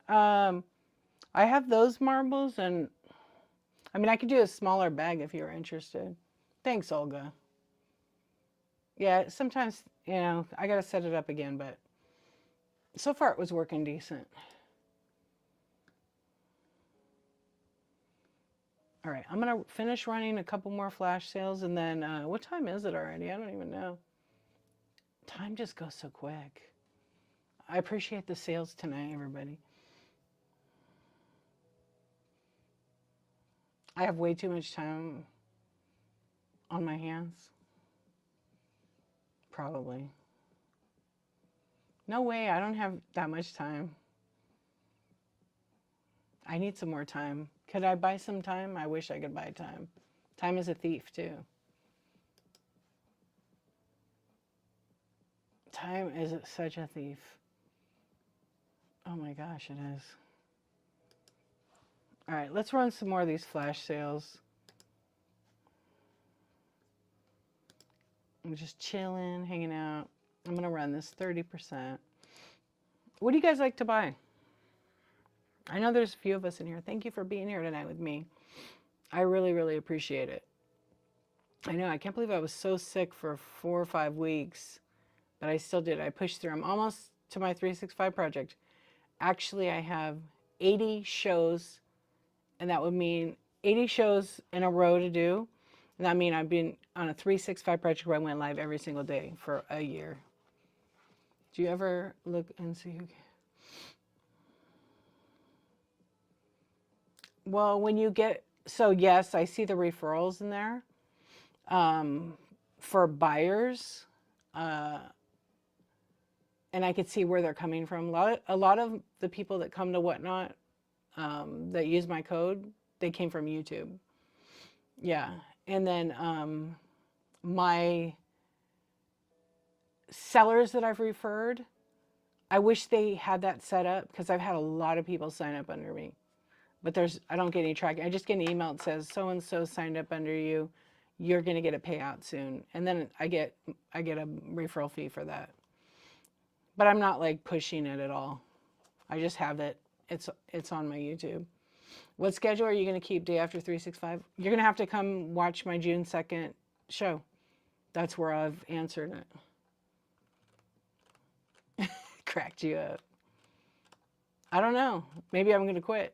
I have those marbles, and I mean, I could do a smaller bag if you're interested. Thanks, Olga. Yeah, sometimes, I got to set it up again, but so far it was working decent. All right, I'm going to finish running a couple more flash sales, and then what time is it already? I don't even know. Time just goes so quick. I appreciate the sales tonight, everybody. I have way too much time on my hands. Probably. No way, I don't have that much time. I need some more time. Could I buy some time? I wish I could buy time. Time is a thief, too. Time is such a thief. Oh my gosh, it is. All right, let's run some more of these flash sales. I'm just chilling, hanging out. I'm going to run this 30%. What do you guys like to buy? I know there's a few of us in here. Thank you for being here tonight with me. I really, really appreciate it. I know, I can't believe I was so sick for 4 or 5 weeks, but I still did. I pushed through. I'm almost to my 365 project. Actually, I have 80 shows, and that would mean 80 shows in a row to do. And that means I've been on a 365 project where I went live every single day for a year. Do you ever look and see who? Well, when you get, so yes, I see the referrals in there for buyers, and I could see where they're coming from. A lot of the people that come to Whatnot that use my code, they came from YouTube. Yeah, and then my sellers that I've referred, I wish they had that set up because I've had a lot of people sign up under me. But I don't get any tracking. I just get an email that says so and so signed up under you. You're gonna get a payout soon, and then I get a referral fee for that. But I'm not like pushing it at all. I just have it. It's on my YouTube. What schedule are you gonna keep day after 365? You're gonna have to come watch my June 2nd show. That's where I've answered it. Cracked you up. I don't know. Maybe I'm gonna quit.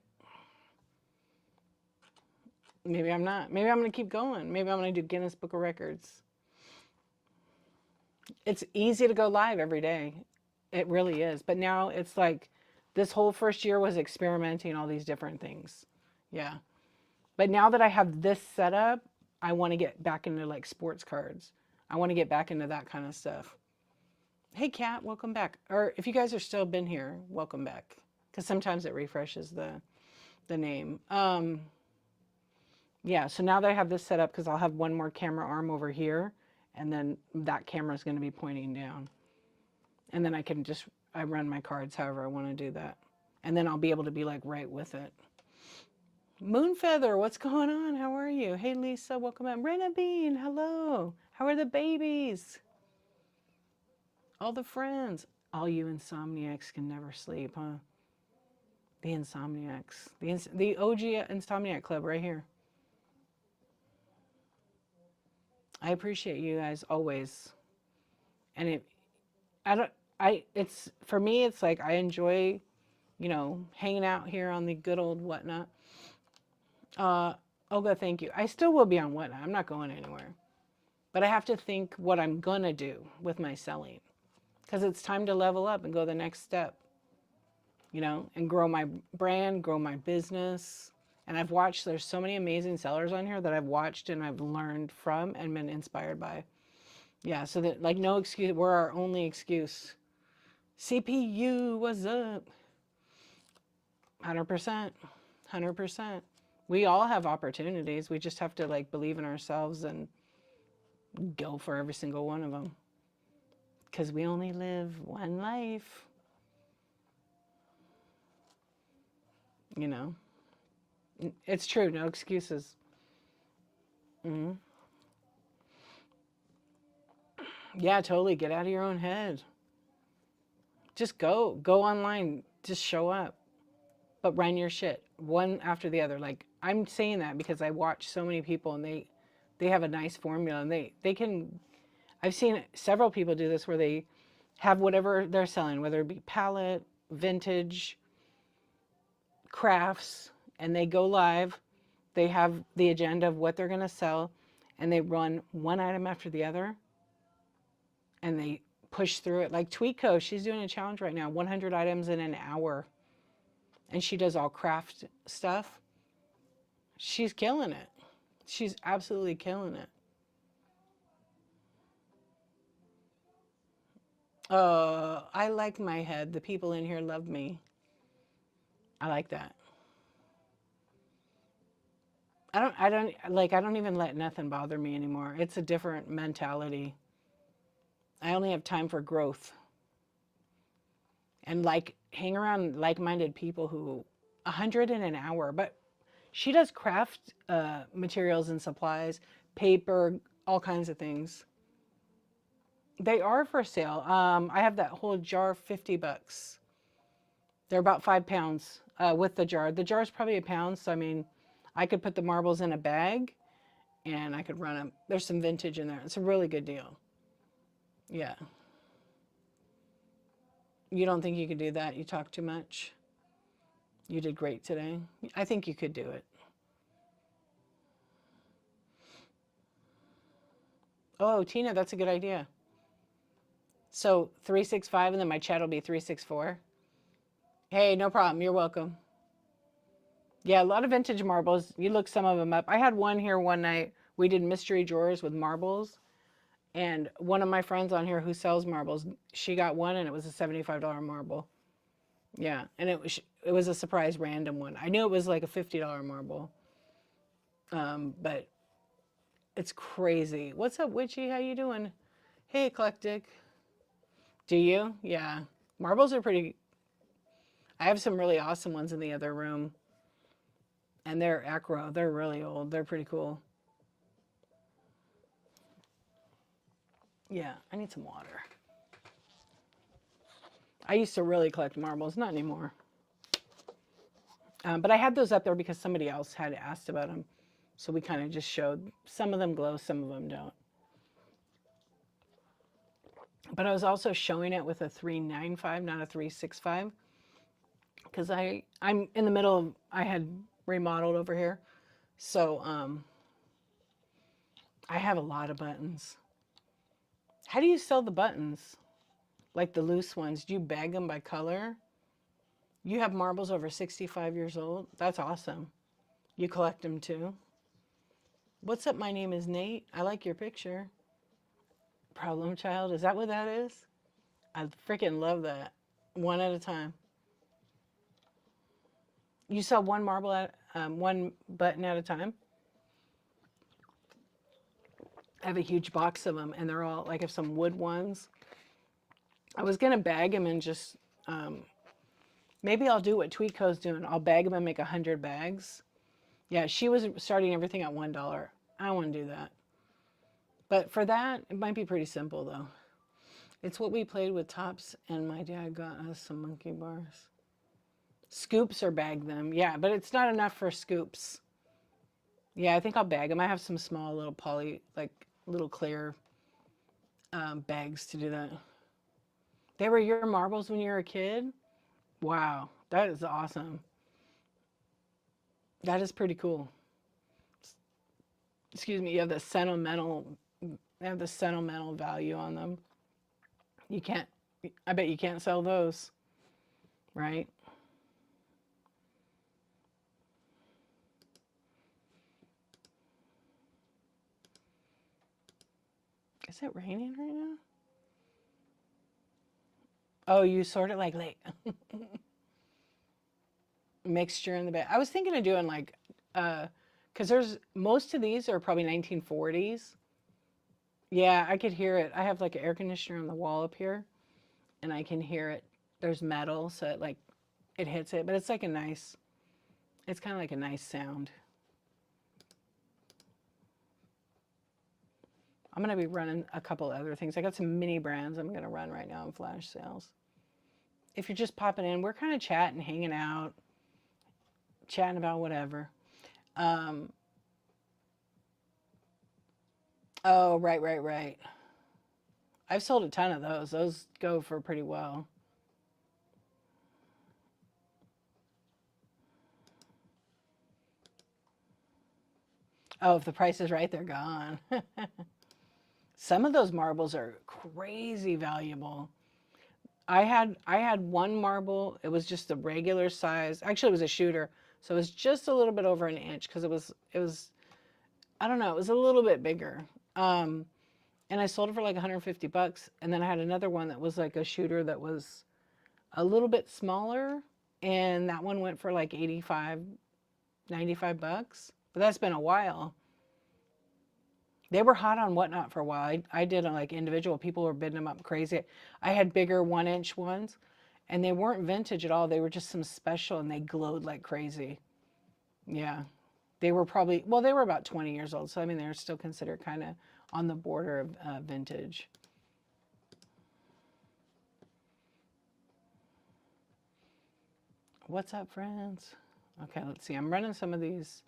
Maybe I'm not. Maybe I'm going to keep going. Maybe I'm going to do Guinness Book of Records. It's easy to go live every day. It really is. But now it's like this whole first year was experimenting all these different things. Yeah. But now that I have this set up, I want to get back into like sports cards. I want to get back into that kind of stuff. Hey, Kat, welcome back. Or if you guys are still been here, welcome back. Because sometimes it refreshes the name. Yeah, so now that I have this set up, because I'll have one more camera arm over here, and then that camera is going to be pointing down. And then I run my cards however I want to do that. And then I'll be able to be like right with it. Moonfeather, what's going on? How are you? Hey, Lisa, welcome back. Rena Bean, hello. How are the babies? All the friends. All you insomniacs can never sleep, huh? The Insomniacs. The OG Insomniac Club right here. I appreciate you guys always. And it's, for me, it's like I enjoy, hanging out here on the good old Whatnot. Olga, thank you. I still will be on Whatnot. I'm not going anywhere. But I have to think what I'm going to do with my selling. Because it's time to level up and go the next step. And grow my brand, grow my business. And I've watched, there's so many amazing sellers on here that I've watched and I've learned from and been inspired by. Yeah, so that, like, no excuse, we're our only excuse. CPU, what's up? 100%. 100%. We all have opportunities. We just have to, like, believe in ourselves and go for every single one of them. Because we only live one life. It's true. No excuses. Mm-hmm. Yeah, totally. Get out of your own head. Just go online. Just show up, but run your shit one after the other. Like, I'm saying that because I watch so many people and they have a nice formula and they can, I've seen several people do this where they have whatever they're selling, whether it be palette, vintage, crafts, and they go live. They have the agenda of what they're going to sell and they run one item after the other and they push through it. Like Tweetco, she's doing a challenge right now, 100 items in an hour. And she does all craft stuff. She's killing it. She's absolutely killing it. I like my head. The people in here love me. I like that. I don't even let nothing bother me anymore. It's a different mentality. I only have time for growth. And hang around like-minded people who 100 in an hour, but she does craft materials and supplies, paper, all kinds of things. They are for sale. I have that whole jar, $50. They're about 5 pounds with the jar. The jar is probably a pound, so I mean, I could put the marbles in a bag and I could run them. There's some vintage in there. It's a really good deal. Yeah. You don't think you could do that? You talk too much? You did great today. I think you could do it. Oh, Tina, that's a good idea. So 365 and then my chat will be 364. Hey, no problem. You're welcome. Yeah, a lot of vintage marbles. You look some of them up. I had one here one night. We did mystery drawers with marbles. And one of my friends on here who sells marbles, she got one and it was a $75 marble. Yeah, and it was a surprise random one. I knew it was like a $50 marble. But it's crazy. What's up, Witchy? How you doing? Hey, Eclectic. Do you? Yeah. Marbles are pretty... I have some really awesome ones in the other room. And they're acro. They're really old. They're pretty cool. Yeah, I need some water. I used to really collect marbles. Not anymore. But I had those up there because somebody else had asked about them. So we kind of just showed. Some of them glow, some of them don't. But I was also showing it with a 395, not a 365. Because I'm in the middle of, I had remodeled over here. So I have a lot of buttons. How do you sell the buttons? Like the loose ones, do you bag them by color? You have marbles over 65 years old? That's awesome. You collect them too? What's up? My name is Nate. I like your picture. Problem child, is that what that is? I freaking love that. One at a time. You sell one marble at one button at a time? I have a huge box of them and they're all, like, I have some wood ones. I was gonna bag them and just, maybe I'll do what Tweetco's doing. I'll bag them and make 100 bags Yeah, she was starting everything at $1. I don't want to do that. But for that, it might be pretty simple though. It's what we played with tops, and my dad got us some monkey bars. Scoops or bag them. Yeah, but it's not enough for scoops. Yeah, I think I'll bag them. I have some small little poly, like little clear bags to do that. They were your marbles when you were a kid? Wow, that is awesome. That is pretty cool. Excuse me, you have the sentimental, they have the sentimental value on them. You can't, I bet you can't sell those, right? Is it raining right now? Oh, you sort it like late. Mixture in the bag. I was thinking of doing like, because there's most of these are probably 1940s. Yeah, I could hear it. I have like an air conditioner on the wall up here, and I can hear it. There's metal, so it like it hits it, but it's like a nice. It's kind of like a nice sound. I'm gonna be running a couple other things. I got some mini brands I'm gonna run right now in flash sales. If you're just popping in, we're kind of chatting, hanging out, chatting about whatever. Um, oh, right, right, right. I've sold a ton of those. Those go for pretty well. Oh, if the price is right, they're gone. Some of those marbles are crazy valuable. I had one marble. It was just a regular size. Actually, it was a shooter, so it was just a little bit over an inch because it was I don't know. It was a little bit bigger. Um, and I sold it for like 150 bucks. And then I had another one that was like a shooter that was a little bit smaller, and that one went for like 85, 95 bucks. But that's been a while. They were hot on Whatnot for a while. I did like individual. People were bidding them up crazy. I had bigger 1 inch ones, and they weren't vintage at all. They were just some special, and they glowed like crazy. Yeah. They were probably, well, they were about 20 years old. So, I mean, they're still considered kind of on the border of vintage. What's up, friends? Okay, let's see. I'm running some of these.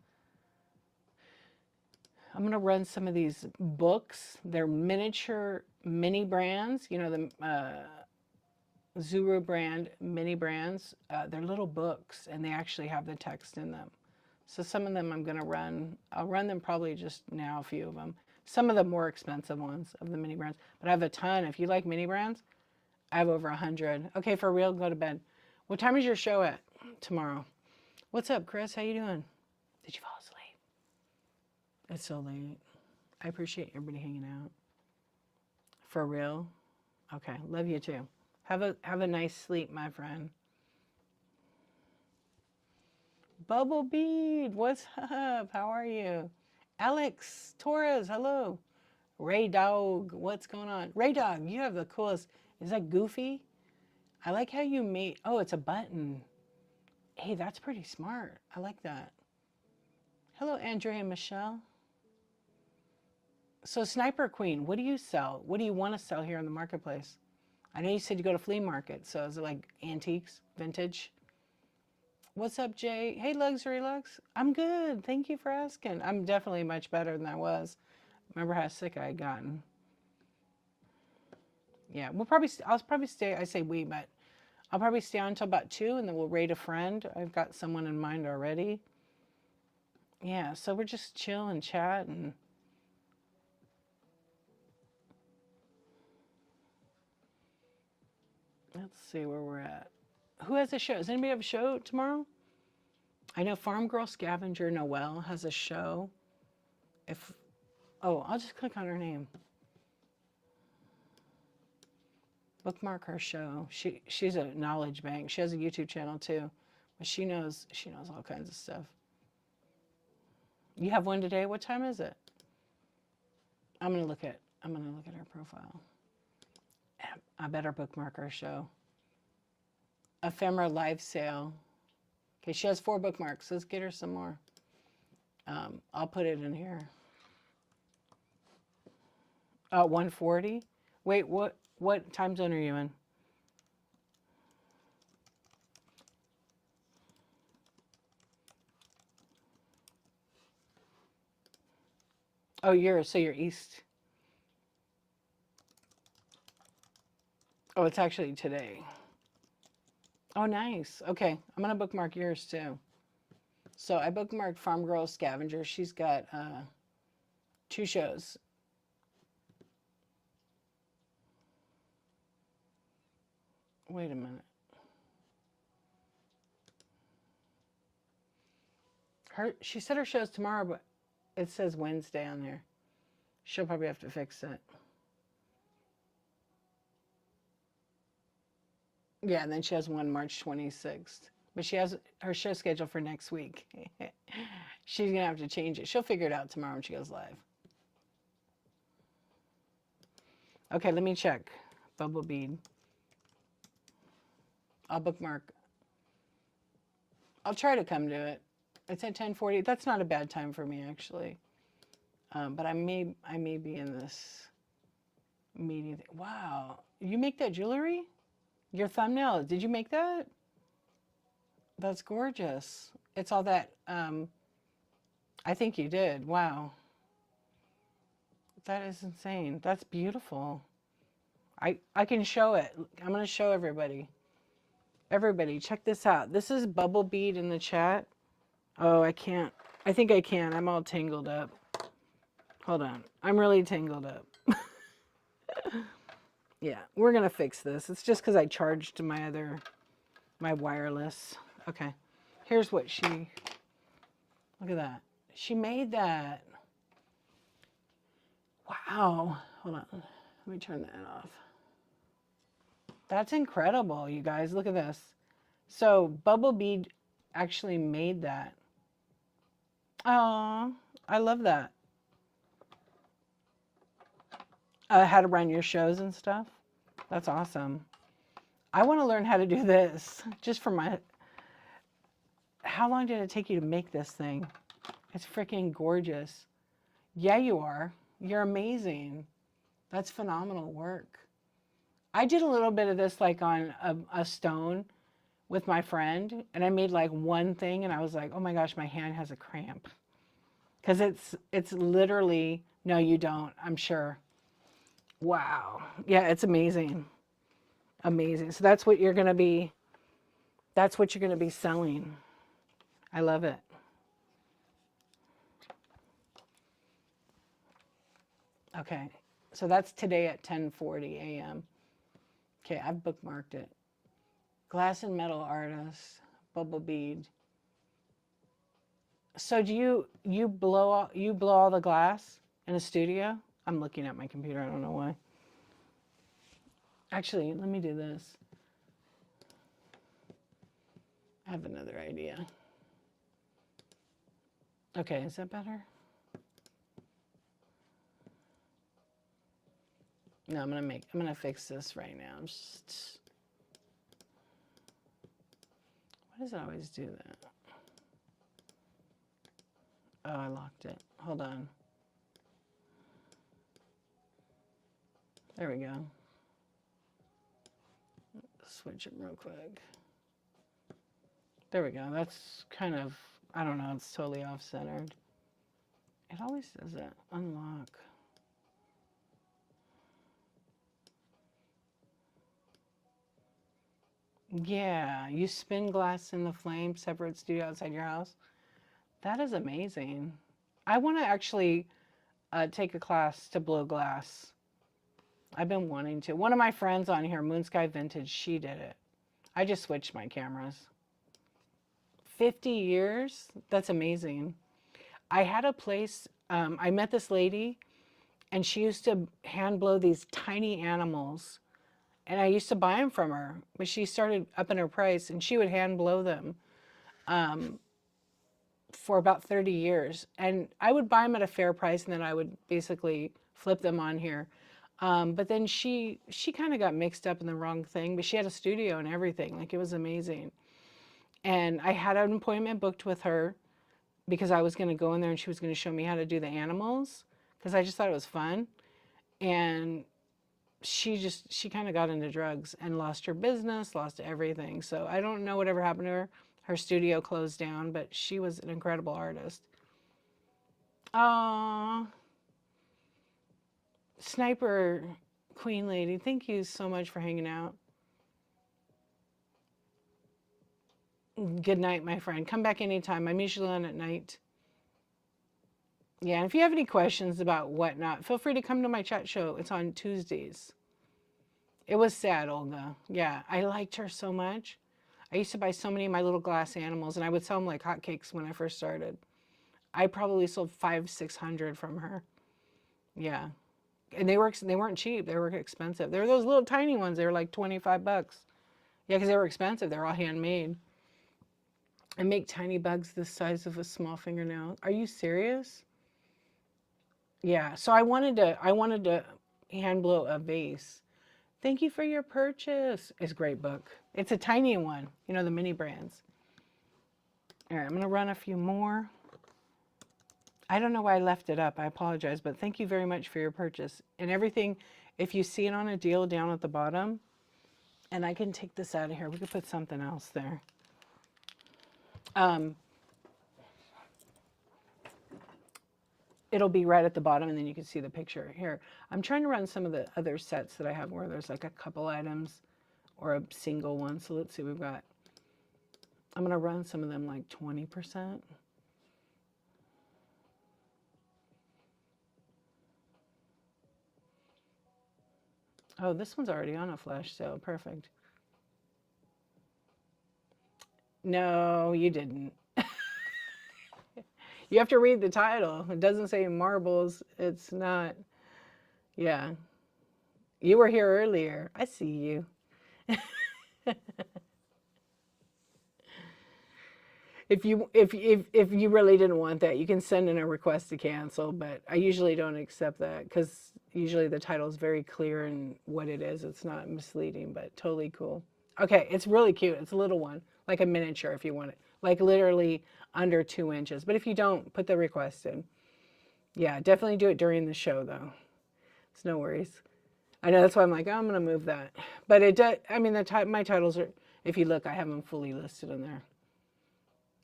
I'm going to run some of these books. They're miniature mini brands. You know, the Zuru brand mini brands. They're little books, and they actually have the text in them. So some of them I'm going to run. I'll run them probably just now, a few of them. Some of the more expensive ones of the mini brands. But I have a ton. If you like mini brands, I have over 100. Okay, for real, go to bed. What time is your show at tomorrow? What's up, Chris? How you doing? Did you fall asleep? It's so late. I appreciate everybody hanging out. For real? Okay, love you too. Have a nice sleep, my friend. Bubble Bead, what's up? How are you? Alex Torres, hello. Ray Dog, what's going on? Ray Dog, you have the coolest. Is that Goofy? I like how you made. Oh, it's a button. Hey, that's pretty smart. I like that. Hello, Andrea and Michelle. So, Sniper Queen, what do you sell? What do you want to sell here in the marketplace? I know you said you go to flea market, so is it like antiques, vintage? What's up, Jay? Hey, Luxury Lux. I'm good. Thank you for asking. I'm definitely much better than I was. Remember how sick I had gotten? Yeah, I'll probably stay. I say we, but I'll probably stay on until about 2, and then we'll raid a friend. I've got someone in mind already. Yeah, so we're just chill and chat and. Let's see where we're at. Who has a show? Does anybody have a show tomorrow? I know Farm Girl Scavenger Noelle has a show. If I'll just click on her name. Bookmark her show. She's a knowledge bank. She has a YouTube channel too, but she knows all kinds of stuff. You have one today. What time is it? I'm gonna look at her profile. I better bookmark her show. Ephemera live sale. Okay, she has 4 bookmarks. Let's get her some more. I'll put it in here. 1:40. Wait, what time zone are you in? Oh, you're east. Oh, it's actually today. Oh, nice. Okay, I'm gonna bookmark yours too. So I bookmarked Farm Girl Scavenger. She's got 2 shows. Wait a minute. She said her show's tomorrow, but it says Wednesday on there. She'll probably have to fix it. Yeah, and then she has one March 26th. But she has her show scheduled for next week. She's going to have to change it. She'll figure it out tomorrow when she goes live. Okay, let me check. Bubble bead. I'll bookmark. I'll try to come to it. It's at 10:40. That's not a bad time for me, actually. But I may be in this meeting. Wow, you make that jewelry? Your thumbnail? Did you make that? That's gorgeous. It's all that. I think you did. Wow, that is insane. That's beautiful. I can show it. I'm gonna show everybody. Everybody, check this out. This is bubble bead in the chat. Oh, I can't. I think I can. I'm all tangled up. Hold on. I'm really tangled up. Yeah, we're going to fix this. It's just because I charged my wireless. Okay. Here's what look at that. She made that. Wow. Hold on. Let me turn that off. That's incredible, you guys. Look at this. So Bubble Bead actually made that. Oh, I love that. How to run your shows and stuff. That's awesome. I want to learn how to do this just for my... How long did it take you to make this thing? It's freaking gorgeous. Yeah, you are. You're amazing. That's phenomenal work. I did a little bit of this like on a stone with my friend, and I made like one thing, and I was like, oh my gosh, my hand has a cramp. Because it's literally, no, you don't, I'm sure. Wow. Yeah, it's amazing. Amazing. So that's what you're going to be selling. I love it. Okay. So that's today at 10:40 a.m. Okay, I've bookmarked it. Glass and metal artist, bubble bead. So do you blow all the glass in a studio? I'm looking at my computer. I don't know why. Actually, let me do this. I have another idea. Okay, is that better? No, I'm gonna fix this right now. Why does it always do that? Oh, I locked it. Hold on. There we go. Switch it real quick. There we go. That's kind of, I don't know, it's totally off-centered. It always does that. Unlock. Yeah, you spin glass in the flame, separate studio outside your house. That is amazing. I want to actually take a class to blow glass. I've been wanting to. One of my friends on here, Moonsky Vintage, she did it. I just switched my cameras. 50 years? That's amazing. I had a place, I met this lady, and she used to hand blow these tiny animals. And I used to buy them from her, but she started upping her price, and she would hand blow them for about 30 years. And I would buy them at a fair price, and then I would basically flip them on here. But then she kind of got mixed up in the wrong thing, but she had a studio and everything. Like, it was amazing. And I had an appointment booked with her because I was going to go in there and she was going to show me how to do the animals because I just thought it was fun. And she kind of got into drugs and lost her business, lost everything. So I don't know whatever happened to her. Her studio closed down, but she was an incredible artist. Aww. Sniper Queen Lady, thank you so much for hanging out. Good night, my friend. Come back anytime. I'm usually on at night. Yeah, and if you have any questions about whatnot, feel free to come to my chat show. It's on Tuesdays. It was sad, Olga. Yeah, I liked her so much. I used to buy so many of my little glass animals, and I would sell them like hotcakes when I first started. I probably sold 500-600 from her. Yeah, and they weren't cheap. They were expensive. They were those little tiny ones. They were like $25. Yeah, because they were expensive. They're all handmade. I make tiny bugs the size of a small fingernail. Are you serious? Yeah, so I wanted to hand blow a vase. Thank you for your purchase. It's a great book. It's a tiny one, you know, the mini brands. All right, I'm going to run a few more. I don't know why I left it up. I apologize, but thank you very much for your purchase. And everything, if you see it on a deal down at the bottom, and I can take this out of here. We could put something else there. It'll be right at the bottom, and then you can see the picture here. I'm trying to run some of the other sets that I have where there's like a couple items or a single one. So let's see, I'm going to run some of them like 20%. Oh, this one's already on a flash sale. Perfect. No, you didn't. You have to read the title. It doesn't say marbles. It's not. Yeah. You were here earlier. I see you. If you really didn't want that, you can send in a request to cancel, but I usually don't accept that because usually the title is very clear in what it is. It's not misleading, but totally cool. Okay, it's really cute. It's a little one, like a miniature if you want it. Like literally under 2 inches. But if you don't, put the request in. Yeah, definitely do it during the show though. It's no worries. I know that's why I'm like, oh, I'm gonna move that. But it does. I mean, my titles are. If you look, I have them fully listed in there.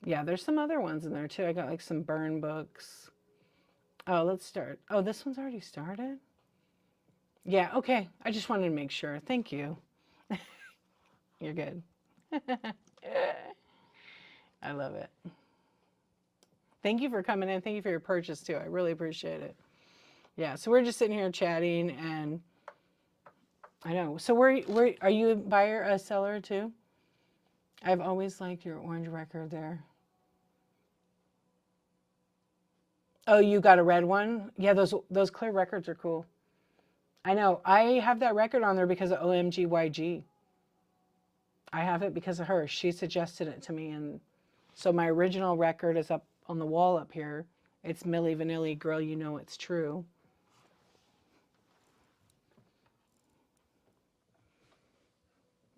Yeah, there's some other ones in there too. I got like some burn books. Oh, let's start. Oh, this one's already started. Yeah. Okay. I just wanted to make sure. Thank you. You're good. I love it. Thank you for coming in. Thank you for your purchase too. I really appreciate it. Yeah, so we're just sitting here chatting and I know. So where are you a buyer, a seller too? I've always liked your orange record there. Oh, you got a red one? Yeah, those clear records are cool. I know. I have that record on there because of OMGYG. I have it because of her. She suggested it to me, and so my original record is up on the wall up here. It's Milli Vanilli, Girl, You Know It's True.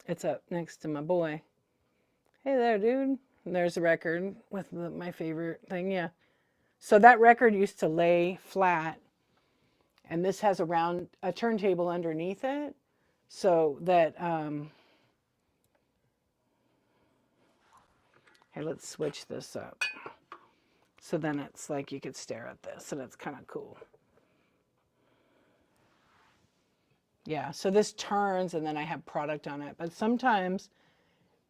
It's up next to my boy. Hey there, dude. And there's a record with my favorite thing, yeah. So that record used to lay flat, and this has a turntable underneath it, so that, hey, let's switch this up. So then it's like you could stare at this, and it's kind of cool. Yeah, so this turns, and then I have product on it. But sometimes,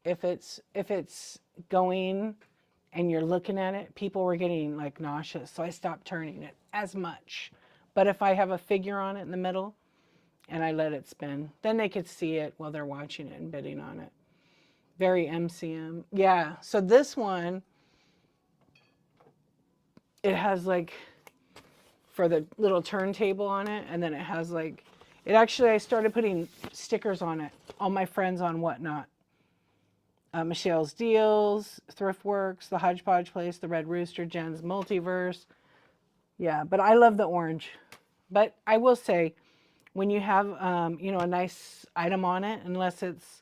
if it's going and you're looking at it, people were getting like nauseous, so I stopped turning it as much. But if I have a figure on it in the middle and I let it spin, then they could see it while they're watching it and bidding on it. Very MCM. Yeah, so this one, it has like, for the little turntable on it, and then it has like, I started putting stickers on it, all my friends on Whatnot. Michelle's Deals, Thriftworks, The Hodgepodge Place, The Red Rooster, Jen's Multiverse. Yeah, but I love the orange. But I will say, when you have, a nice item on it, unless it's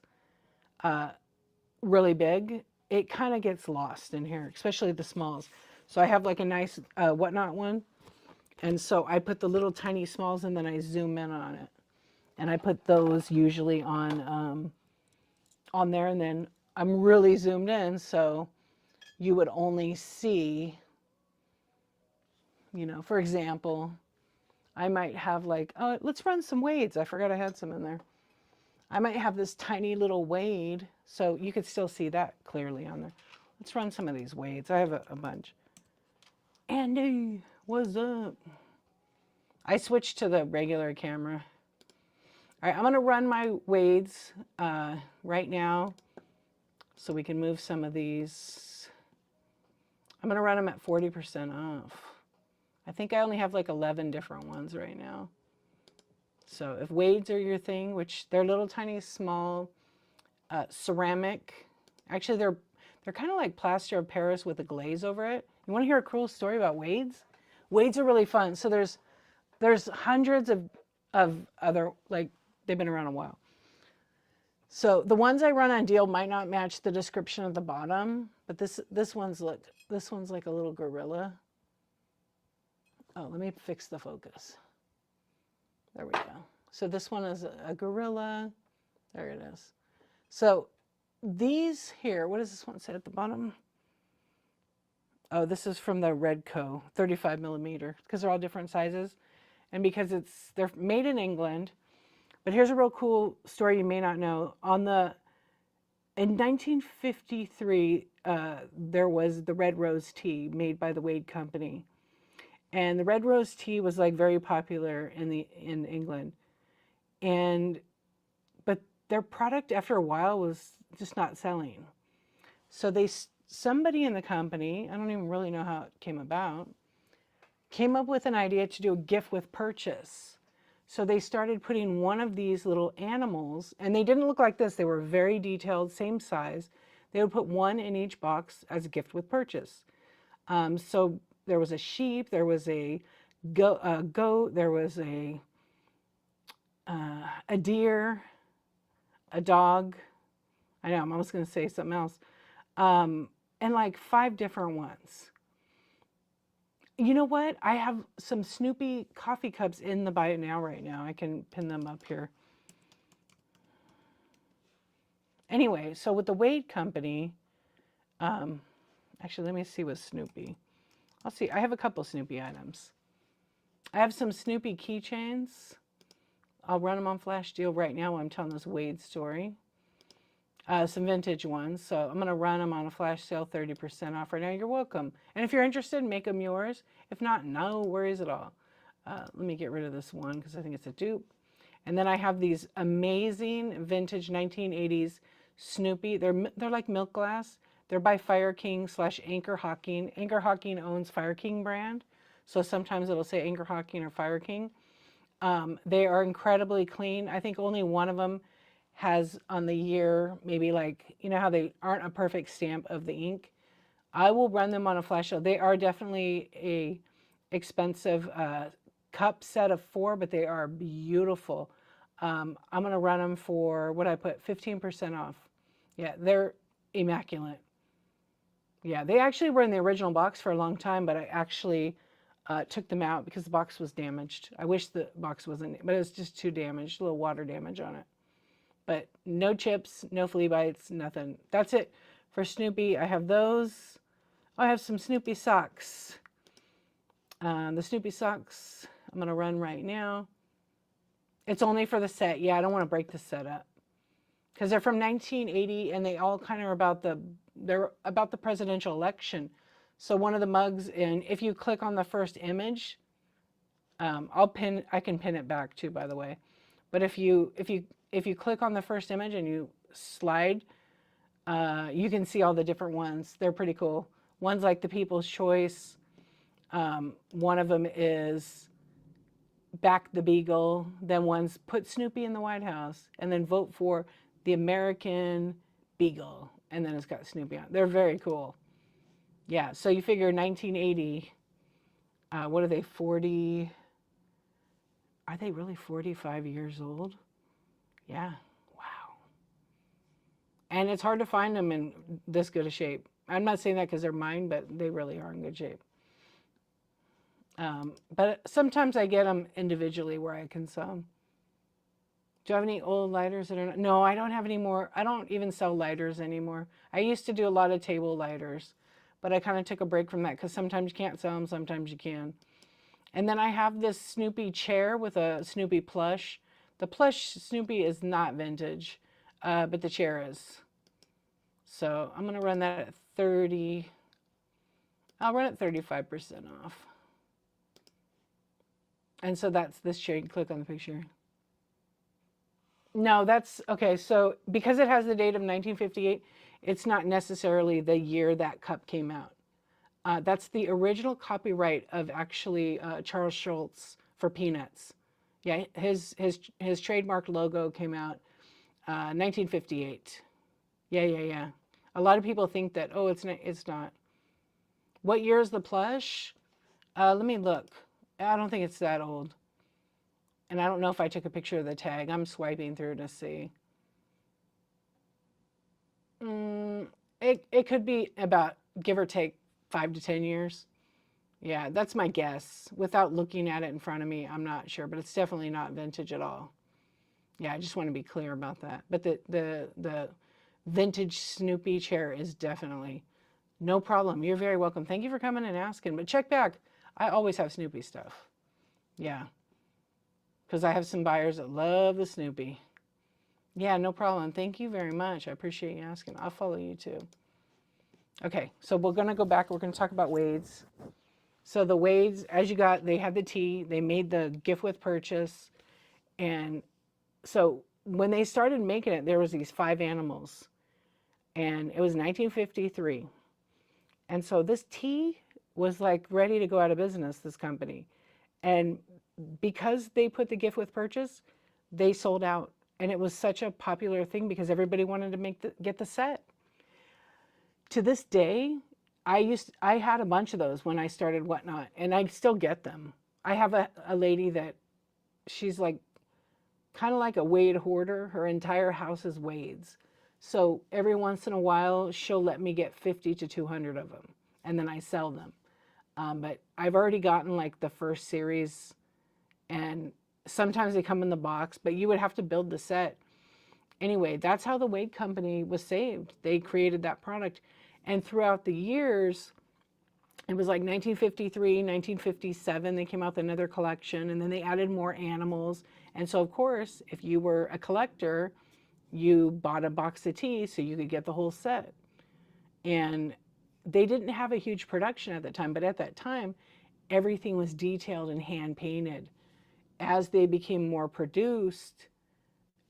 really big, it kind of gets lost in here, especially the smalls. So I have like a nice whatnot one. And so I put the little tiny smalls and then I zoom in on it. And I put those usually on there, and then I'm really zoomed in, so you would only see, for example, I might have like, oh, let's run some wades. I forgot I had some in there. I might have this tiny little wade, so you could still see that clearly on there. Let's run some of these wades. I have a bunch. Andy, what's up? I switched to the regular camera. All right, I'm gonna run my wades right now so we can move some of these. I'm gonna run them at 40% off. I think I only have like 11 different ones right now. So if wades are your thing, which they're little tiny small ceramic, actually they're kind of like plaster of Paris with a glaze over it. You want to hear a cool story about wades? Wades are really fun. So there's hundreds of other, like, they've been around a while. So the ones I run on deal might not match the description at the bottom, but this one's like a little gorilla. Oh, let me fix the focus. There we go. So this one is a gorilla. There it is. So these here, what does this one say at the bottom? Oh, this is from the Redco, 35 millimeter, because they're all different sizes. And because they're made in England. But here's a real cool story you may not know. In 1953, there was the Red Rose tea made by the Wade Company. And the Red Rose tea was like very popular in England. But their product after a while was just not selling. So somebody in the company, I don't even really know how it came about, came up with an idea to do a gift with purchase. So they started putting one of these little animals, and they didn't look like this. They were very detailed, same size. They would put one in each box as a gift with purchase. So there was a sheep, there was a goat, there was a deer, a dog. I know, I'm almost going to say something else. And like 5 different ones. You know what? I have some Snoopy coffee cups in the Buy It Now right now. I can pin them up here. Anyway, so with the Wade Company, actually, let me see with Snoopy. I'll see. I have a couple Snoopy items. I have some Snoopy keychains. I'll run them on Flash Deal right now while I'm telling this Wade story. Some vintage ones. So I'm going to run them on a flash sale, 30% off right now. You're welcome. And if you're interested, make them yours. If not, no worries at all. Let me get rid of this one because I think it's a dupe. And then I have these amazing vintage 1980s Snoopy. They're like milk glass. They're by Fire King / Anchor Hawking. Anchor Hawking owns Fire King brand. So sometimes it'll say Anchor Hawking or Fire King. They are incredibly clean. I think only one of them has on the year, maybe like, you know how they aren't a perfect stamp of the ink. I will run them on a flash sale. They are definitely a expensive cup set of 4, but they are beautiful. I'm going to run them for, what I put, 15% off. Yeah, they're immaculate. Yeah, they actually were in the original box for a long time, but I actually took them out because the box was damaged. I wish the box wasn't, but it was just too damaged, a little water damage on it. But no chips, no flea bites, nothing. That's it for Snoopy. I have those. I have some Snoopy socks. The Snoopy socks I'm going to run right now. It's only for the set. Yeah, I don't want to break the set up. Because they're from 1980 and they all kind of are they're about the presidential election. So one of the mugs, and if you click on the first image, I can pin it back too, by the way. But if you click on the first image and you slide, you can see all the different ones. They're pretty cool. One's like the People's Choice. One of them is Back the Beagle. Then one's Put Snoopy in the White House. And then Vote for the American Beagle. And then it's got Snoopy on. They're very cool. Yeah, so you figure 1980, what are they, 40? Are they really 45 years old? Yeah, wow. And it's hard to find them in this good a shape. I'm not saying that because they're mine, but they really are in good shape. But sometimes I get them individually where I can sell them. Do you have any old lighters that are not? No, I don't have any more. I don't even sell lighters anymore. I used to do a lot of table lighters, but I kind of took a break from that because sometimes you can't sell them, sometimes you can. And then I have this Snoopy chair with a Snoopy plush. The plush Snoopy is not vintage, but the chair is. So I'm going to run that at 30. I'll run it 35% off. And so that's this chair. You can click on the picture. No, that's okay. So because it has the date of 1958, it's not necessarily the year that cup came out. That's the original copyright of actually Charles Schultz for Peanuts. Yeah, his trademark logo came out 1958. Yeah. A lot of people think that, oh, it's not. It's not. What year is the plush? Let me look. I don't think it's that old. And I don't know if I took a picture of the tag. I'm swiping through to see. It could be about, give or take, 5 to 10 years. Yeah, that's my guess. Without looking at it in front of me, I'm not sure, but it's definitely not vintage at all. Yeah, I just want to be clear about that. But the vintage Snoopy chair is definitely no problem. You're very welcome. Thank you for coming and asking. But check back. I always have Snoopy stuff. Yeah. Because I have some buyers that love the Snoopy. Yeah, no problem. Thank you very much. I appreciate you asking. I'll follow you too. Okay, so we're going to go back. We're going to talk about Wade's. So the Wade's, as you got, they had the tea. They made the gift with purchase. And so when they started making it, there was these 5 animals. And it was 1953. And so this tea was like ready to go out of business, this company. And because they put the gift with purchase, they sold out. And it was such a popular thing because everybody wanted to get the set. To this day, I had a bunch of those when I started Whatnot, and I still get them. I have a lady that she's like kind of like a Wade hoarder. Her entire house is Wade's. So every once in a while, she'll let me get 50 to 200 of them, and then I sell them. But I've already gotten like the first series, and sometimes they come in the box, but you would have to build the set. Anyway, that's how the Wade Company was saved. They created that product. And throughout the years, it was like 1953, 1957, they came out with another collection, and then they added more animals. And so, of course, if you were a collector, you bought a box of tea so you could get the whole set. And they didn't have a huge production at the time, but at that time, everything was detailed and hand painted. As they became more produced,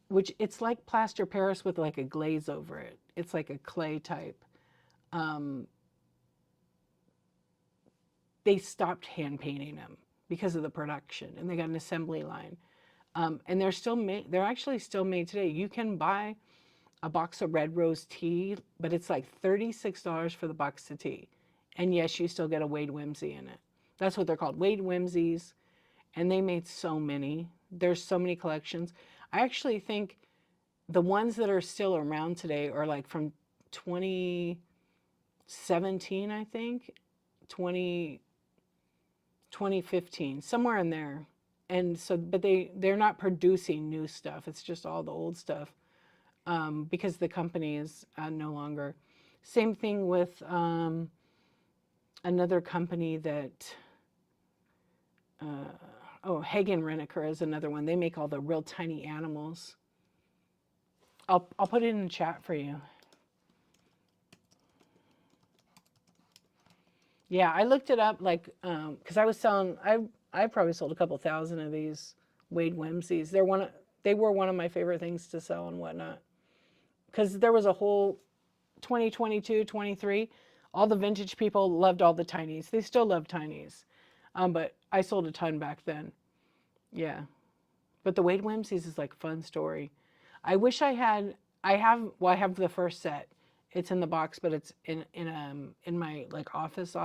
which it's like plaster Paris with like a glaze over it. It's like a clay type. They stopped hand painting them because of the production, and they got an assembly line. And they're actually still made today. You can buy a box of Red Rose tea, but it's like $36 for the box of tea. And yes, you still get a Wade Whimsy in it. That's what they're called, Wade Whimsies. And they made so many. There's so many collections. I actually think the ones that are still around today are like from 2017, I think, 2015, somewhere in there. And so, but they're not producing new stuff. It's just all the old stuff because the company is no longer. Same thing with another company that, Hagen Renaker is another one. They make all the real tiny animals. I'll put it in the chat for you. Yeah, I looked it up like because I was selling. I probably sold a couple thousand of these Wade Whimsies. They were one of my favorite things to sell and whatnot. Because there was a whole 2022, 23. All the vintage people loved all the tinies. They still love tinies. But I sold a ton back then. Yeah. But the Wade Whimsies is like a fun story. I wish I have the first set. It's in the box, but it's in my like office,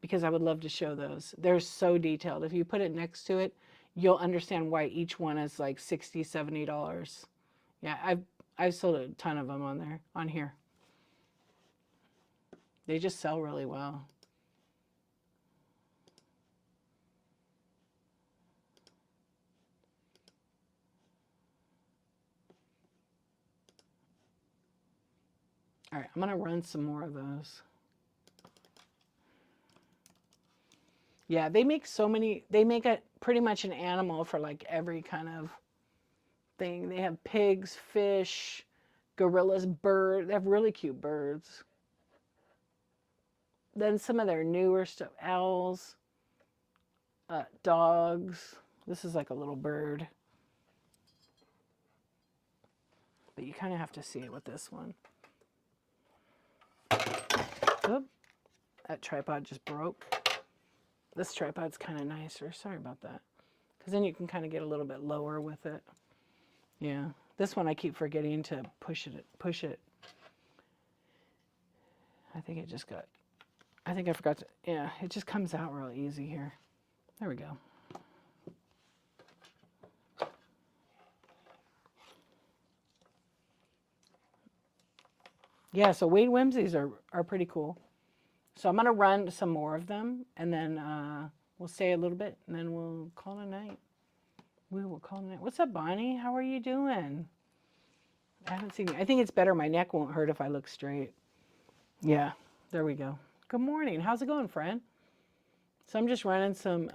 because I would love to show those. They're so detailed. If you put it next to it, you'll understand why each one is like $60, $70. Yeah, I've sold a ton of them on here. They just sell really well. All right, I'm going to run some more of those. Yeah, they make so many, they make a pretty much an animal for like every kind of thing. They have pigs, fish, gorillas, birds. They have really cute birds. Then some of their newer stuff, owls, dogs. This is like a little bird. But you kind of have to see it with this one. Oop, that tripod just broke. This tripod's kind of nicer. Sorry about that. Because then you can kind of get a little bit lower with it. Yeah. This one I keep forgetting to push it. I think it just got, I think I forgot to, yeah, it just comes out real easy here. There we go. Yeah, so Wade Whimsies are pretty cool. So I'm going to run some more of them, and then we'll stay a little bit, and then we'll call it a night. We will call it a night. What's up, Bonnie? How are you doing? I haven't seen you. I think it's better. My neck won't hurt if I look straight. Yeah, there we go. Good morning. How's it going, friend? So I'm just running some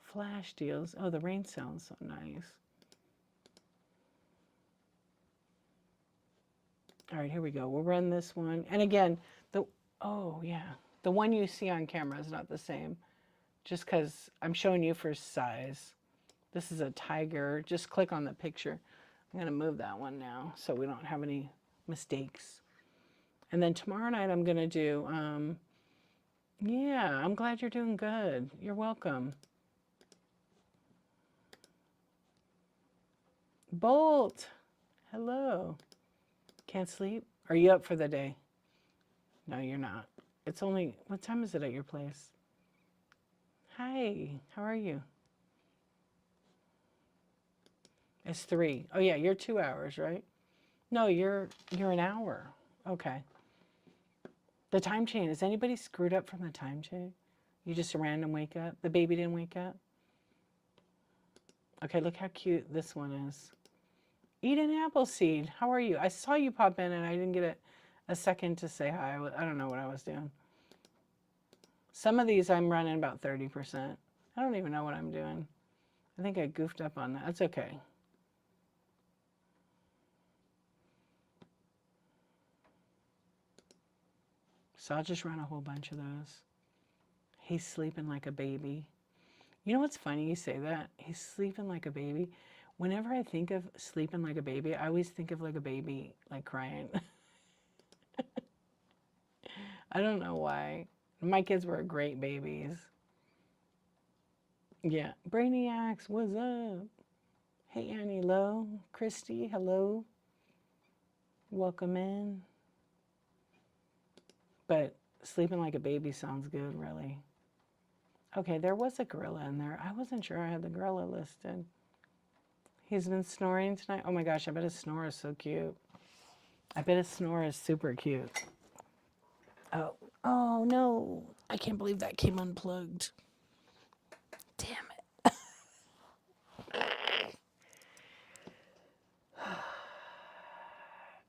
flash deals. Oh, the rain sounds so nice. All right, here we go. We'll run this one. And again, oh yeah, the one you see on camera is not the same. Just because I'm showing you for size. This is a tiger. Just click on the picture. I'm going to move that one now so we don't have any mistakes. And then tomorrow night I'm going to do, yeah, I'm glad you're doing good. You're welcome. Bolt, hello. Can't sleep? Are you up for the day? No, you're not. It's only, what time is it at your place? Hi, how are you? It's 3. Oh yeah, you're 2 hours, right? No, you're an hour. Okay. The time chain, is anybody screwed up from the time chain? You just a random wake up? The baby didn't wake up? Okay, look how cute this one is. Eden Appleseed, how are you? I saw you pop in and I didn't get a second to say hi. I don't know what I was doing. Some of these I'm running about 30%. I don't even know what I'm doing. I think I goofed up on that. That's okay. So I'll just run a whole bunch of those. He's sleeping like a baby. You know what's funny? You say that. He's sleeping like a baby. Whenever I think of sleeping like a baby, I always think of like a baby like crying. I don't know why. My kids were great babies. Yeah. Brainiacs, what's up? Hey, Annie Lowe. Christy, hello. Welcome in. But sleeping like a baby sounds good, really. Okay, there was a gorilla in there. I wasn't sure I had the gorilla listed. He's been snoring tonight. Oh my gosh, I bet his snore is so cute. I bet his snore is super cute. Oh no. I can't believe that came unplugged. Damn it.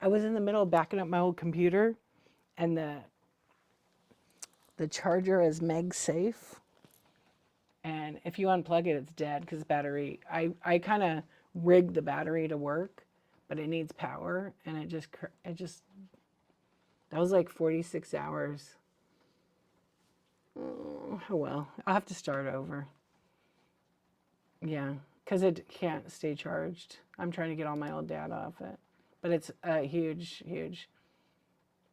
I was in the middle of backing up my old computer and the charger is MagSafe. And if you unplug it, it's dead because battery, I kind of rigged the battery to work, but it needs power. And it just, that was like 46 hours. Oh well, I'll have to start over. Yeah, because it can't stay charged. I'm trying to get all my old data off it. But it's huge.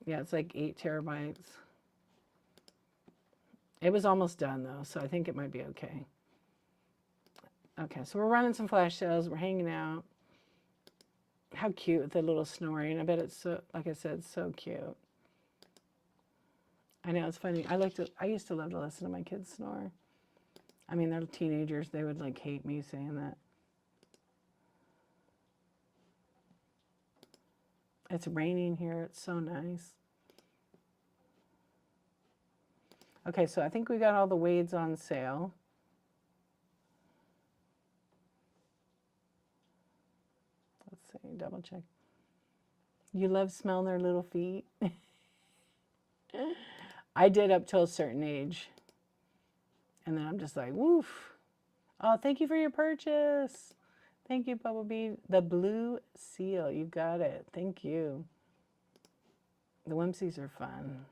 Yeah, it's like 8 terabytes. It was almost done though, so I think it might be okay. Okay, so we're running some flash sales. We're hanging out. How cute with the little snoring. I bet it's so, like I said, so cute. I know, it's funny. I used to love to listen to my kids snore. I mean, they're teenagers. They would like hate me saying that. It's raining here. It's so nice. Okay, so I think we got all the Wades on sale. Let's see, double check. You love smelling their little feet? I did up till a certain age. And then I'm just like, woof. Oh, thank you for your purchase. Thank you, Bumblebee. The blue seal. You got it. Thank you. The whimsies are fun.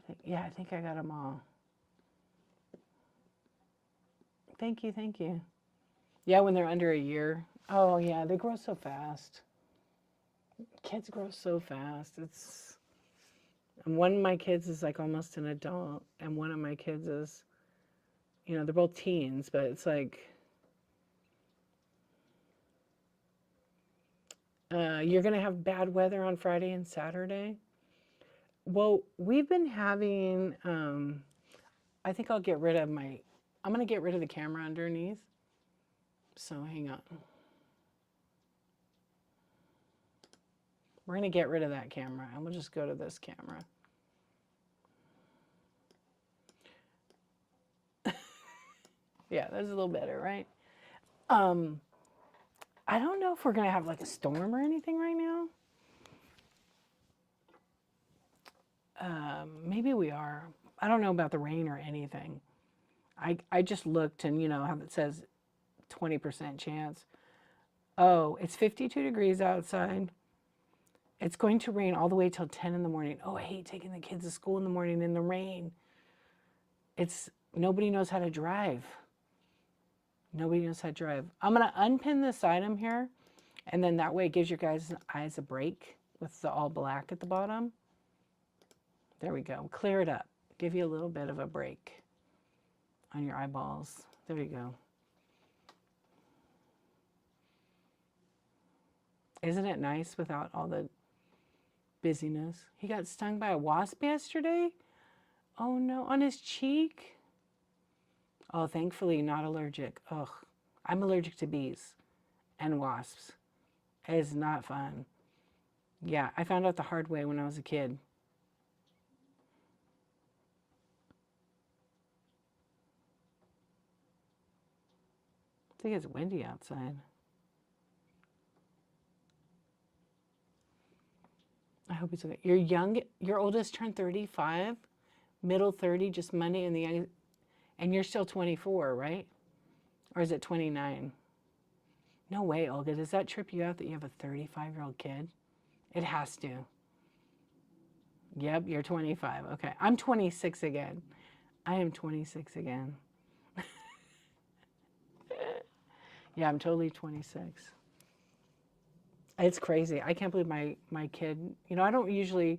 I think I got them all. Thank you, thank you. Yeah, when they're under a year. Oh, yeah, they grow so fast. Kids grow so fast. And one of my kids is like almost an adult, and one of my kids is, they're both teens, but it's like, you're going to have bad weather on Friday and Saturday. Well, we've been having, I think I'm going to get rid of the camera underneath. So hang on. We're going to get rid of that camera and we'll just go to this camera. Yeah, that's a little better, right? I don't know if we're going to have like a storm or anything right now. Maybe we are. I don't know about the rain or anything. I just looked and how it says 20% chance. Oh, it's 52 degrees outside. It's going to rain all the way till 10 in the morning. Oh, I hate taking the kids to school in the morning in the rain. Nobody knows how to drive. Nobody knows how to drive. I'm going to unpin this item here, and then that way it gives your guys' eyes a break with the all black at the bottom. There we go. Clear it up. Give you a little bit of a break on your eyeballs. There you go. Isn't it nice without all the busyness? He got stung by a wasp yesterday. Oh no, on his cheek. Oh, thankfully not allergic. Ugh, I'm allergic to bees and wasps. It is not fun. Yeah, I found out the hard way when I was a kid. I think it's windy outside. I hope it's okay. Your oldest turned 35, middle 30, just Monday, and you're still 24, right? Or is it 29? No way, Olga. Does that trip you out that you have a 35-year-old kid? It has to. Yep, you're 25. Okay, I'm 26 again. I am 26 again. Yeah, I'm totally 26. It's crazy. I can't believe my kid, I don't usually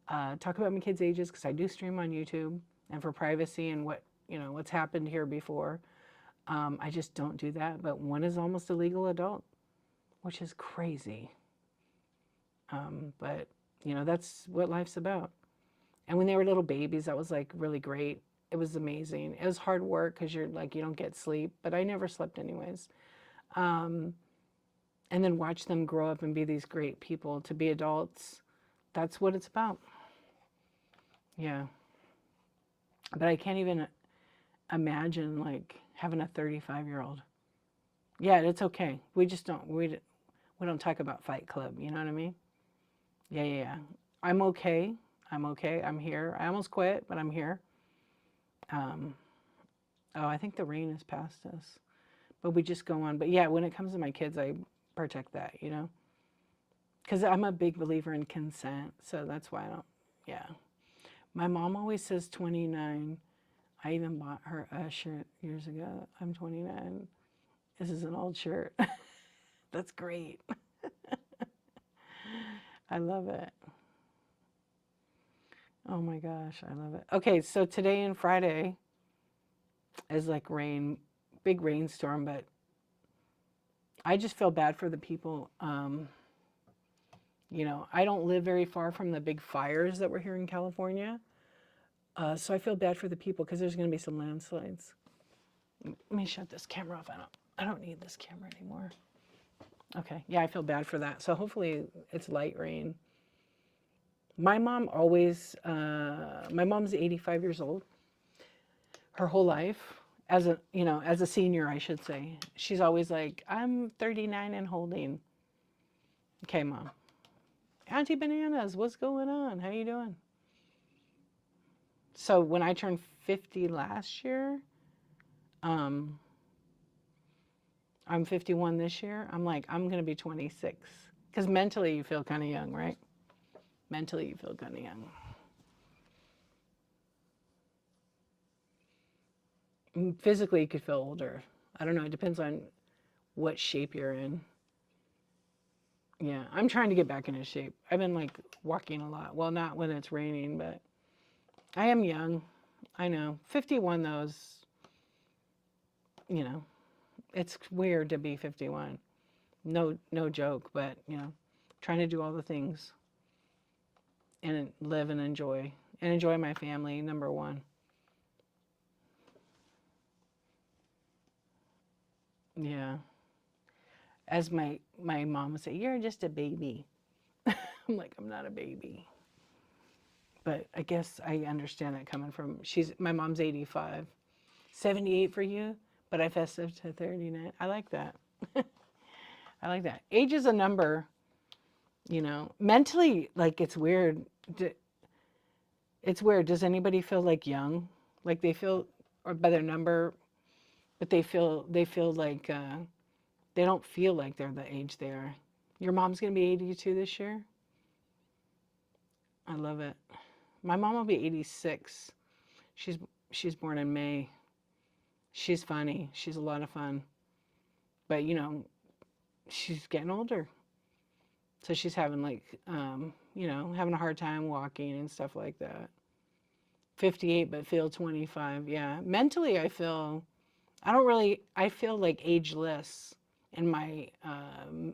talk about my kids' ages because I do stream on YouTube and for privacy and what's happened here before. I just don't do that. But one is almost a legal adult, which is crazy. But, that's what life's about. And when they were little babies, that was like really great. It was amazing. It was hard work because you're like, you don't get sleep, but I never slept anyways. And then watch them grow up and be these great people, to be adults. That's what it's about. Yeah. But I can't even imagine like having a 35-year-old. Yeah, it's okay. We just don't, we don't talk about Fight Club. You know what I mean? Yeah. I'm okay. I'm here. I almost quit, but I'm here. I think the rain is past us, but we just go on. But yeah, when it comes to my kids, I protect that, because I'm a big believer in consent. So that's why I don't, yeah. My mom always says 29. I even bought her a shirt years ago. I'm 29. This is an old shirt. That's great. I love it. Oh my gosh, I love it. Okay, so today and Friday is like rain, big rainstorm, but I just feel bad for the people. I don't live very far from the big fires that were here in California. So I feel bad for the people because there's going to be some landslides. Let me shut this camera off. I don't need this camera anymore. Okay, yeah, I feel bad for that. So hopefully it's light rain. My mom always, my mom's 85 years old. Her whole life, as a, as a senior, I should say, she's always like, I'm 39 and holding. Okay, Mom. Auntie Bananas, what's going on? How you doing? So when I turned 50 last year, um, I'm 51 this year. I'm like, I'm going to be 26. Because mentally you feel kind of young, right? Mentally you feel kind of young. Physically you could feel older. I don't know. It depends on what shape you're in. Yeah, I'm trying to get back into shape. I've been like walking a lot. Well, not when it's raining, but I am young. I know. 51 though is, it's weird to be 51. No joke, but trying to do all the things and live and enjoy my family, number one. Yeah. As my mom would say, you're just a baby. I'm like, I'm not a baby. But I guess I understand that coming from, my mom's 85. 78 for you, but I festive to 39. I like that. I like that. Age is a number, Mentally, like, it's weird. It's weird. Does anybody feel like young? Like they feel, or by their number, but they feel like, they don't feel like they're the age they are. Your mom's going to be 82 this year? I love it. My mom will be 86. She's born in May. She's funny. She's a lot of fun. But, she's getting older. So she's having like, having a hard time walking and stuff like that. 58, but feel 25. Yeah. Mentally, I feel like ageless in my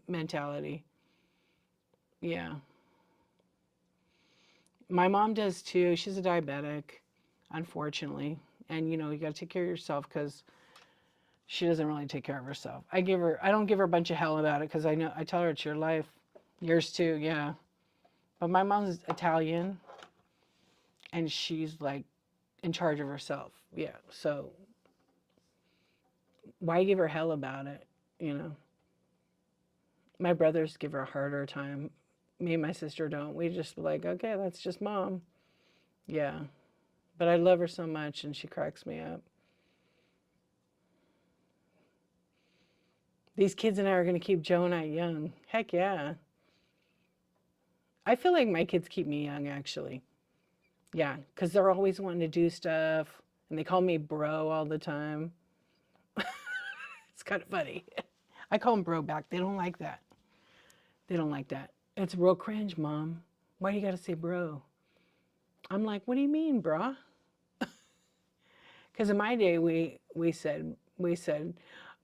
mentality. Yeah. My mom does too. She's a diabetic, unfortunately. And, you got to take care of yourself because she doesn't really take care of herself. I don't give her a bunch of hell about it because I tell her it's your life. Yours too, yeah. But my mom's Italian and she's like in charge of herself. Yeah. So why give her hell about it? My brothers give her a harder time. Me and my sister don't. We just like, okay, that's just mom. Yeah. But I love her so much and she cracks me up. These kids and I are going to keep Joe and I young. Heck yeah. I feel like my kids keep me young, actually. Yeah, because they're always wanting to do stuff, and they call me bro all the time. It's kind of funny. I call them bro back. They don't like that. They don't like that. It's real cringe, Mom. Why do you got to say bro? I'm like, what do you mean, brah? Because in my day, we said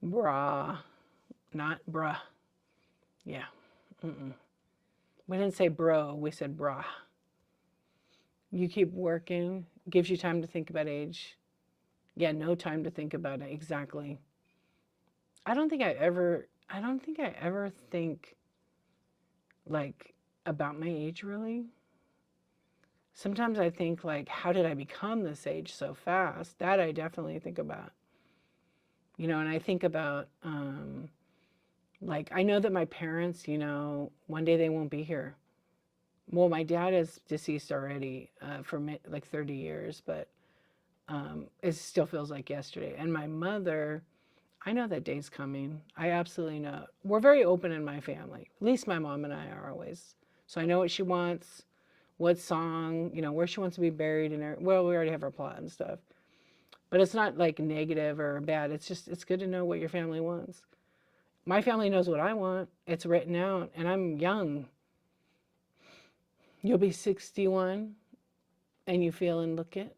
brah, not bruh. Yeah. Mm-mm. We didn't say bro, we said brah. You keep working, gives you time to think about age. Yeah, no time to think about it. Exactly. I don't think I ever think like about my age really. Sometimes I think like, how did I become this age so fast? That I definitely think about. And I think about, like, I know that my parents, one day they won't be here. Well, my dad is deceased already for like 30 years, but it still feels like yesterday. And my mother, I know that day's coming. I absolutely know. We're very open in my family. At least my mom and I are always. So I know what she wants, what song, where she wants to be buried. Well, we already have our plot and stuff. But it's not like negative or bad. It's just, it's good to know what your family wants. My family knows what I want. It's written out, and I'm young. You'll be 61, and you feel and look it.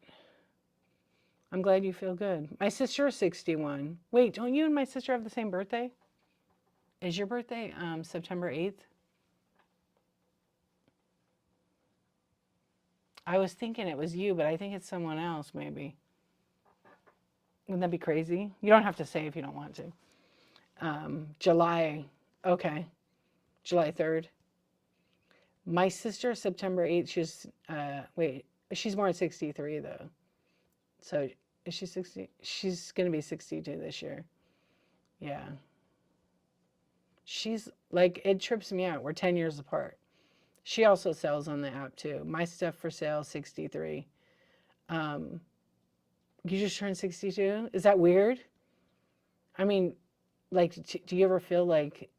I'm glad you feel good. My sister is 61. Wait, don't you and my sister have the same birthday? Is your birthday September 8th? I was thinking it was you, but I think it's someone else, maybe. Wouldn't that be crazy? You don't have to say if you don't want to. July, okay. July 3rd. My sister, September 8th, she's born 63 though. So is she 60? She's going to be 62 this year. Yeah. She's like, it trips me out. We're 10 years apart. She also sells on the app too. My stuff for sale, 63. Um, you just turned 62? Is that weird? I mean, like, do you ever feel like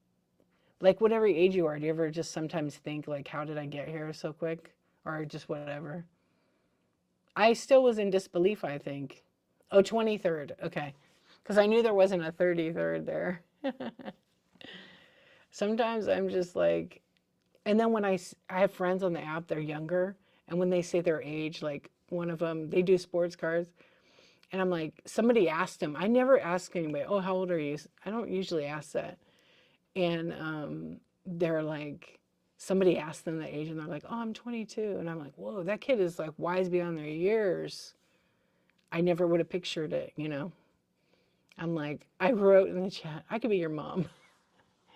whatever age you are, do you ever just sometimes think like, how did I get here so quick? Or just whatever? I still was in disbelief, I think. Oh, 23rd. Okay. Because I knew there wasn't a 33rd there. Sometimes I'm just like, and then when I have friends on the app, they're younger, and when they say their age, like one of them, they do sports cards, and I'm like, somebody asked him. I never ask anybody, oh, how old are you? I don't usually ask that. And they're like, somebody asked them the age, and they're like, oh, I'm 22. And I'm like, whoa, that kid is like wise beyond their years. I never would have pictured it, you know? I'm like, I wrote in the chat, I could be your mom.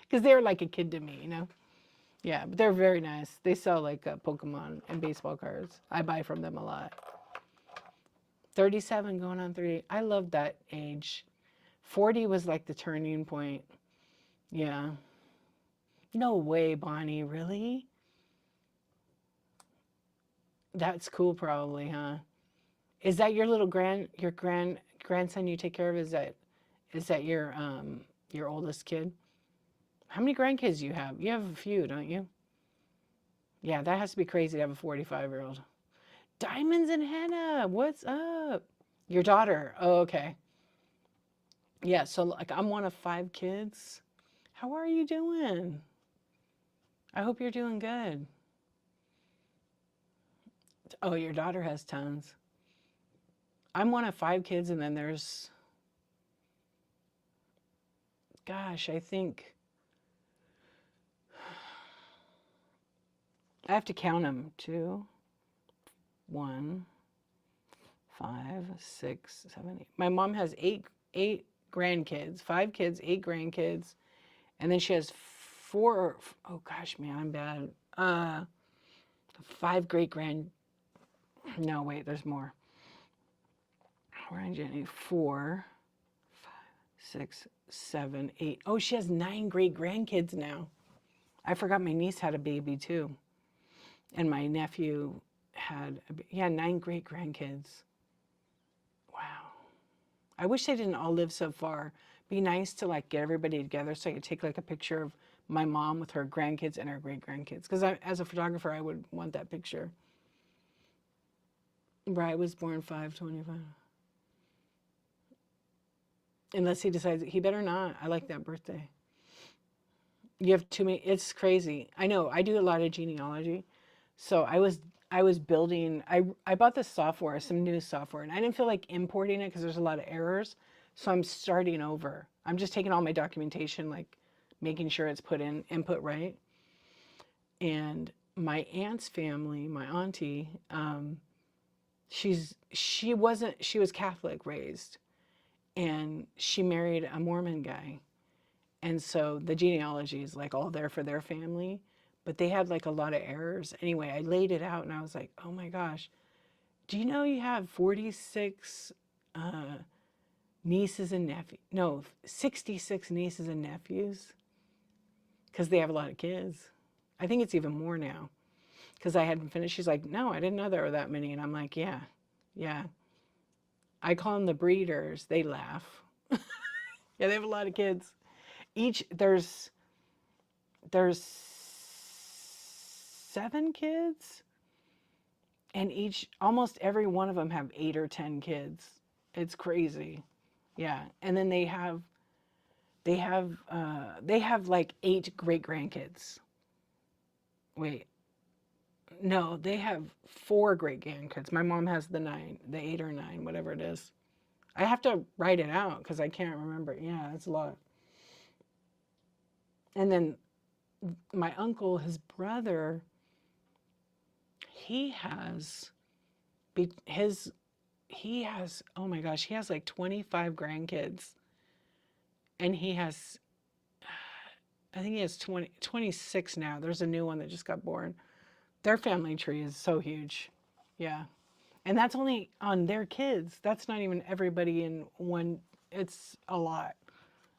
Because they're like a kid to me, you know? Yeah, but they're very nice. They sell like Pokemon and baseball cards. I buy from them a lot. 37 going on 30. I love that age. 40 was like the turning point. Yeah. No way, Bonnie, really? That's cool probably, huh? Is that your little grandson you take care of? Is that your oldest kid? How many grandkids do you have? You have a few, don't you? Yeah, that has to be crazy to have a 45-year-old. Diamonds and henna, what's up? Your daughter. Oh, okay. Yeah, so like I'm one of 5 kids. How are you doing? I hope you're doing good. Oh, your daughter has tons. I'm one of 5 kids, and then there's, gosh, I think I have to count them. 2, 1, 5, 6, 7, 8. My mom has eight grandkids, 5 kids, 8 grandkids, and then she has 4. Oh gosh, man, I'm bad. 5 great grand. No, wait, there's more. Jenny, 4, 5, 6, 7, 8. Oh, she has 9 great grandkids now. I forgot my niece had a baby too, and my nephew had 9 great grandkids. Wow. I wish they didn't all live so far. Be nice to like get everybody together so I could take like a picture of my mom with her grandkids and her great grandkids. Because as a photographer, I would want that picture. Bri was born 5/25. Unless he decides, he better not. I like that birthday. You have too many. It's crazy. I know. I do a lot of genealogy, so I was building. I bought this software, some new software, and I didn't feel like importing it because there's a lot of errors. So I'm starting over. I'm just taking all my documentation, like making sure it's put in input right. And my aunt's family, my auntie, she was Catholic raised, and she married a Mormon guy. And so the genealogy is like all there for their family, but they had like a lot of errors. Anyway, I laid it out and I was like, oh my gosh, do you know you have 46 nieces and nephews? No, 66 nieces and nephews, because they have a lot of kids. I think it's even more now because I hadn't finished. She's like, no, I didn't know there were that many. And I'm like, yeah. I call them the breeders. They laugh. Yeah, they have a lot of kids. There's 7 kids, and almost every one of them have 8 or 10 kids. It's crazy. Yeah. And then they have like 8 great grandkids. Wait, no, they have 4 great grandkids. My mom has the 8 or 9, whatever it is. I have to write it out because I can't remember. Yeah, it's a lot. And then my uncle, his brother, he has, oh my gosh, he has like 25 grandkids. And I think he has 26 now. There's a new one that just got born. Their family tree is so huge. Yeah. And that's only on their kids. That's not even everybody in one. It's a lot.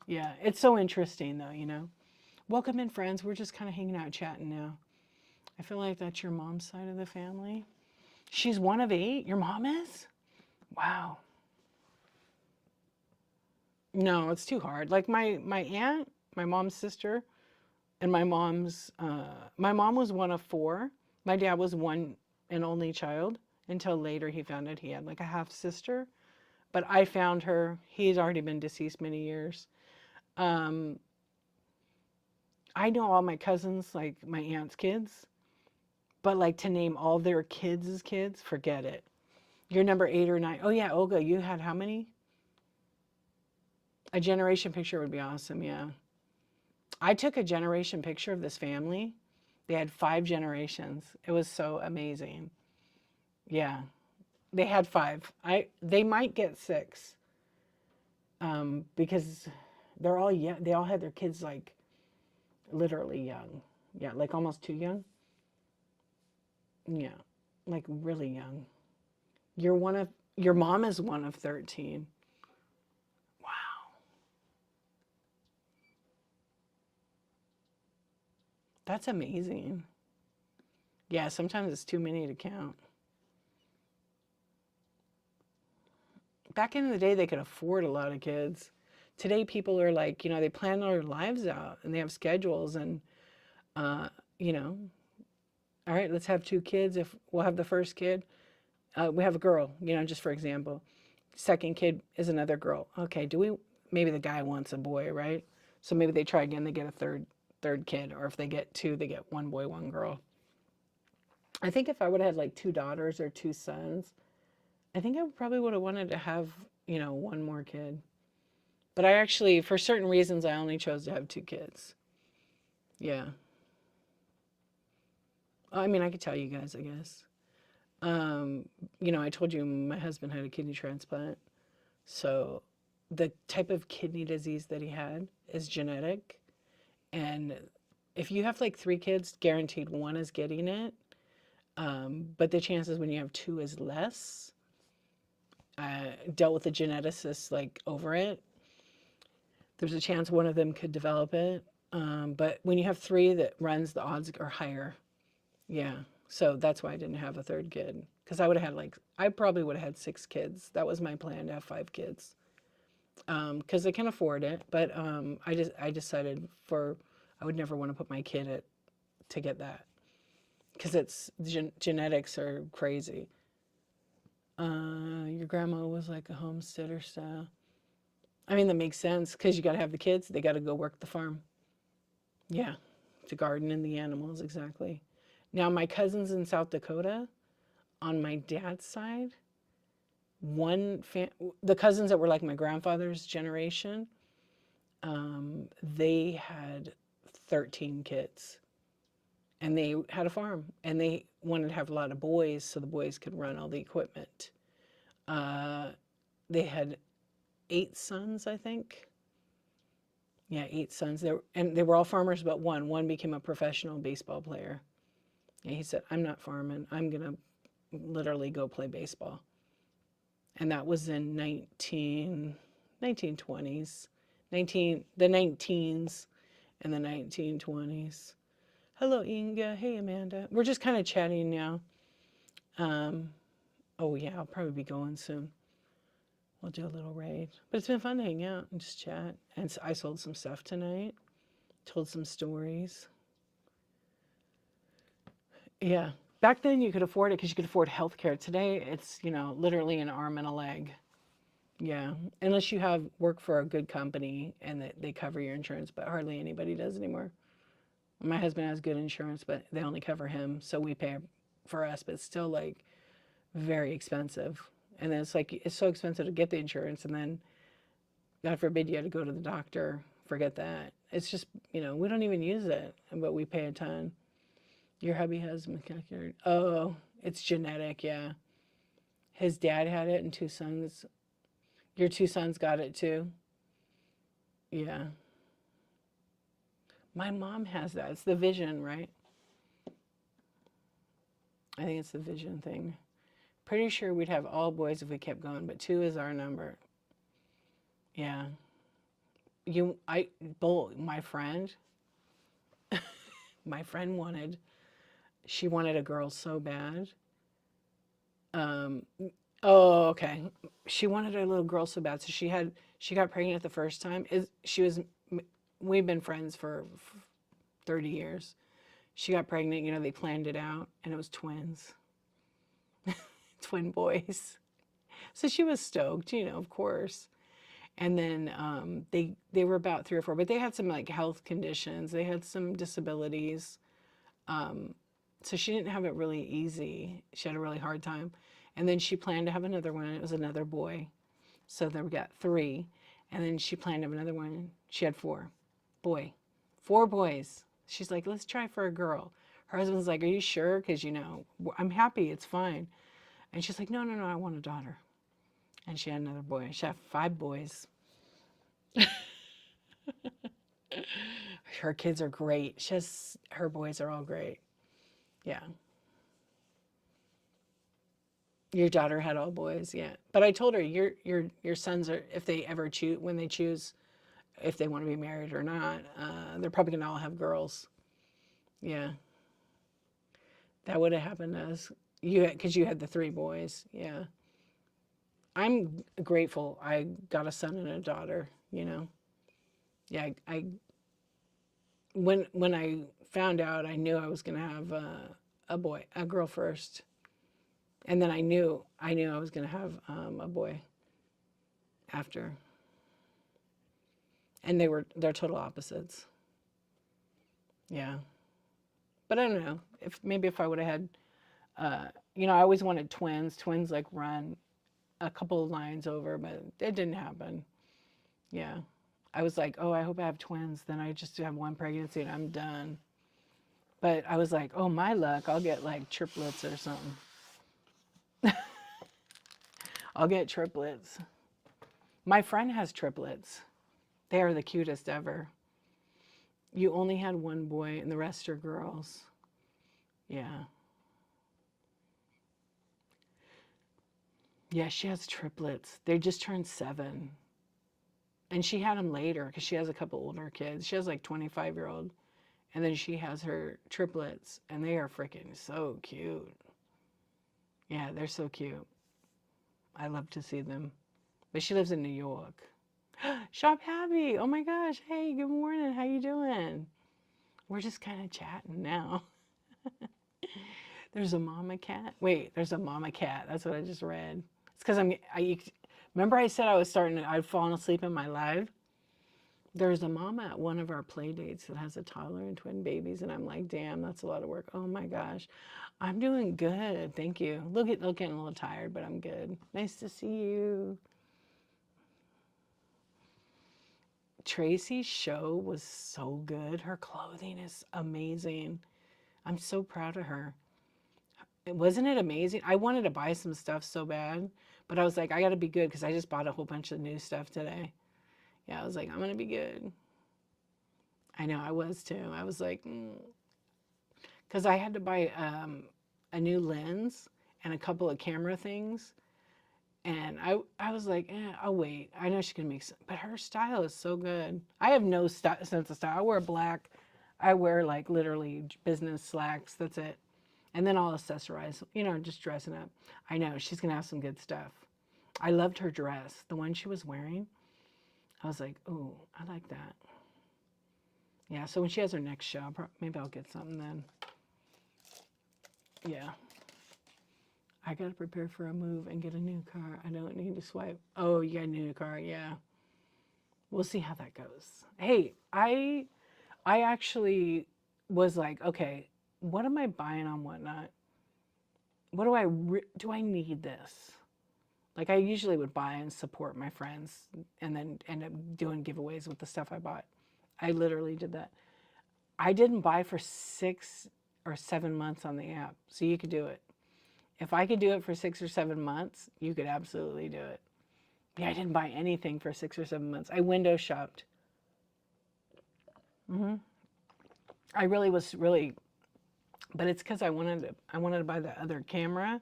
Yeah. It's so interesting, though, you know. Welcome in, friends. We're just kind of hanging out, chatting now. I feel like that's your mom's side of the family. She's one of 8. Your mom is? Wow. No, it's too hard. Like my aunt, my mom's sister, and my mom was one of 4. My dad was one and only child until later he found out he had like a half sister. But I found her. He's already been deceased many years. Um, I know all my cousins, like my aunt's kids, but like to name all their kids' kids, forget it. You're number 8 or 9. Oh yeah, Olga, you had how many? A generation picture would be awesome. Yeah. I took a generation picture of this family. They had 5 generations. It was so amazing. Yeah. They had 5. They might get 6. Because they're all young. They all had their kids like literally young. Yeah, like almost too young. Yeah. Like really young. You're one of your mom is one of 13. Wow. That's amazing. Yeah, sometimes it's too many to count. Back in the day, they could afford a lot of kids. Today, people are like, they plan their lives out and they have schedules and, uh, you know, all right, let's have 2 kids. If we'll have the first kid, we have a girl, just for example. Second kid is another girl. Okay, maybe the guy wants a boy, right? So maybe they try again, they get a third kid, or if they get 2, they get 1 boy, 1 girl. I think if I would have had like 2 daughters or 2 sons, I think I probably would have wanted to have, 1 more kid. But I actually, for certain reasons, I only chose to have 2 kids. Yeah. I mean, I could tell you guys, I guess. Um, I told you my husband had a kidney transplant. So the type of kidney disease that he had is genetic. And if you have like 3 kids, guaranteed 1 is getting it. But the chances when you have 2 is less. I dealt with a geneticist like over it. There's a chance one of them could develop it. But when you have 3 that runs, the odds are higher. Yeah. So that's why I didn't have a 3rd kid. Because I probably would have had 6 kids. That was my plan, to have 5 kids. Because I can afford it. But I decided I would never want to put my kid to get that. Because genetics are crazy. Your grandma was like a homesteader style. I mean, that makes sense because you got to have the kids. They got to go work the farm. Yeah, to garden and the animals, exactly. Now, my cousins in South Dakota, on my dad's side, the cousins that were like my grandfather's generation, they had 13 kids. And they had a farm. And they wanted to have a lot of boys so the boys could run all the equipment. They had 8 sons, I think. Yeah, 8 sons. They were all farmers but one. One became a professional baseball player. And he said, I'm not farming. I'm going to literally go play baseball. And that was in 1920s, the 19s and the 1920s. Hello, Inga. Hey, Amanda. We're just kind of chatting now. Oh, yeah, I'll probably be going soon. We'll do a little raid. But it's been fun to hang out and just chat. And I sold some stuff tonight, told some stories. Yeah. Back then you could afford it because you could afford healthcare. Today it's, literally an arm and a leg. Yeah. Unless you work for a good company and they cover your insurance, but hardly anybody does anymore. My husband has good insurance, but they only cover him. So we pay for us, but it's still like very expensive. And then it's so expensive to get the insurance. And then God forbid you had to go to the doctor. Forget that. It's just, we don't even use it, but we pay a ton. Your hubby has macular. Oh, it's genetic, yeah. His dad had it and 2 sons. Your 2 sons got it too? Yeah. My mom has that. It's the vision, right? I think it's the vision thing. Pretty sure we'd have all boys if we kept going, but 2 is our number. Yeah. My friend, wanted, she wanted a girl so bad. Um, oh, okay. She wanted a little girl so bad. So she got pregnant the first time. We've been friends for 30 years. She got pregnant, they planned it out, and it was twins, twin boys. So she was stoked, of course. And then they were about 3 or 4, but they had some like health conditions. They had some disabilities. So she didn't have it really easy. She had a really hard time. And then she planned to have another one. It was another boy. So then we got 3. And then she planned to have another one. She had 4. 4 boys. She's like, let's try for a girl. Her husband's like, are you sure? Because, I'm happy. It's fine. And she's like, no, I want a daughter. And she had another boy. She had 5 boys. Her kids are great. Her boys are all great. Yeah. Your daughter had all boys, yeah. But I told her your sons are, if they ever choose, when they choose if they want to be married or not, they're probably gonna all have girls. Yeah. That would have happened to us. Because you had the 3 boys. Yeah. I'm grateful I got a son and a daughter, Yeah, when I found out, I knew I was gonna have a girl first. And then I knew I was gonna have a boy after. And they're total opposites. Yeah. But I don't know. If I would have had I always wanted twins. Twins like run a couple of lines over, but it didn't happen. Yeah. I was like, oh, I hope I have twins. Then I just have 1 pregnancy and I'm done. But I was like, oh, my luck, I'll get like triplets or something. I'll get triplets. My friend has triplets. They are the cutest ever. You only had 1 boy and the rest are girls. Yeah. Yeah, she has triplets. They just turned 7. And she had them later because she has a couple older kids. She has like 25-year-old. And then she has her triplets. And they are freaking so cute. Yeah, they're so cute. I love to see them. But she lives in New York. Shop Happy. Oh my gosh. Hey, good morning. How you doing? We're just kind of chatting now. There's a mama cat. Wait, there's a mama cat. That's what I just read. It's because remember I said I'd fallen asleep in my live? There's a mama at one of our play dates that has a toddler and twin babies, and I'm like, damn, that's a lot of work. Oh my gosh. I'm doing good. Thank you. Looking a little tired, but I'm good. Nice to see you. Tracy's show was so good. Her clothing is amazing. I'm so proud of her. Wasn't it amazing? I wanted to buy some stuff so bad, but I was like, I got to be good because I just bought a whole bunch of new stuff today. Yeah, I was like, I'm going to be good. I know, I was too. I was like, because I had to buy a new lens and a couple of camera things. And I was like, I'll wait. I know she can make some, but her style is so good. I have no sense of style. I wear black. I wear like literally business slacks. That's it. And then I'll accessorize, just dressing up. I know, she's going to have some good stuff. I loved her dress. The one she was wearing. I was like, ooh, I like that. Yeah, so when she has her next show, maybe I'll get something then. Yeah. I got to prepare for a move and get a new car. I don't need to swipe. Oh, you got a new car, yeah. We'll see how that goes. Hey, I actually was like, okay, what am I buying on Whatnot? What do I need this? Like I usually would buy and support my friends and then end up doing giveaways with the stuff I bought. I literally did that. I didn't buy for 6 or 7 months on the app, so you could do it. If I could do it for 6 or 7 months, you could absolutely do it. Yeah, I didn't buy anything for 6 or 7 months. I window shopped. I really was but it's because I wanted to buy the other camera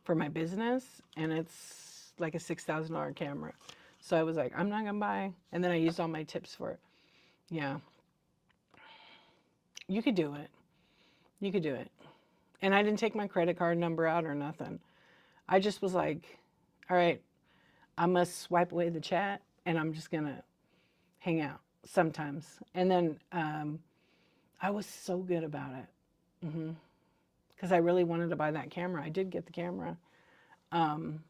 for my business, and it's like a $6,000 camera. So I was like, I'm not gonna buy. And then I used all my tips for it. Yeah, you could do it. You could do it. And I didn't take my credit card number out or nothing. I just was like, all right, I must swipe away the chat, and I'm just gonna hang out sometimes. And then I was so good about it. Because I really wanted to buy that camera. I did get the camera. Um,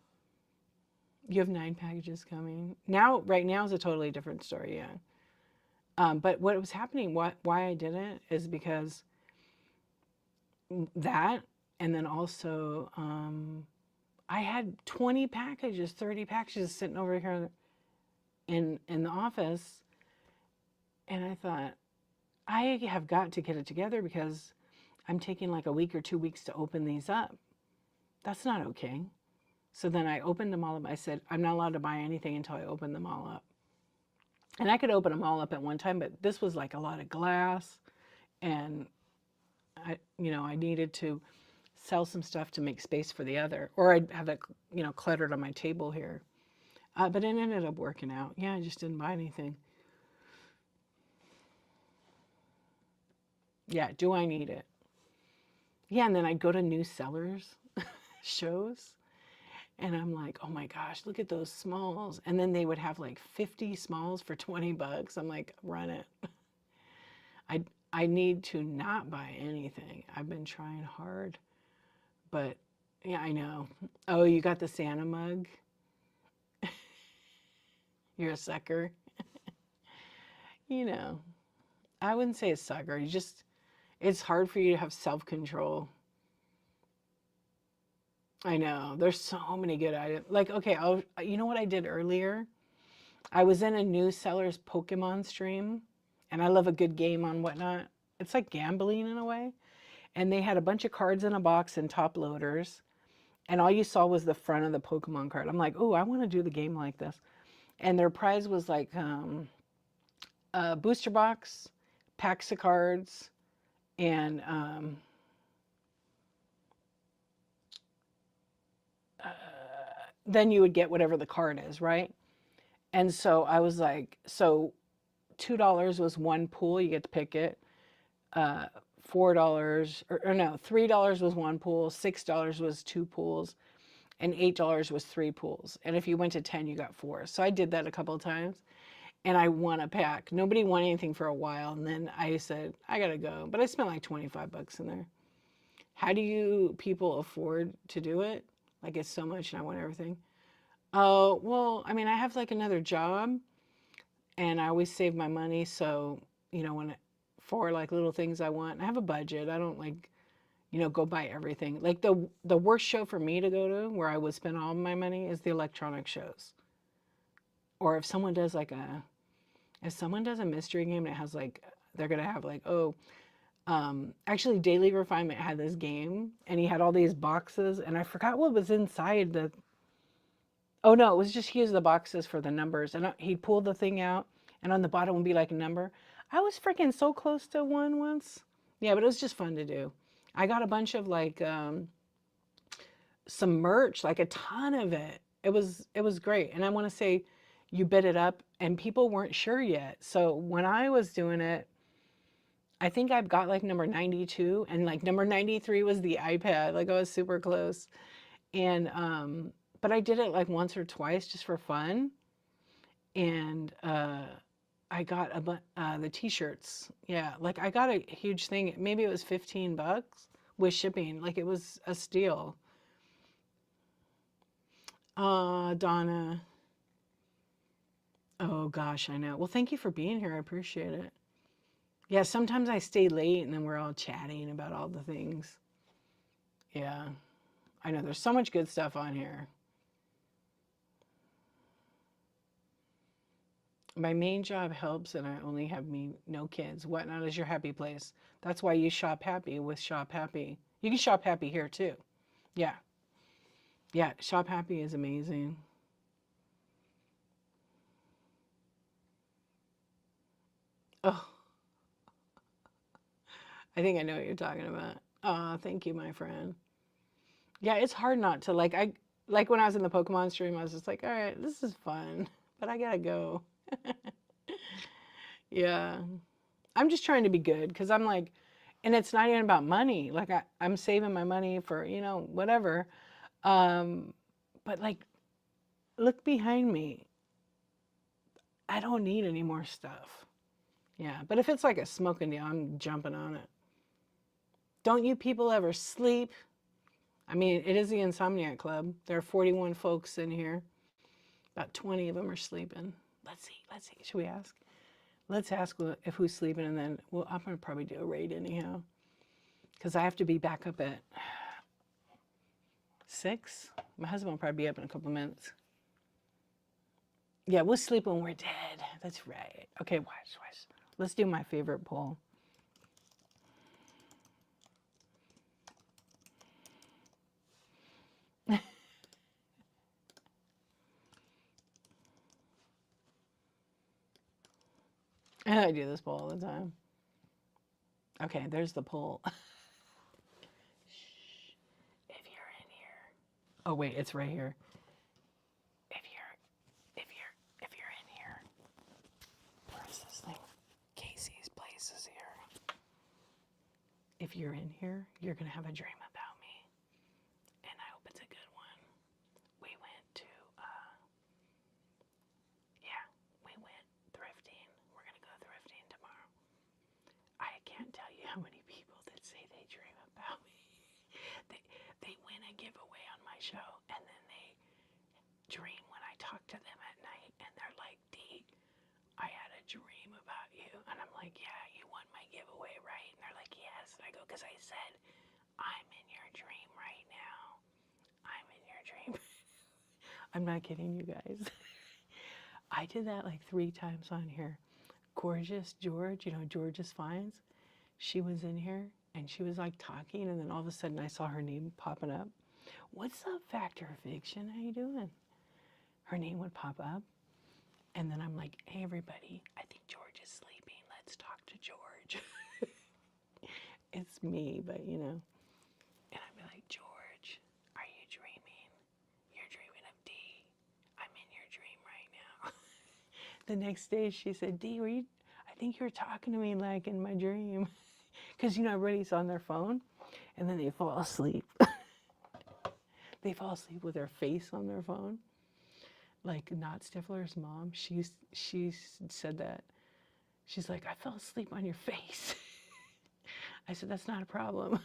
you have 9 packages coming. Now, right now is a totally different story, yeah. But what was happening, why I did it is because that, and then also I had 20 packages, 30 packages sitting over here in the office, and I thought, I have got to get it together because I'm taking like a week or 2 weeks to open these up. That's not okay. So then I opened them all up. I said, I'm not allowed to buy anything until I open them all up. And I could open them all up at one time, but this was like a lot of glass, and I needed to sell some stuff to make space for the other, or I'd have it, cluttered on my table here. But it ended up working out. Yeah, I just didn't buy anything. Yeah, do I need it? Yeah, and then I'd go to new sellers shows, and I'm like, oh my gosh, look at those smalls. And then they would have like 50 smalls for $20. I'm like, run it. I I need to not buy anything. I've been trying hard, but yeah, I know. Oh, you got the Santa mug? You're a sucker. You know, I wouldn't say a sucker. It's hard for you to have self-control. I know. There's so many good items. Like, okay, you know what I did earlier? I was in a new seller's Pokemon stream, and I love a good game on Whatnot. It's like gambling in a way. And they had a bunch of cards in a box and top loaders, and all you saw was the front of the Pokemon card. I'm like, oh, I want to do the game like this. And their prize was like a booster box, packs of cards, and uh, then you would get whatever the card is, right? And so I was like, so $2 was one pool, you get to pick it. Uh, $4 or no, $3 was one pool, $6 was two pools, and $8 was three pools. And if you went to 10, you got four. So I did that a couple of times, and I won a pack. Nobody won anything for a while, and then I said I gotta go. But I spent like $25 in there. How do you people afford to do it? Like it's so much, and I want everything. Oh, well, I mean, I have like another job, and I always save my money. So, when for like little things I want, I have a budget. I don't like, go buy everything. Like the worst show for me to go to where I would spend all my money is the electronic shows. Or if someone does a mystery game and it has like, they're gonna have like, actually Daily Refinement had this game, and he had all these boxes, and I forgot what was inside the. Oh no, it was just he used the boxes for the numbers, and he'd pull the thing out, and on the bottom would be like a number. I was freaking so close to one once. Yeah, but it was just fun to do. I got a bunch of like some merch, like a ton of it. It was great, and I want to say you bid it up, and people weren't sure yet. So when I was doing it, I think I've got like number 92, and like number 93 was the iPad. Like I was super close, and but I did it like once or twice just for fun, and I got the t-shirts. Yeah, like I got a huge thing. Maybe it was $15 with shipping. Like it was a steal. Donna. Oh gosh, I know. Well, thank you for being here. I appreciate it. Yeah, sometimes I stay late and then we're all chatting about all the things. Yeah, I know. There's so much good stuff on here. My main job helps, and I only have no kids. Whatnot is your happy place. That's why you shop happy with Shop Happy. You can shop happy here too. Yeah. Yeah, Shop Happy is amazing. Oh, I think I know what you're talking about. Oh, thank you, my friend. Yeah, it's hard not to like when I was in the Pokemon stream, I was just like, all right, this is fun, but I gotta go. Yeah. I'm just trying to be good because I'm like, and it's not even about money. Like I'm saving my money for, whatever. Um, but like, look behind me. I don't need any more stuff. Yeah. But if it's like a smoking deal, I'm jumping on it. Don't you people ever sleep? I mean, it is the Insomniac Club. There are 41 folks in here. About 20 of them are sleeping. Let's see. Let's see. Should we ask? Let's ask if who's sleeping, and then I'm gonna probably do a raid anyhow, because I have to be back up at 6. My husband will probably be up in a couple of minutes. Yeah, we'll sleep when we're dead. That's right. Okay, watch. Let's do my favorite poll. And I do this poll all the time. Okay, there's the poll. Shh. If you're in here. Oh wait, it's right here. If you're in here. Where is this thing? Casey's place is here. If you're in here, you're gonna have a dream about me. And I hope it's a good one. We went to we went thrifting. We're gonna go thrifting tomorrow. I can't tell you how many people that say they dream about me. They win a giveaway on my show, and then they dream when I talk to them at night, and they're like, Dee, I had a dream about you. And I'm like, yeah, you won my giveaway, right? And they're like, yes. And I go, because I said, I'm in your dream right now. I'm in your dream. I'm not kidding you guys. I did that like 3 times on here. Gorgeous George, George's Finds. She was in here and she was like talking, and then all of a sudden I saw her name popping up. What's up, Factor Fiction? How you doing? Her name would pop up, and then I'm like, hey everybody, I think George is sleeping. Let's talk to George. It's me, but And I'd be like, George, are you dreaming? You're dreaming of Dee. I'm in your dream right now. The next day she said, Dee, I think you were talking to me like in my dream. Because everybody's on their phone, and then they fall asleep. They fall asleep with their face on their phone. Like Not Stifler's mom, she said that. She's like, I fell asleep on your face. I said, that's not a problem.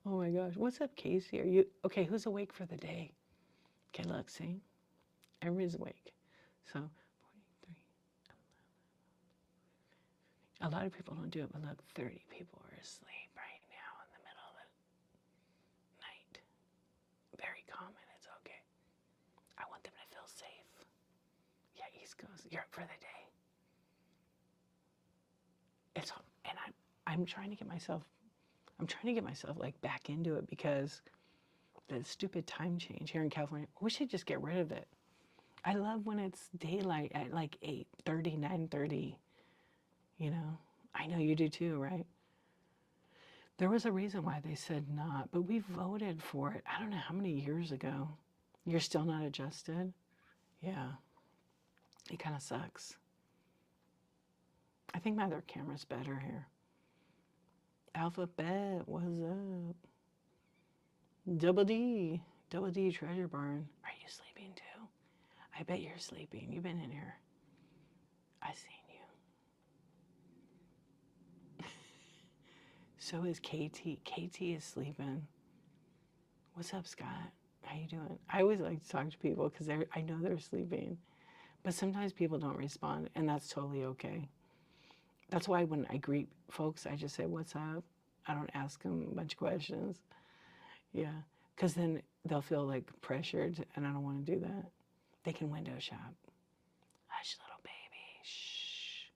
Oh my gosh. What's up, Casey? Are you okay? Who's awake for the day? Okay, look, see? Everybody's awake. So 43. A lot of people don't do it, but look, 30 people are asleep right now in the middle of the night. Very common. It's okay. I want them to feel safe. Yeah, East Coast. You're up for the day. And I'm trying to get myself like back into it, because the stupid time change here in California, we should just get rid of it. I love when it's daylight at like 8:30, 9:30. I know you do too, right? There was a reason why they said not, but we voted for it. I don't know how many years ago. You're still not adjusted? Yeah. It kind of sucks. I think my other camera's better here. Alphabet, what's up? Double D Treasure Barn. Are you sleeping too? I bet you're sleeping. You've been in here. I seen you. So is KT. KT is sleeping. What's up, Scott? How you doing? I always like to talk to people because I know they're sleeping. But sometimes people don't respond, and that's totally okay. That's why when I greet folks, I just say, what's up? I don't ask them a bunch of questions. Yeah, because then they'll feel like pressured, and I don't want to do that. They can window shop. Hush, little baby. Shh.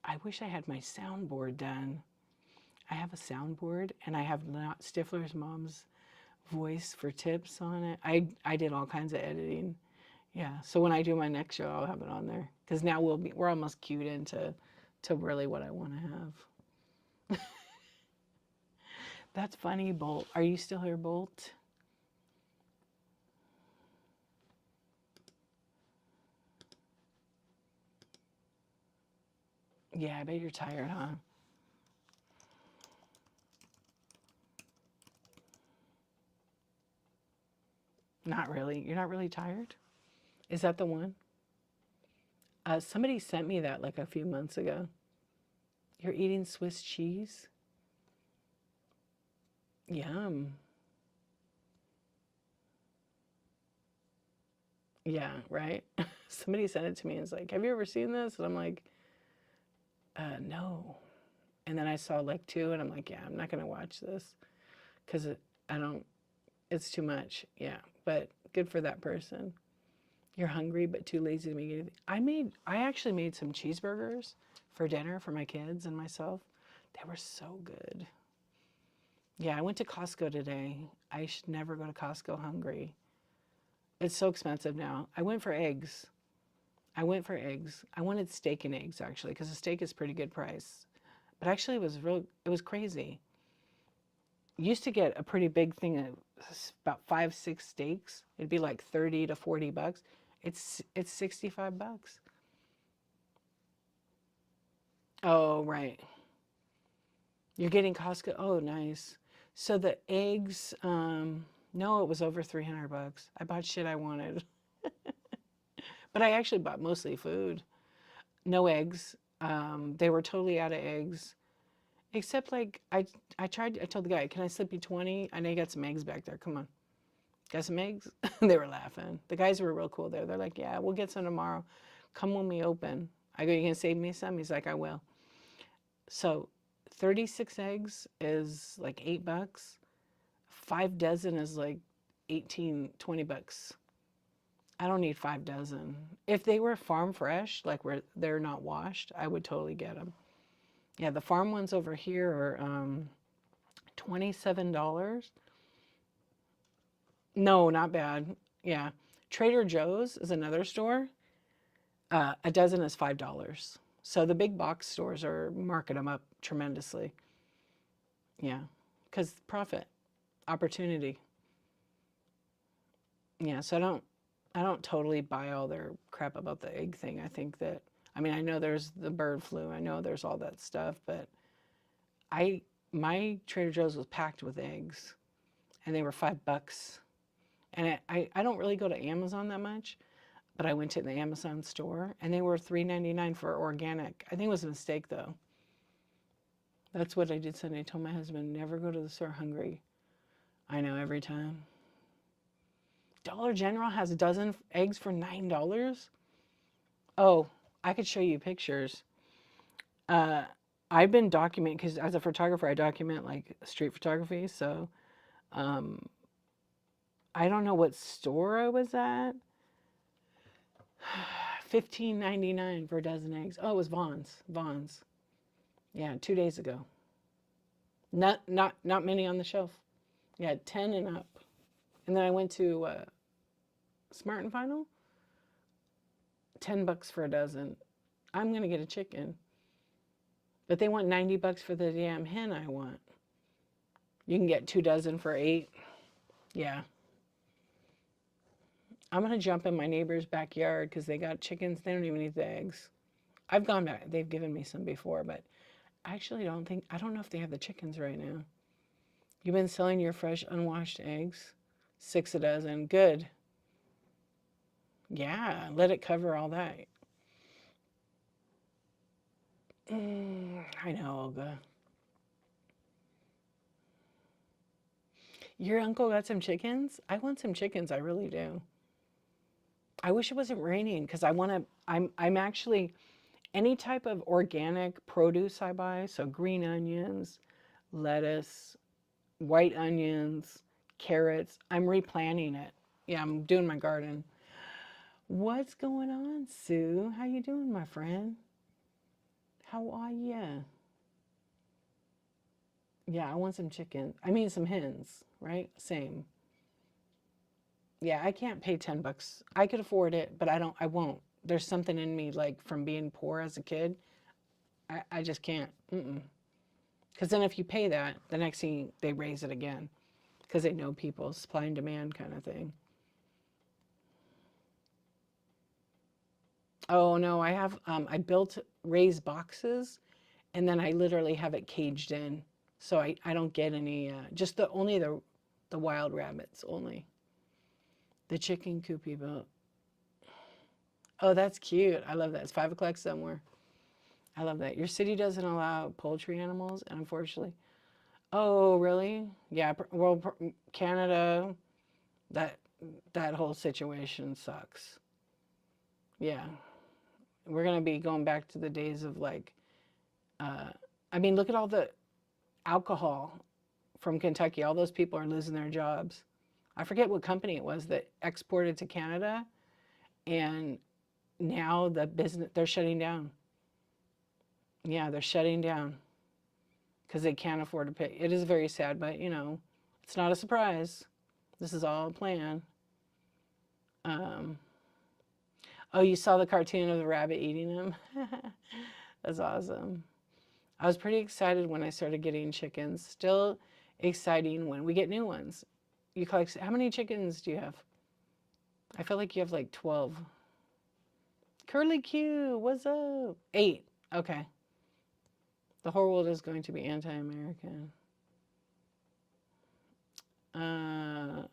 I wish I had my soundboard done. I have a soundboard, and I have Not Stifler's mom's voice for tips on it. I did all kinds of editing. Yeah, so when I do my next show, I'll have it on there, because now we're almost queued into to really what I want to have. That's funny, Bolt. Are you still here, Bolt? Yeah, I bet you're tired, huh? Not really. You're not really tired? Is that the one? Somebody sent me that like a few months ago. You're eating Swiss cheese? Yum. Yeah, right? Somebody sent it to me and was like, have you ever seen this? And I'm like, no. And then I saw like two and I'm like, yeah, I'm not going to watch this because I don't, it's too much. Yeah, but good for that person. You're hungry but too lazy to make anything. I actually made some cheeseburgers for dinner for my kids and myself. They were so good. Yeah, I went to Costco today. I should never go to Costco hungry. It's so expensive now. I went for eggs. I wanted steak and eggs actually because the steak is pretty good price. But actually it was crazy. Used to get a pretty big thing of about 5-6 steaks. It'd be like 30 to 40 bucks. It's 65 bucks. Oh, right. You're getting Costco. Oh, nice. So the eggs, no, it was over 300 bucks. I bought shit I wanted. But I actually bought mostly food. No eggs. They were totally out of eggs. Except like I told the guy, can I slip you 20? I know you got some eggs back there. Come on. Got some eggs? They were laughing. The guys were real cool there. They're like, yeah, we'll get some tomorrow. Come when we open. I go, you gonna save me some? He's like, I will. So 36 eggs is like 8 bucks. 5 dozen is like 18, 20 bucks. I don't need 5 dozen. If they were farm fresh, like where they're not washed, I would totally get them. Yeah, the farm ones over here are $27. No, not bad. Yeah. Trader Joe's is another store. A dozen is $5. So the big box stores are marking them up tremendously. Yeah, because profit, opportunity. Yeah, so I don't totally buy all their crap about the egg thing. I think that, I mean, I know there's the bird flu. I know there's all that stuff, but my Trader Joe's was packed with eggs, and they were $5. And I don't really go to Amazon that much, but I went to the Amazon store, and they were $3.99 for organic. I think it was a mistake, though. That's what I did Sunday. I told my husband, never go to the store hungry. I know, every time. Dollar General has a dozen eggs for $9. Oh, I could show you pictures. I've been documenting, because as a photographer, I document like street photography. So I don't know what store I was at. $15.99 for a dozen eggs. Oh, it was Vaughn's. Yeah, 2 days ago. Not many on the shelf. Yeah, 10 and up. And then I went to Smart and Final. $10 for a dozen. I'm gonna get a chicken. But they want 90 bucks for the damn hen I want. You can get 2 dozen for 8. Yeah. I'm gonna jump in my neighbor's backyard because they got chickens. They don't even eat the eggs. I've gone back. They've given me some before, but I actually I don't know if they have the chickens right now. You've been selling your fresh, unwashed eggs? 6 a dozen. Good. Yeah, let it cover all that. I know, Olga. Your uncle got some chickens? I want some chickens. I really do. I wish it wasn't raining because I'm actually, any type of organic produce I buy, so green onions, lettuce, white onions, carrots, I'm replanting it. Yeah, I'm doing my garden. What's going on, Sue? How you doing, my friend? How are you? Yeah, I want some chicken. I mean, some hens, right? Same. Yeah, I can't pay $10. I could afford it, but I won't. There's something in me, like from being poor as a kid. I just can't. Because then if you pay that, the next thing they raise it again because they know people, supply and demand kind of thing. Oh no, I have I built raised boxes and then I literally have it caged in. So I don't get any just the only the wild rabbits only. The chicken coop you built. Oh, that's cute. I love that. It's 5 o'clock somewhere. I love that. Your city doesn't allow poultry animals, and unfortunately. Oh, really? Yeah. Well, Canada, that that whole situation sucks. Yeah, we're gonna be going back to the days of like, uh, I mean, look at all the alcohol from Kentucky. All those people are losing their jobs. I forget what company it was that exported to Canada, and now the business they're shutting down. Yeah, they're shutting down because they can't afford to pay. It is very sad, but it's not a surprise. This is all a plan. Um, oh, you saw the cartoon of the rabbit eating them? That's awesome. I was pretty excited when I started getting chickens. Still exciting when we get new ones. You collect, how many chickens do you have? I feel like you have like 12. Curly Q, what's up? 8. Okay. The whole world is going to be anti-American. I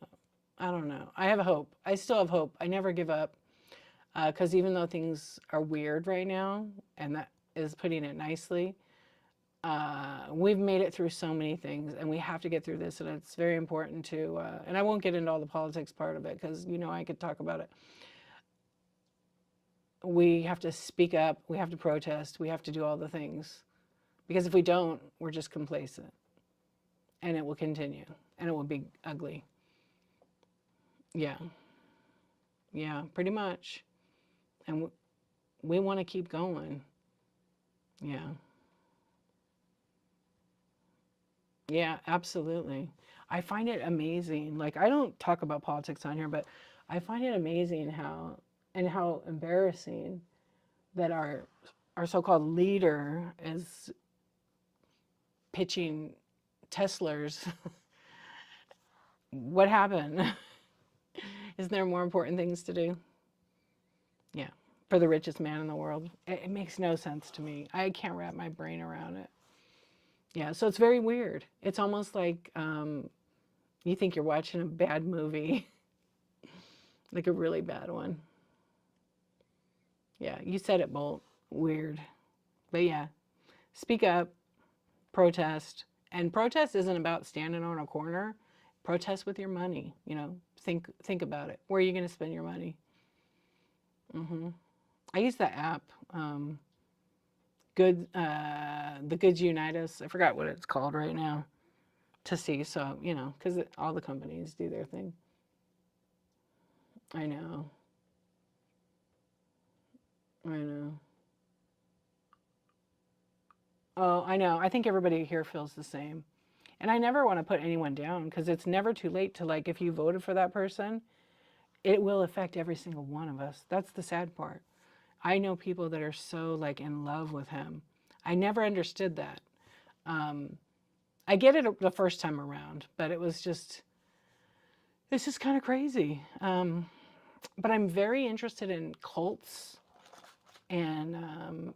don't know. I have hope. I still have hope. I never give up. Because even though things are weird right now, and that is putting it nicely, we've made it through so many things, and we have to get through this, and it's very important to, and I won't get into all the politics part of it, because I could talk about it. We have to speak up, we have to protest, we have to do all the things. Because if we don't, we're just complacent. And it will continue. And it will be ugly. Yeah. Yeah, pretty much. And we want to keep going. Yeah. Yeah, absolutely. I find it amazing. Like, I don't talk about politics on here, but I find it amazing how embarrassing that our so-called leader is pitching Teslas. What happened? Isn't there more important things to do? Yeah, for the richest man in the world. It makes no sense to me. I can't wrap my brain around it. Yeah, so it's very weird. It's almost like you think you're watching a bad movie, like a really bad one. Yeah, you said it, Bolt. Weird. But yeah, speak up, protest. And protest isn't about standing on a corner. Protest with your money. Think about it. Where are you going to spend your money? I use that app. The Goods Unite Us. I forgot what it's called right now. To see, so because all the companies do their thing. I know. I know. Oh, I know. I think everybody here feels the same. And I never want to put anyone down because it's never too late to, like, if you voted for that person, it will affect every single one of us. That's the sad part. I know people that are so, like, in love with him. I never understood that. I get it the first time around, but it's just kind of crazy. But I'm very interested in cults and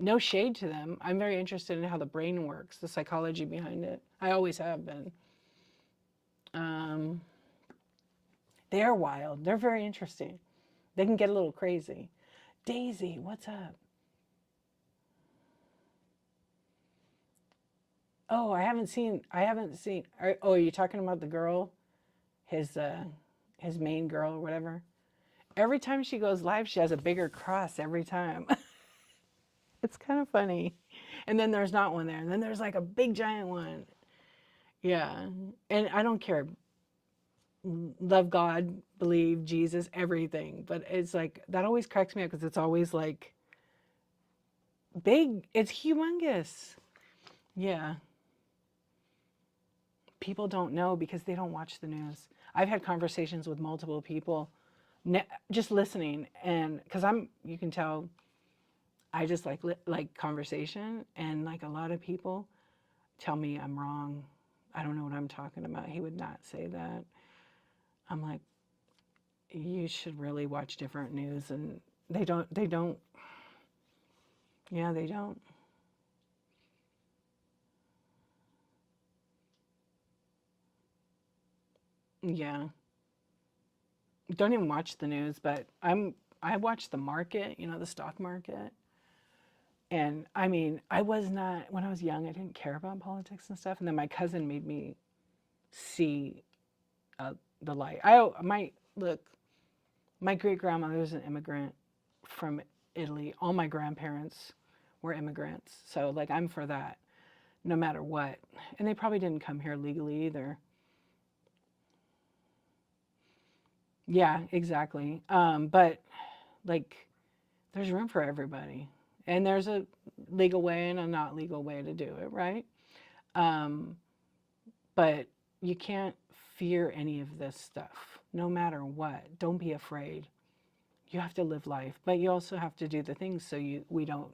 no shade to them. I'm very interested in how the brain works, the psychology behind it. I always have been. Um, they are wild. They're very interesting. They can get a little crazy. Daisy, what's up? Oh, I haven't seen. Oh, are you talking about the girl, his main girl or whatever? Every time she goes live, she has a bigger cross every time. It's kind of funny. And then there's not one there. And then there's like a big giant one. Yeah. And I don't care. Love God, believe Jesus, everything. But it's like, that always cracks me up because it's always like big. It's humongous. Yeah. People don't know because they don't watch the news. I've had conversations with multiple people just listening. And because you can tell, I just like conversation, and like a lot of people tell me I'm wrong. I don't know what I'm talking about. He would not say that. I'm like, you should really watch different news, and they don't, yeah, they don't. Yeah. Don't even watch the news, but I watch the market, the stock market. And I mean, I was not when I was young, I didn't care about politics and stuff, and then my cousin made me see uh, the light. I my look, my great grandmother was an immigrant from Italy. All my grandparents were immigrants. So like I'm for that no matter what. And they probably didn't come here legally either. Yeah, exactly. But like there's room for everybody. And there's a legal way and a not legal way to do it, right? Um, but you can't fear any of this stuff, no matter what. Don't be afraid. You have to live life, but you also have to do the things so we don't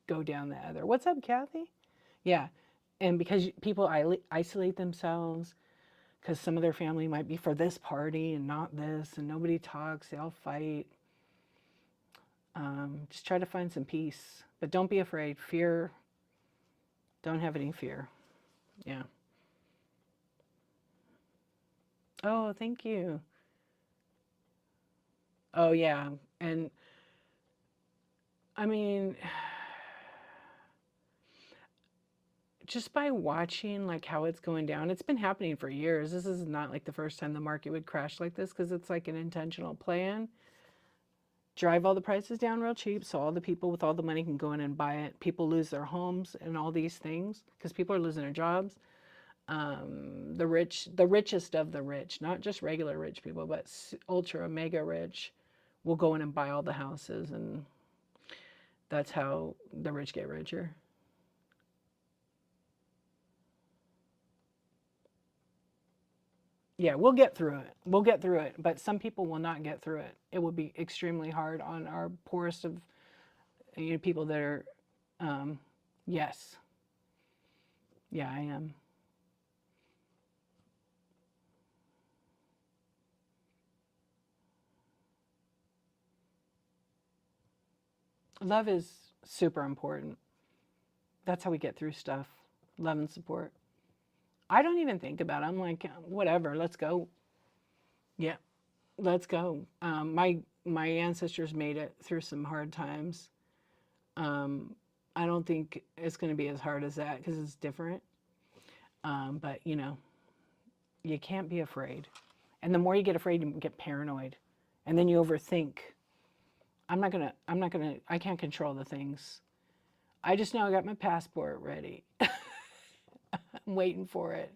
go down the other. What's up, Kathy? Yeah, and because people isolate themselves because some of their family might be for this party and not this, and nobody talks, they all fight. Just try to find some peace, but don't be afraid. Fear, don't have any fear. Yeah. Oh, thank you. Oh, yeah. And I mean, just by watching like how it's going down, it's been happening for years. This is not like the first time the market would crash like this because it's like an intentional plan. Drive all the prices down real cheap so all the people with all the money can go in and buy it. People lose their homes and all these things because people are losing their jobs. The rich, the richest of the rich, not just regular rich people, but ultra mega rich, will go in and buy all the houses, and that's how the rich get richer. Yeah, we'll get through it. We'll get through it, but some people will not get through it. It will be extremely hard on our poorest of people that are. Um, yes, yeah, I am. Love is super important. That's how we get through stuff. Love and support. I don't even think about it. I'm like, whatever, let's go. Yeah, let's go. My ancestors made it through some hard times. Um, I don't think it's going to be as hard as that because it's different. But you can't be afraid. And the more you get afraid, you get paranoid, and then you overthink. I can't control the things. I just know I got my passport ready. I'm waiting for it.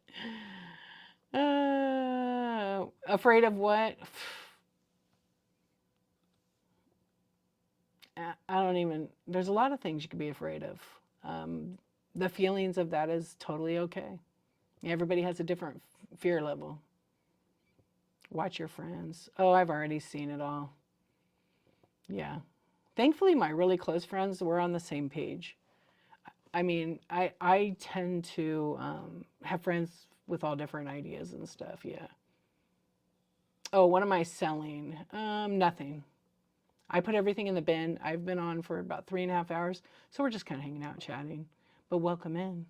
Afraid of what? I don't even, there's a lot of things you could be afraid of. The feelings of that is totally okay. Everybody has a different fear level. Watch your friends. Oh, I've already seen it all. Yeah. Thankfully, my really close friends were on the same page. I mean, I tend to have friends with all different ideas and stuff. Yeah. Oh, what am I selling? Nothing. I put everything in the bin. I've been on for about 3.5 hours, so we're just kind of hanging out, chatting. But welcome in.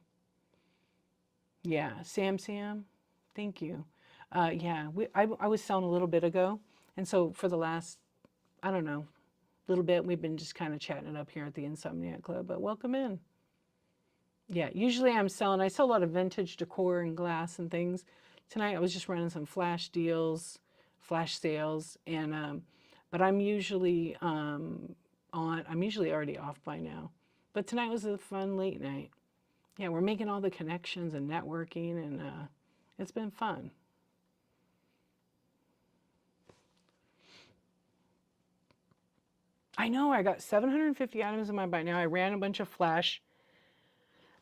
Yeah, Sam, thank you. Yeah, I was selling a little bit ago, and so for the last, I don't know, little bit, we've been just kind of chatting it up here at the Insomniac Club. But welcome in. Yeah, usually I sell a lot of vintage decor and glass and things. Tonight I was just running some flash deals, flash sales, and but I'm usually already off by now. But tonight was a fun late night. Yeah, we're making all the connections and networking, and it's been fun. I know I got 750 items in my buy now. I ran a bunch of flash.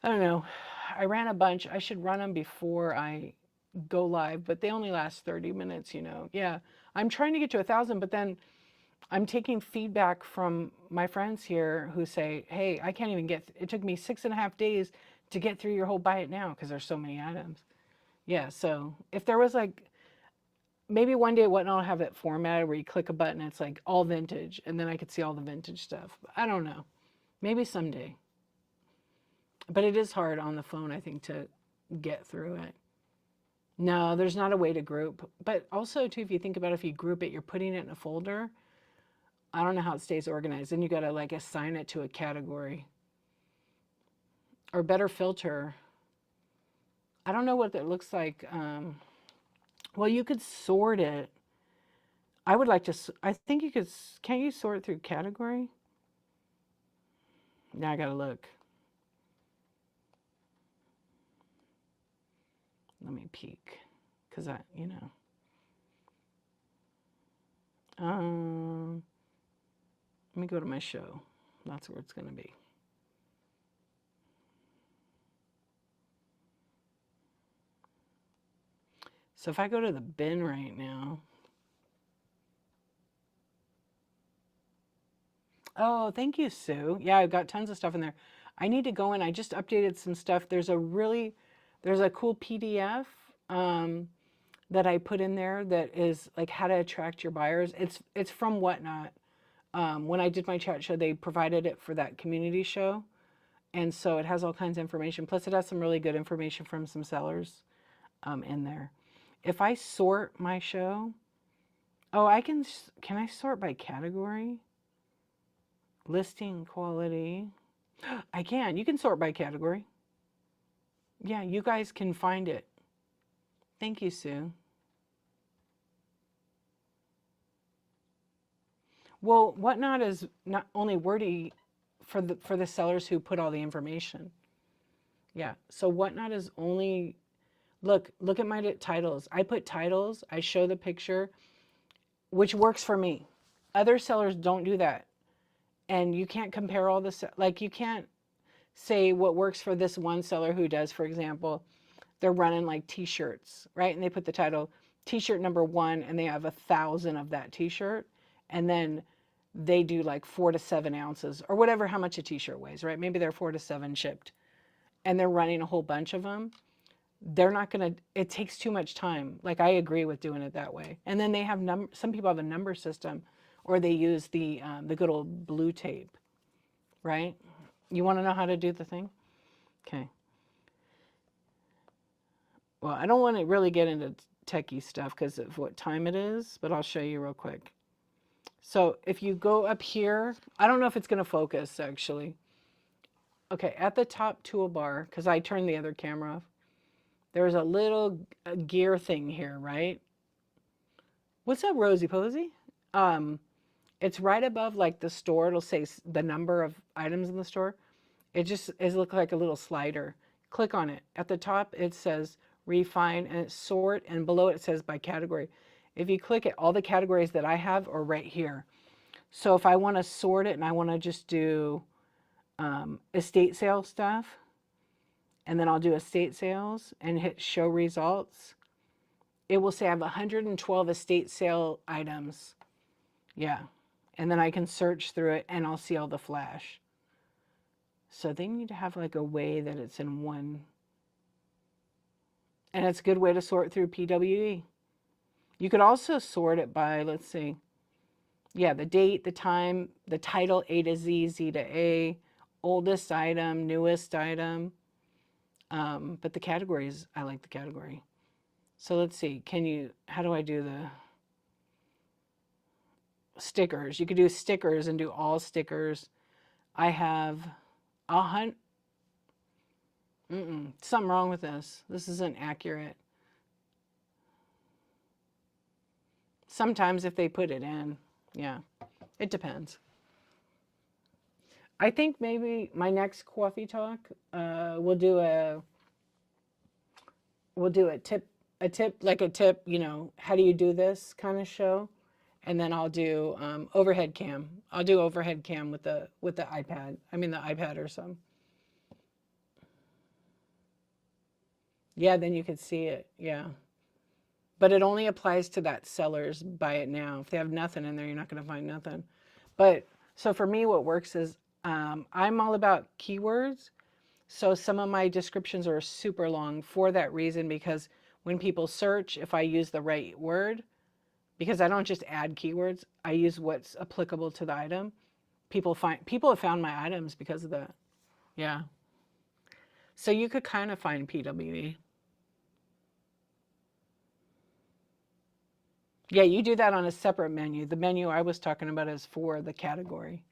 I don't know. I ran a bunch. I should run them before I go live, but they only last 30 minutes. Yeah, I'm trying to get to 1,000, but then I'm taking feedback from my friends here who say, hey, I can't even get, it took me 6.5 days to get through your whole buy it now because there's so many items. Yeah, so if there was like, maybe one day Whatnot will have it formatted where you click a button, it's like all vintage, and then I could see all the vintage stuff. I don't know. Maybe someday. But it is hard on the phone, I think, to get through it. No, there's not a way to group. But also, too, if you think about it, if you group it, you're putting it in a folder. I don't know how it stays organized. Then you got to like assign it to a category or better filter. I don't know what that looks like. Well, you could sort it. I would like to, I think you could, can't you sort through category? Now I got to look. Let me peek because let me go to my show. That's where it's going to be. So if I go to the bin right now. Oh, thank you, Sue. Yeah, I've got tons of stuff in there. I need to go in. I just updated some stuff. There's a cool PDF that I put in there that is like how to attract your buyers. It's from Whatnot. When I did my chat show, they provided it for that community show. And so it has all kinds of information. Plus it has some really good information from some sellers in there. If I sort my show, oh, can I sort by category? Listing quality. I can. You can sort by category. Yeah, you guys can find it. Thank you, Sue. Well, Whatnot is not only wordy for the sellers who put all the information. Yeah. So Whatnot is only look at my titles. I put titles, I show the picture, which works for me. Other sellers don't do that. And you can't compare all this, like you can't say what works for this one seller who does, for example, they're running like t-shirts, right? And they put the title t-shirt number 1 and they have 1,000 of that t-shirt. And then they do like 4 to 7 ounces or whatever, how much a t-shirt weighs, right? Maybe they're 4 to 7 shipped and they're running a whole bunch of them. They're not going to, it takes too much time. Like I agree with doing it that way. And then they have some people have a number system or they use the good old blue tape, right? You want to know how to do the thing? Okay. Well, I don't want to really get into techie stuff because of what time it is, but I'll show you real quick. So if you go up here, I don't know if it's going to focus actually. Okay, at the top toolbar, because I turned the other camera off, there's a little gear thing here, right? What's up, Rosie Posey? It's right above like the store. It'll say the number of items in the store. It looks like a little slider. Click on it. At the top, it says refine and it's sort, and below it says by category. If you click it, all the categories that I have are right here. So if I want to sort it and I want to just do estate sale stuff, and then I'll do estate sales and hit show results, it will say I have 112 estate sale items. Yeah. And then I can search through it and I'll see all the flash. So they need to have like a way that it's in one. And it's a good way to sort through PWE. You could also sort it by, let's see, yeah, the date, the time, the title, A to Z, Z to A, oldest item, newest item. But the categories, I like the category. So let's see, how do I do the stickers? You could do stickers and do all stickers. I have something wrong with this. This isn't accurate. Sometimes if they put it in, yeah, it depends. I think maybe my next coffee talk, we'll do a tip, how do you do this kind of show, and then I'll do overhead cam. I'll do overhead cam with the iPad. I mean the iPad or some. Yeah, then you could see it. Yeah. But it only applies to that seller's buy it now. If they have nothing in there, you're not going to find nothing. But so for me, what works is I'm all about keywords. So some of my descriptions are super long for that reason, because when people search, if I use the right word, because I don't just add keywords, I use what's applicable to the item. People have found my items because of that. Yeah. So you could kind of find PWE. Yeah, you do that on a separate menu. The menu I was talking about is for the category.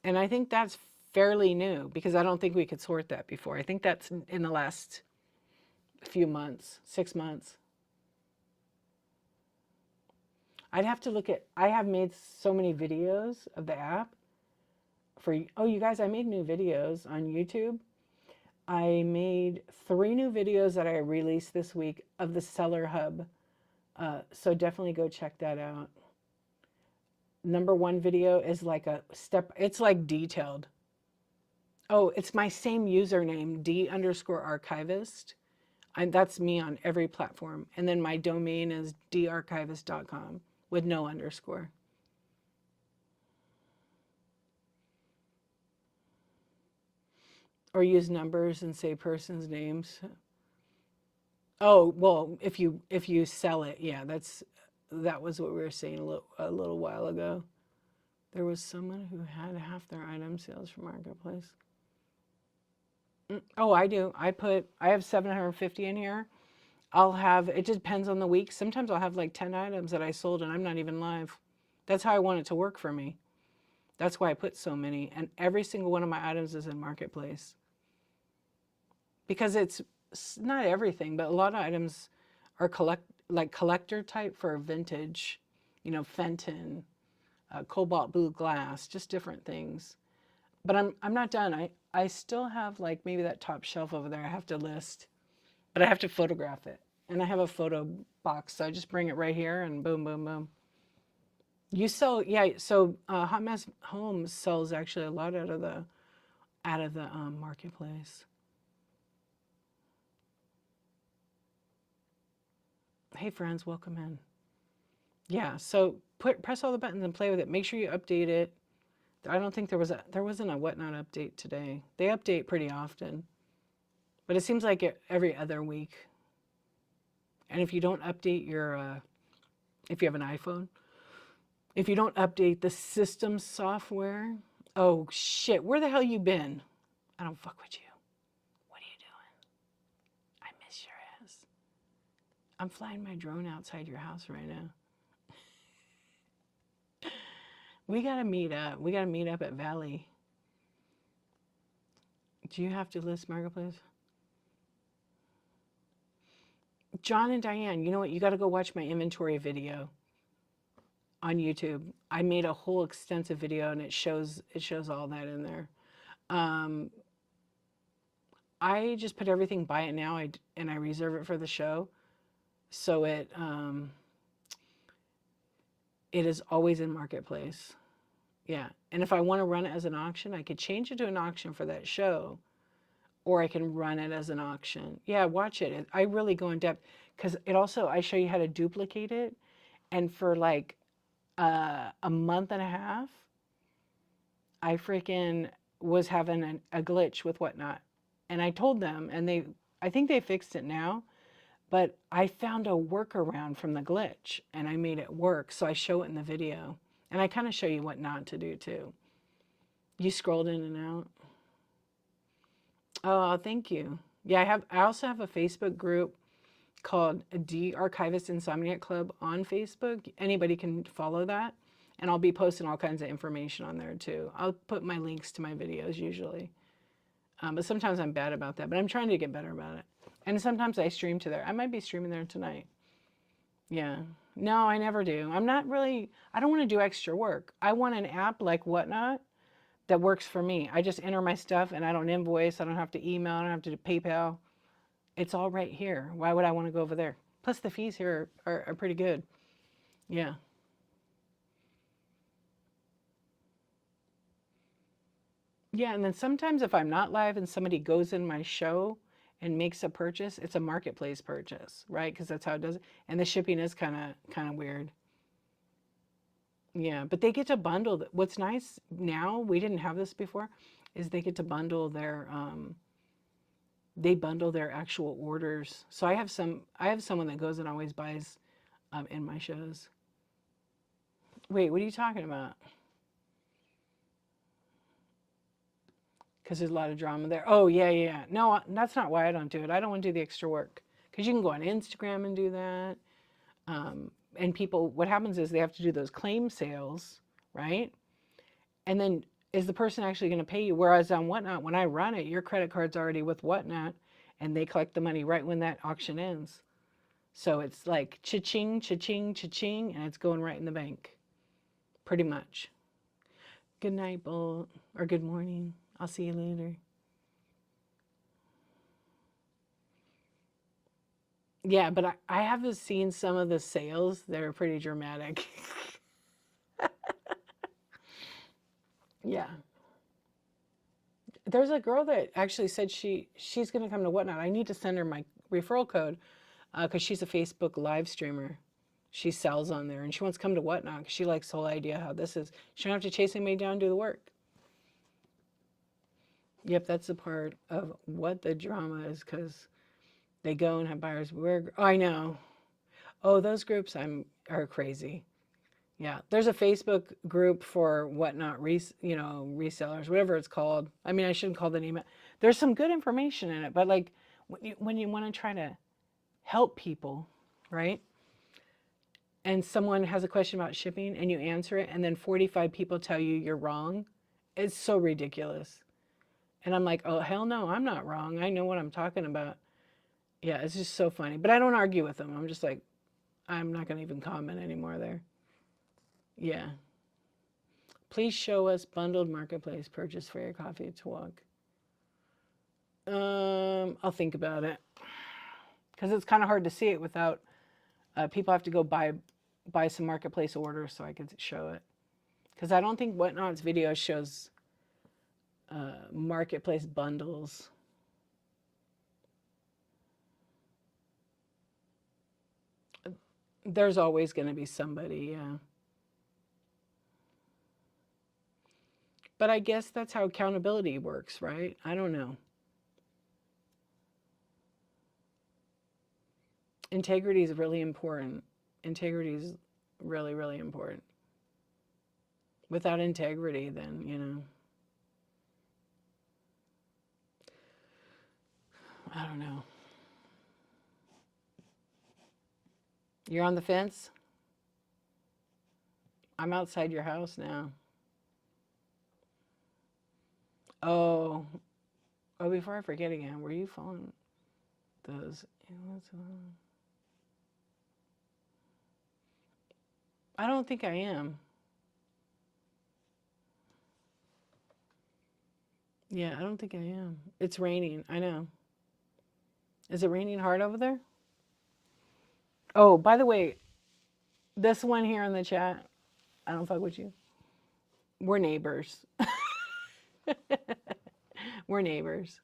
And I think that's fairly new, because I don't think we could sort that before. I think that's in the last few months, 6 months. I'd have to look at, I have made so many videos of the app for, oh, you guys, I made new videos on YouTube. I made 3 new videos that I released this week of the Seller Hub. So definitely go check that out. Number 1 video is like a step, it's like detailed. Oh, it's my same username, D_archivist. That's me on every platform. And then my domain is darchivist.com with no underscore. Or use numbers and say person's names. Oh, well, if you sell it, yeah, that was what we were saying a little while ago. There was someone who had half their item sales from Marketplace. Oh, I do. I have 750 in here. It depends on the week. Sometimes I'll have like 10 items that I sold and I'm not even live. That's how I want it to work for me. That's why I put so many. And every single one of my items is in Marketplace. Because it's not everything, but a lot of items are collector type for vintage, Fenton, cobalt blue glass, just different things. But I'm not done. I still have like maybe that top shelf over there I have to list, but I have to photograph it. And I have a photo box, so I just bring it right here and boom, boom, boom. You sell, yeah. So Hot Mess Homes sells actually a lot out of the Marketplace. Hey friends, welcome in. Yeah, so press all the buttons and play with it. Make sure you update it. I don't think there wasn't a Whatnot update today. They update pretty often, but it seems like every other week. And if you don't update if you have an iPhone, if you don't update the system software, oh shit, where the hell you been? I don't fuck with you. What are you doing? I miss your ass. I'm flying my drone outside your house right now. We gotta meet up. We gotta meet up at Valley. Do you have to list Marketplace? John and Diane, you know what? You gotta go watch my inventory video on YouTube. I made a whole extensive video and it shows all that in there. I just put everything buy it now and I reserve it for the show. So it is always in Marketplace. Yeah. And if I want to run it as an auction, I could change it to an auction for that show, or I can run it as an auction. Yeah, watch it. I really go in depth, because I show you how to duplicate it. And for like a month and a half, I freaking was having a glitch with Whatnot. And I told them, and I think they fixed it now, but I found a workaround from the glitch and I made it work. So I show it in the video, and I kind of show you what not to do too. You scrolled in and out. Oh, thank you. Yeah, I also have a Facebook group called DEE Archivist Insomniac Club on Facebook. Anybody can follow that. And I'll be posting all kinds of information on there too. I'll put my links to my videos usually. But sometimes I'm bad about that, but I'm trying to get better about it. And sometimes I stream to there. I might be streaming there tonight. Yeah. No, I never do. I don't want to do extra work. I want an app like Whatnot that works for me. I just enter my stuff and I don't invoice. I don't have to email. I don't have to do PayPal. It's all right here. Why would I want to go over there? Plus the fees here are pretty good. Yeah. Yeah, and then sometimes if I'm not live and somebody goes in my show and makes a purchase, it's a marketplace purchase, right? Because that's how it does it. And the shipping is kind of weird. Yeah, but they get to bundle. What's nice now, we didn't have this before, is they get to bundle their they bundle their actual orders. So I have someone that goes and always buys in my shows. Wait, what are you talking about? Because there's a lot of drama there. Oh, yeah, yeah, yeah. No, that's not why I don't do it. I don't want to do the extra work. Because you can go on Instagram and do that. And people, what happens is they have to do those claim sales, right? And then is the person actually going to pay you? Whereas on Whatnot, when I run it, your credit card's already with Whatnot, and they collect the money right when that auction ends. So it's like cha-ching, cha-ching, cha-ching, and it's going right in the bank, pretty much. Good night, Bolt, or good morning. I'll see you later. Yeah, but I have seen some of the sales that are pretty dramatic. Yeah. There's a girl that actually said she's going to come to Whatnot. I need to send her my referral code because she's a Facebook live streamer. She sells on there and she wants to come to Whatnot because she likes the whole idea how this is. She don't have to chase anybody down and do the work. Yep, that's the part of what the drama is because they go and have buyers. Oh, I know. Oh, those groups are crazy. Yeah, there's a Facebook group for Whatnot, resellers, whatever it's called. I mean, I shouldn't call the name. There's some good information in it, but like when you want to try to help people, right? And someone has a question about shipping and you answer it, and then 45 people tell you you're wrong. It's so ridiculous. And I'm like, oh, hell no, I'm not wrong. I know what I'm talking about. Yeah, it's just so funny. But I don't argue with them. I'm just like, I'm not going to even comment anymore there. Yeah. Please show us bundled marketplace purchase for your coffee to walk. I'll think about it. Because it's kind of hard to see it without, people have to go buy some marketplace orders so I can show it. Because I don't think Whatnot's video shows marketplace bundles. There's always going to be somebody, yeah. But I guess that's how accountability works, right? I don't know. Integrity is really important. Integrity is really, really important. Without integrity, then, I don't know. You're on the fence? I'm outside your house now. Oh, before I forget again, were you following those? I don't think I am. Yeah, I don't think I am. It's raining. I know. Is it raining hard over there? Oh, by the way, this one here in the chat, I don't fuck with you. We're neighbors. We're neighbors.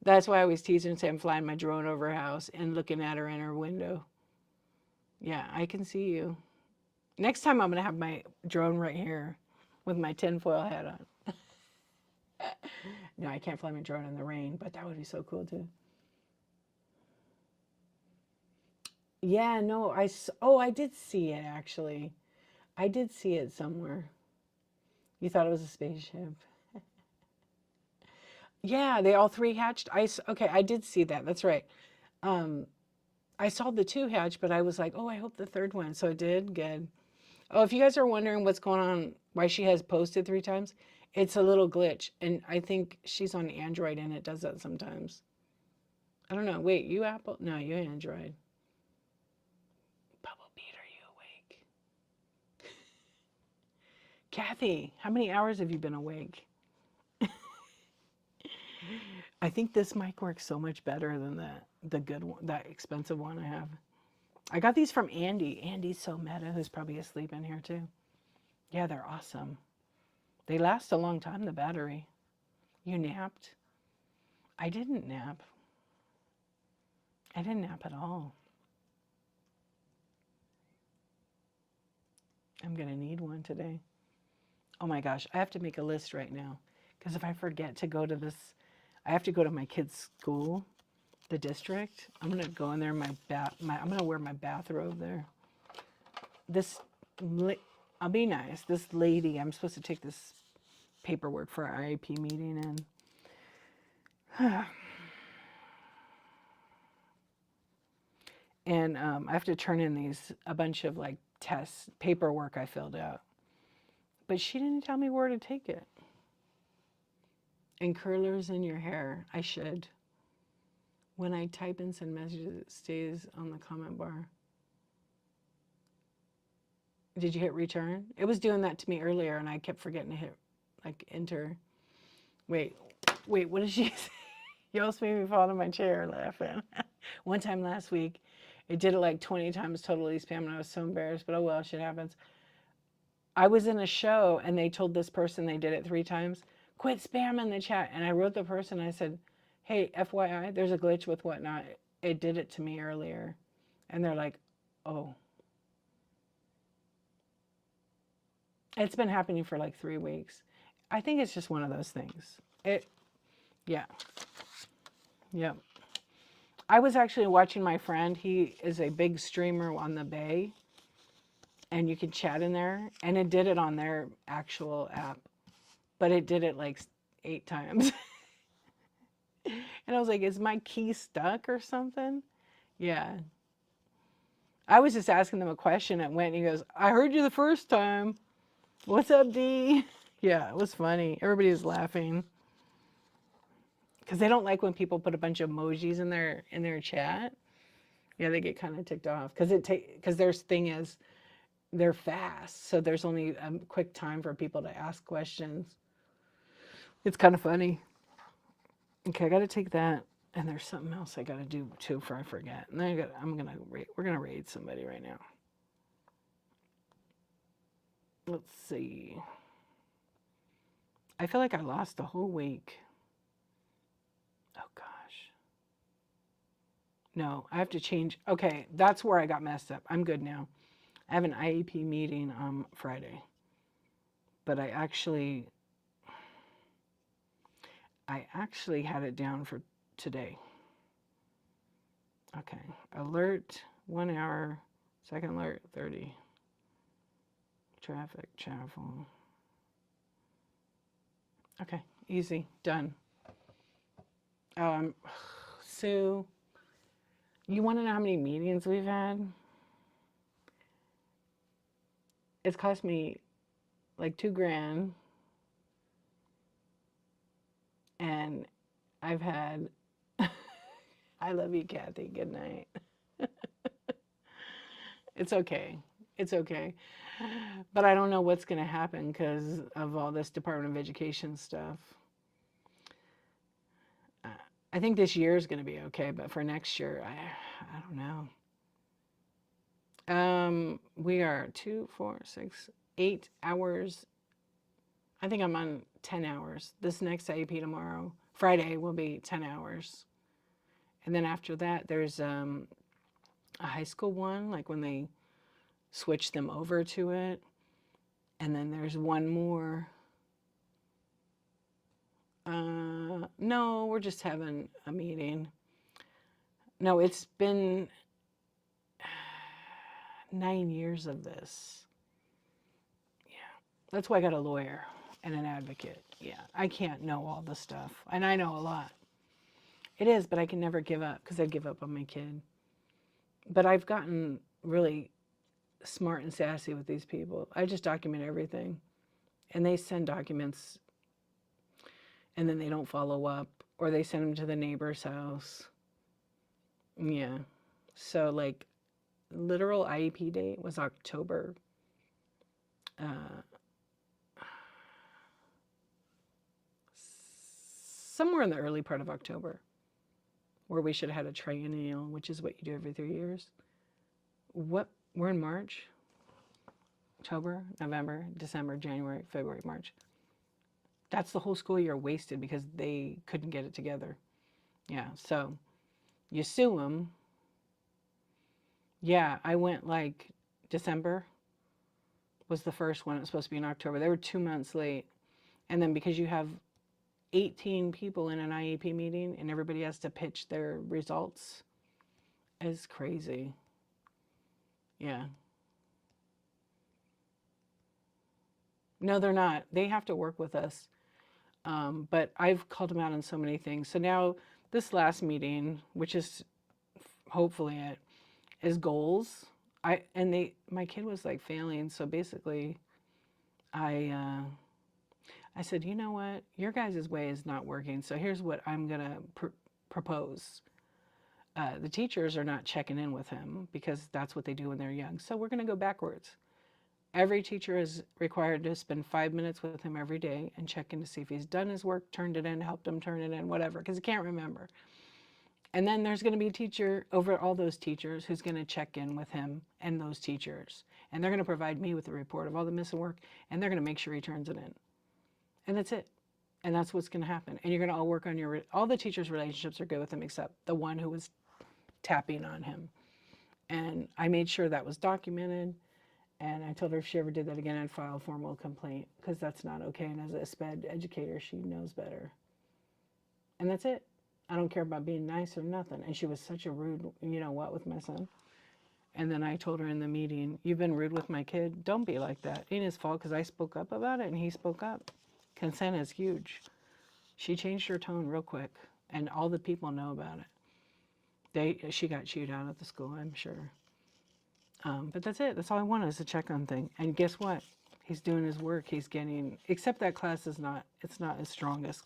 That's why I always tease her and say I'm flying my drone over her house and looking at her in her window. Yeah, I can see you. Next time I'm going to have my drone right here with my tinfoil hat on. No, I can't fly my drone in the rain, but that would be so cool too. Yeah, no, I did see it actually. I did see it somewhere. You thought it was a spaceship. Yeah, they all three hatched. Okay, I did see that. That's right. I saw the two hatch, but I was like, oh, I hope the third one. So it did. Good. Oh, if you guys are wondering what's going on, why she has posted 3 times, it's a little glitch. And I think she's on Android and it does that sometimes. I don't know. Wait, you Apple? No, you Android. Bubble Beat, are you awake? Kathy, how many hours have you been awake? I think this mic works so much better than the good one, that expensive one I have. I got these from Andy. Andy's so meta, who's probably asleep in here too. Yeah, they're awesome. They last a long time, the battery. You napped? I didn't nap. I didn't nap at all. I'm going to need one today. Oh my gosh, I have to make a list right now. Because if I forget to go to this, I have to go to my kid's school, the district. I'm going to go in there in I'm going to wear my bathrobe there. I'll be nice. This lady, I'm supposed to take this paperwork for our IEP meeting and I have to turn in a bunch of like tests, paperwork I filled out. But she didn't tell me where to take it. And curlers in your hair, I should. When I type in send messages, it stays on the comment bar. Did you hit return? It was doing that to me earlier and I kept forgetting to hit like enter. Wait, what did she say? You almost made me fall in my chair laughing. One time last week, it did it like 20 times, totally spam, and I was so embarrassed, but oh well, shit happens. I was in a show and they told this person they did it 3 times, quit spamming the chat. And I wrote the person, I said, hey, FYI, there's a glitch with whatnot. It did it to me earlier. And they're like, oh. It's been happening for like 3 weeks. I think it's just one of those things. Yeah. I was actually watching my friend. He is a big streamer on the Bay. And you can chat in there. And it did it on their actual app. But it did it like 8 times. And I was like, is my key stuck or something? Yeah. I was just asking them a question and went and he goes, I heard you the first time. What's up, D? Yeah, it was funny. Everybody was laughing. Because they don't like when people put a bunch of emojis in their chat. Yeah, they get kind of ticked off. Because their thing is, they're fast. So there's only a quick time for people to ask questions. It's kind of funny. Okay, I got to take that. And there's something else I got to do too before I forget. And then we're going to raid somebody right now. Let's see. I feel like I lost a whole week. Oh gosh. No, I have to change. Okay, that's where I got messed up. I'm good now. I have an IEP meeting on Friday. But I actually had it down for today. Okay. Alert, 1 hour. Second alert, 30. Traffic, travel. Okay, easy, done. Sue, you want to know how many meetings we've had? It's cost me like $2,000. And I've had, I love you, Kathy, good night. It's okay. It's okay. But I don't know what's going to happen because of all this Department of Education stuff. I think this year is going to be okay, but for next year, I don't know. We are 2, 4, 6, 8 hours. I think I'm on 10 hours. This next IEP tomorrow, Friday, will be 10 hours. And then after that, there's a high school one, like when they switch them over to it. And then there's one more. No, we're just having a meeting. No, it's been 9 years of this. Yeah, that's why I got a lawyer and an advocate. Yeah, I can't know all the stuff. And I know a lot. It is, but I can never give up because I give up on my kid. But I've gotten really smart and sassy with these people. I just document everything. And they send documents and then they don't follow up, or they send them to the neighbor's house. Yeah. So like literal IEP date was October. Somewhere in the early part of October, where we should have had a triennial, which is what you do every 3 years. We're in March, October, November, December, January, February, March. That's the whole school year wasted because they couldn't get it together. Yeah, so you sue them. Yeah, I went like December was the first one. It was supposed to be in October. They were 2 months late. And then because you have 18 people in an IEP meeting and everybody has to pitch their results, it's crazy. Yeah. No, they're not. They have to work with us. But I've called them out on so many things. So now this last meeting, which is hopefully it, is goals. My kid was like failing. So basically, I I said, you know what, your guys' way is not working. So here's what I'm gonna propose. The teachers are not checking in with him because that's what they do when they're young. So we're gonna go backwards. Every teacher is required to spend 5 minutes with him every day and check in to see if he's done his work, turned it in, helped him turn it in, whatever, because he can't remember. And then there's going to be a teacher over all those teachers who's going to check in with him and those teachers. And they're going to provide me with a report of all the missing work, and they're going to make sure he turns it in. And that's it. And that's what's going to happen. And you're going to all work on all the teachers' relationships are good with him except the one who was tapping on him. And I made sure that was documented. And I told her if she ever did that again, I'd file a formal complaint because that's not okay. And as a SPED educator, she knows better. And that's it. I don't care about being nice or nothing. And she was such a rude, you know what, with my son. And then I told her in the meeting, you've been rude with my kid. Don't be like that. It ain't his fault because I spoke up about it and he spoke up. Consent is huge. She changed her tone real quick. And all the people know about it. She got chewed out at the school, I'm sure. But that's it. That's all I wanted is a check on thing. And guess what? He's doing his work. He's getting, except that class is not, it's not his strongest.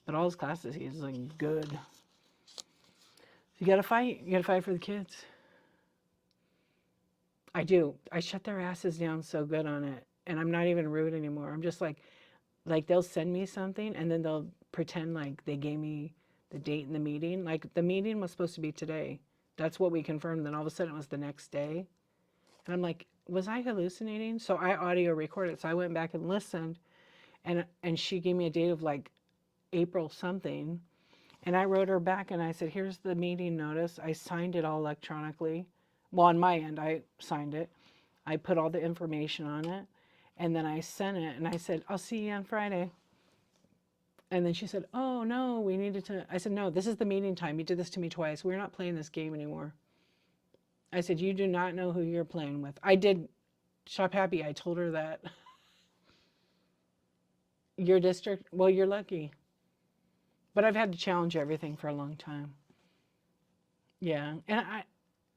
But all his classes, he's like good. You gotta fight. You gotta fight for the kids. I do. I shut their asses down so good on it. And I'm not even rude anymore. I'm just like they'll send me something and then they'll pretend like they gave me the date in the meeting. Like the meeting was supposed to be today. That's what we confirmed. Then all of a sudden it was the next day. And I'm like, was I hallucinating? So I audio recorded. So I went back and listened. And she gave me a date of like April something. And I wrote her back and I said, here's the meeting notice. I signed it all electronically. Well, on my end, I signed it. I put all the information on it. And then I sent it and I said, I'll see you on Friday. And then she said, oh, no, we needed to. I said, no, this is the meeting time. You did this to me twice. We're not playing this game anymore. I said, you do not know who you're playing with. I did. Shop Happy, I told her that. Your district, well, you're lucky. But I've had to challenge everything for a long time. Yeah. And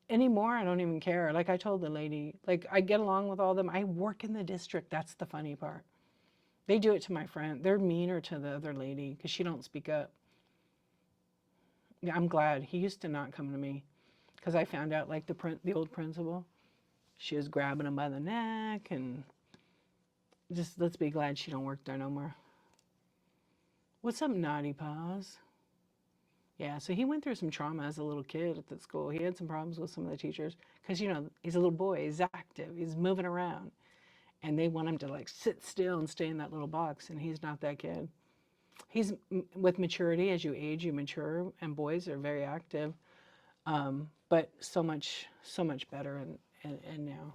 anymore, I don't even care. Like I told the lady, like I get along with all of them. I work in the district. That's the funny part. They do it to my friend. They're meaner to the other lady because she don't speak up. Yeah, I'm glad. He used to not come to me because I found out like the old principal, she was grabbing him by the neck and just let's be glad she don't work there no more. What's up, Naughty Paws? Yeah, so he went through some trauma as a little kid at the school. He had some problems with some of the teachers because, you know, he's a little boy. He's active. He's moving around. And they want him to, like, sit still and stay in that little box, and he's not that kid. He's, with maturity, as you age, you mature, and boys are very active, but so much better and now.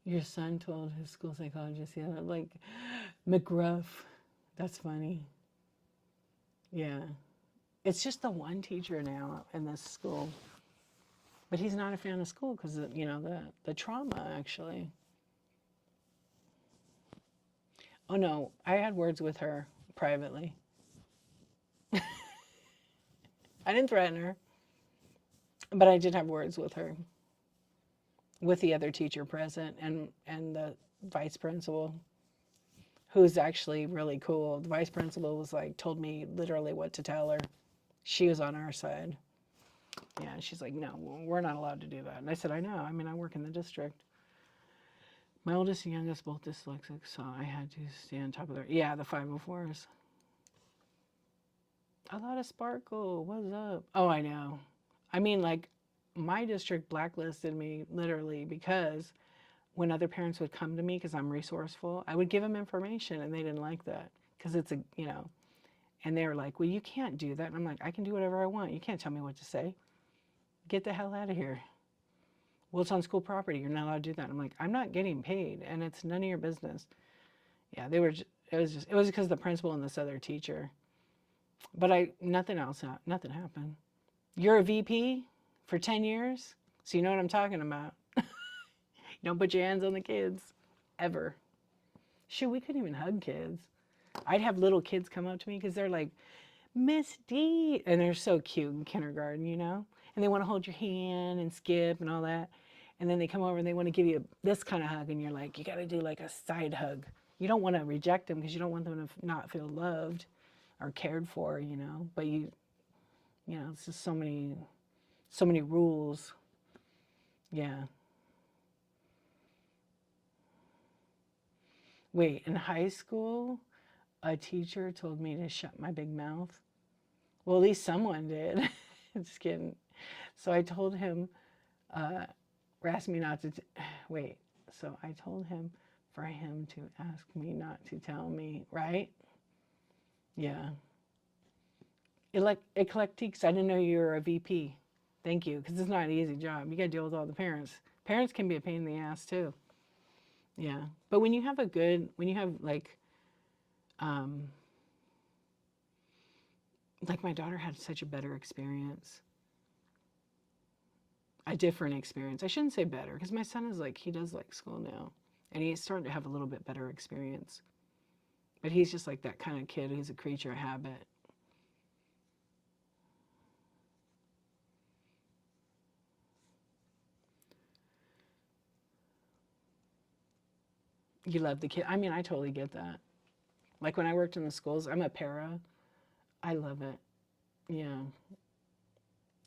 Your son told his school psychologist, yeah, like, McGruff. That's funny. Yeah. It's just the one teacher now in this school. But he's not a fan of school because, you know, the trauma, actually. Oh, no. I had words with her privately. I didn't threaten her, but I did have words with her, with the other teacher present and the vice principal, who's actually really cool. The vice principal was like, told me literally what to tell her. She was on our side. Yeah, she's like, no, we're not allowed to do that. And I said, I know. I mean, I work in the district. My oldest and youngest both dyslexic, so I had to stay on top of their, yeah, the 504s. A lot of sparkle. What's up? Oh, I know. I mean, like, my district blacklisted me literally because when other parents would come to me because I'm resourceful, I would give them information, and they didn't like that because it's a, you know, and they were like, well, you can't do that. And I'm like, I can do whatever I want. You can't tell me what to say. Get the hell out of here. Well, it's on school property. You're not allowed to do that. I'm like, I'm not getting paid, and it's none of your business. Yeah, they were. It was because of the principal and this other teacher. But nothing else. Nothing happened. You're a VP for 10 years, so you know what I'm talking about. You don't put your hands on the kids, ever. Shoot, we couldn't even hug kids. I'd have little kids come up to me because they're like, Miss D, and they're so cute in kindergarten, you know? And they want to hold your hand and skip and all that. And then they come over and they want to give you this kind of hug, and you're like, you got to do like a side hug. You don't want to reject them because you don't want them to not feel loved or cared for, you know? But you know, it's just so many rules. Yeah. Wait, in high school, a teacher told me to shut my big mouth. Well, at least someone did. Just kidding. So I told him, asked me not to, wait. So I told him for him to ask me not to tell me, right? Yeah. Eclectiques, I didn't know you were a VP. Thank you, because it's not an easy job. You got to deal with all the parents. Parents can be a pain in the ass too. Yeah, but when you have like my daughter had such a better experience, a different experience. I shouldn't say better, because my son is like, he does like school now, and he's starting to have a little bit better experience. But he's just like that kind of kid who's a creature of habit. You love the kid. I mean, I totally get that. Like when I worked in the schools, I'm a para. I love it. Yeah.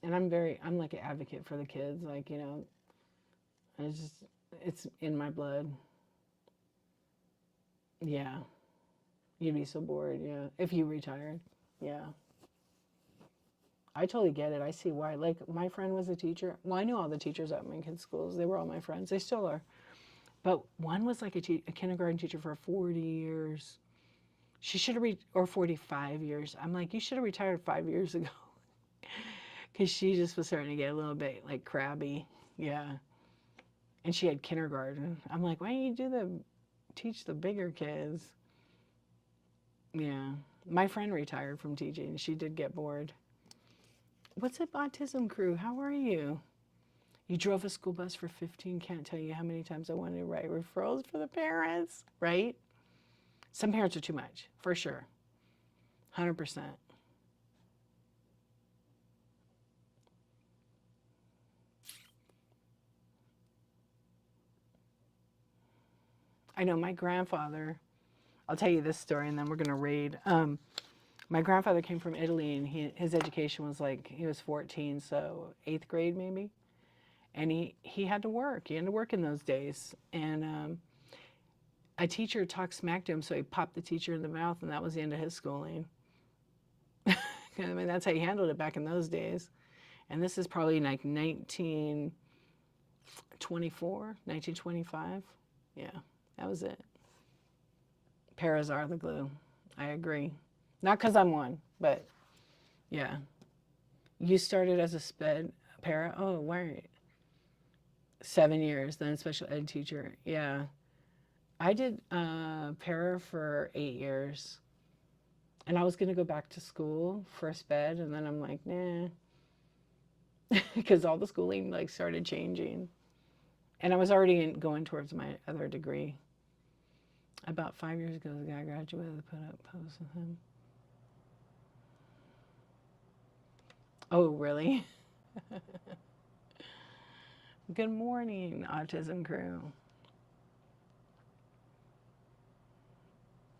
And I'm like an advocate for the kids. Like, you know, it's in my blood. Yeah. You'd be so bored. Yeah. If you retired. Yeah. I totally get it. I see why. Like my friend was a teacher. Well, I knew all the teachers at my kids' schools. They were all my friends. They still are. But one was like a kindergarten teacher for 40 years. She should have, or 45 years. I'm like, you should have retired 5 years ago. Because she just was starting to get a little bit like crabby. Yeah. And she had kindergarten. I'm like, why don't you teach the bigger kids? Yeah. My friend retired from teaching. She did get bored. What's up, Autism Crew? How are you? You drove a school bus for 15. Can't tell you how many times I wanted to write referrals for the parents, right? Some parents are too much, for sure. 100%. I know my grandfather, I'll tell you this story and then we're going to raid. My grandfather came from Italy, and his education was like, he was 14, so 8th grade maybe. And he had to work. He had to work in those days. And a teacher talked smack to him, so he popped the teacher in the mouth, and that was the end of his schooling. I mean, that's how he handled it back in those days. And this is probably like 1924, 1925. Yeah, that was it. Paras are the glue. I agree. Not because I'm one, but yeah. You started as a sped para? Oh, right. 7 years, then special ed teacher. Yeah. I did para for 8 years. And I was going to go back to school for sped, and then I'm like, nah. Because all the schooling like started changing. And I was already going towards my other degree. About 5 years ago, the guy graduated, put up posts with him. Oh, really? Good morning, Autism Crew.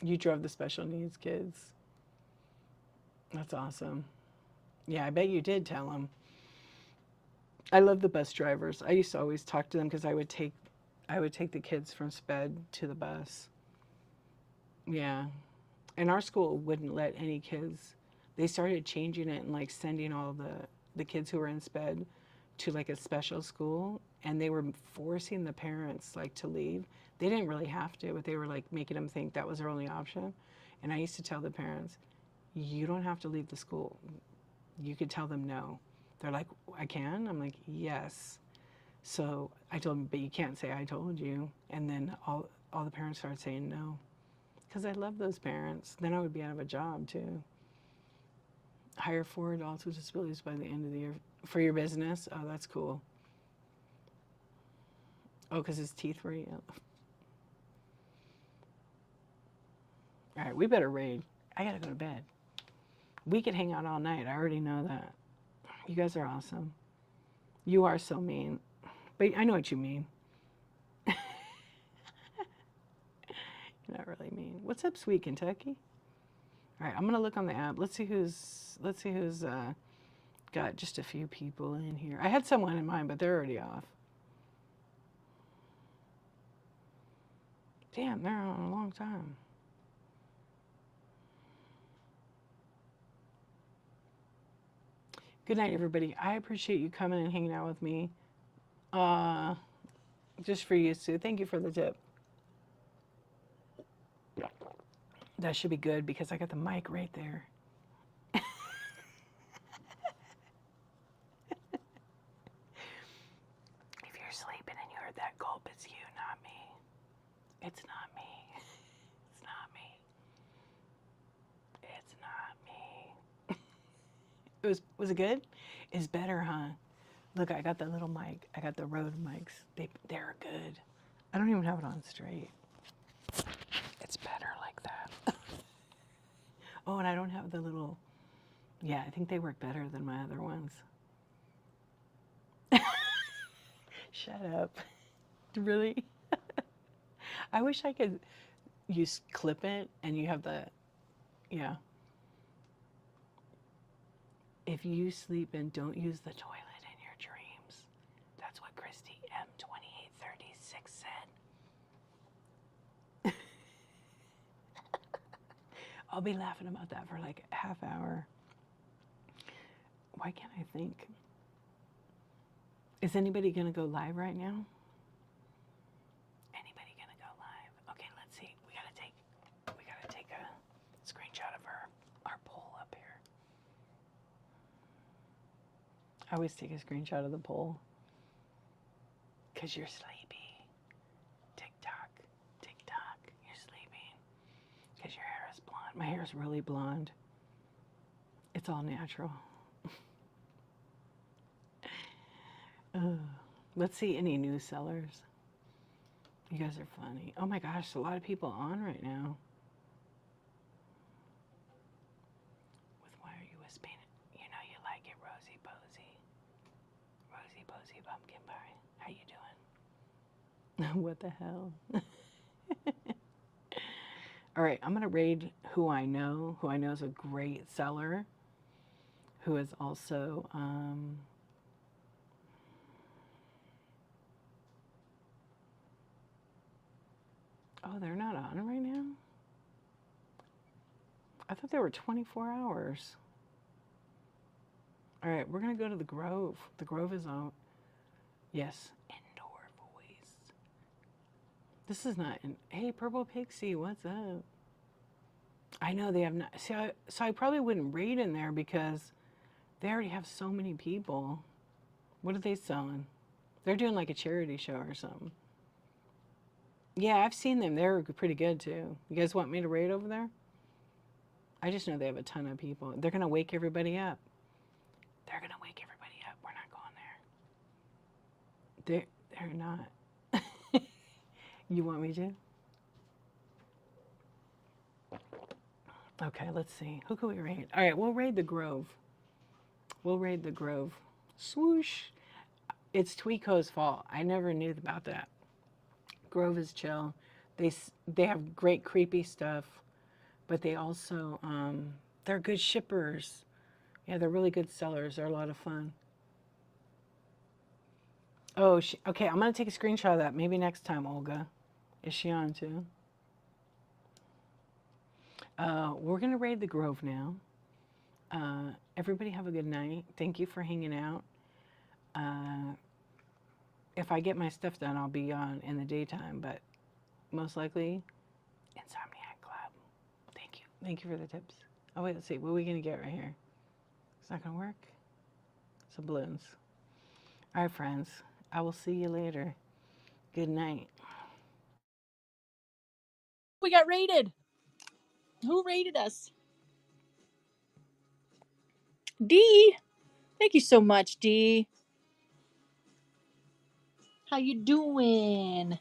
You drove the special needs kids. That's awesome. Yeah, I bet you did tell them. I love the bus drivers. I used to always talk to them because I would take the kids from sped to the bus. Yeah. And our school wouldn't let any kids. They started changing it and like sending all the kids who were in sped to like a special school, and they were forcing the parents like to leave. They didn't really have to, but they were like making them think that was their only option. And I used to tell the parents, you don't have to leave the school. You could tell them no. They're like, I can? I'm like, yes. So I told them, but you can't say I told you. And then all the parents started saying no. Because I love those parents. Then I would be out of a job too. Hire 4 adults with disabilities by the end of the year for your business. Oh, that's cool. Oh, because his teeth were yellow. All right, we better raid. I gotta go to bed. We could hang out all night. I already know that. You guys are awesome. You are so mean. But I know what you mean. You're not really mean. What's up, sweet Kentucky? All right, I'm gonna look on the app. Let's see who's got just a few people in here. I had someone in mind, but they're already off. Damn, they're on a long time. Good night, everybody. I appreciate you coming and hanging out with me. Just for you, Sue. Thank you for the tip. That should be good because I got the mic right there. If you're sleeping and you heard that gulp, it's you, not me. It's not me. It's not me. It's not me. Was it good? It's better, huh? Look, I got the little mic. I got the Rode mics. They're good. I don't even have it on straight. It's better like that. Oh, and I don't have the little, yeah, I think they work better than my other ones. Shut up. Really? I wish I could use clip it and you have the, yeah. If you sleep and don't use the toilet in your dreams, that's what Christy M2836 said. I'll be laughing about that for like a half hour. Why can't I think? Is anybody gonna go live right now? Anybody gonna go live? Okay, let's see. We gotta take a screenshot of our poll up here. I always take a screenshot of the poll. Cause you're sleepy. Tick tock, you're sleeping. Cause your hair is blonde. My hair is really blonde. It's all natural. Let's see any new sellers. You guys are funny. Oh my gosh, a lot of people on right now. With why are you whispering? You know you like it, Rosie Posey. Rosie Posey Pumpkin Pie. How you doing? What the hell? All right, I'm gonna raid who I know is a great seller, who is also oh, they're not on right now? I thought they were 24 hours. All right, we're going to go to the Grove. The Grove is out. Yes, indoor voice. This is not in. Hey, Purple Pixie, what's up? I know they have not. See, so I probably wouldn't raid in there because they already have so many people. What are they selling? They're doing like a charity show or something. Yeah, I've seen them. They're pretty good too. You guys want me to raid over there? I just know they have a ton of people. They're going to wake everybody up. They're going to wake everybody up. We're not going there. They're not. You want me to? Okay, let's see. Who can we raid? All right, we'll raid the Grove. We'll raid the Grove. Swoosh. It's Tweeko's fault. I never knew about that. Grove is chill. They have great creepy stuff, but they also they're good shippers. Yeah, they're really good sellers. They're a lot of fun. Oh, okay. I'm gonna take a screenshot of that. Maybe next time, Olga. Is she on too? We're gonna raid the Grove now. Everybody have a good night. Thank you for hanging out. If I get my stuff done, I'll be on in the daytime, but most likely Insomniac Club. Thank you. Thank you for the tips. Oh, wait, let's see. What are we going to get right here? It's not going to work. Some balloons. All right, friends. I will see you later. Good night. We got rated. Who rated us? DEE. Thank you so much, DEE. How you doing?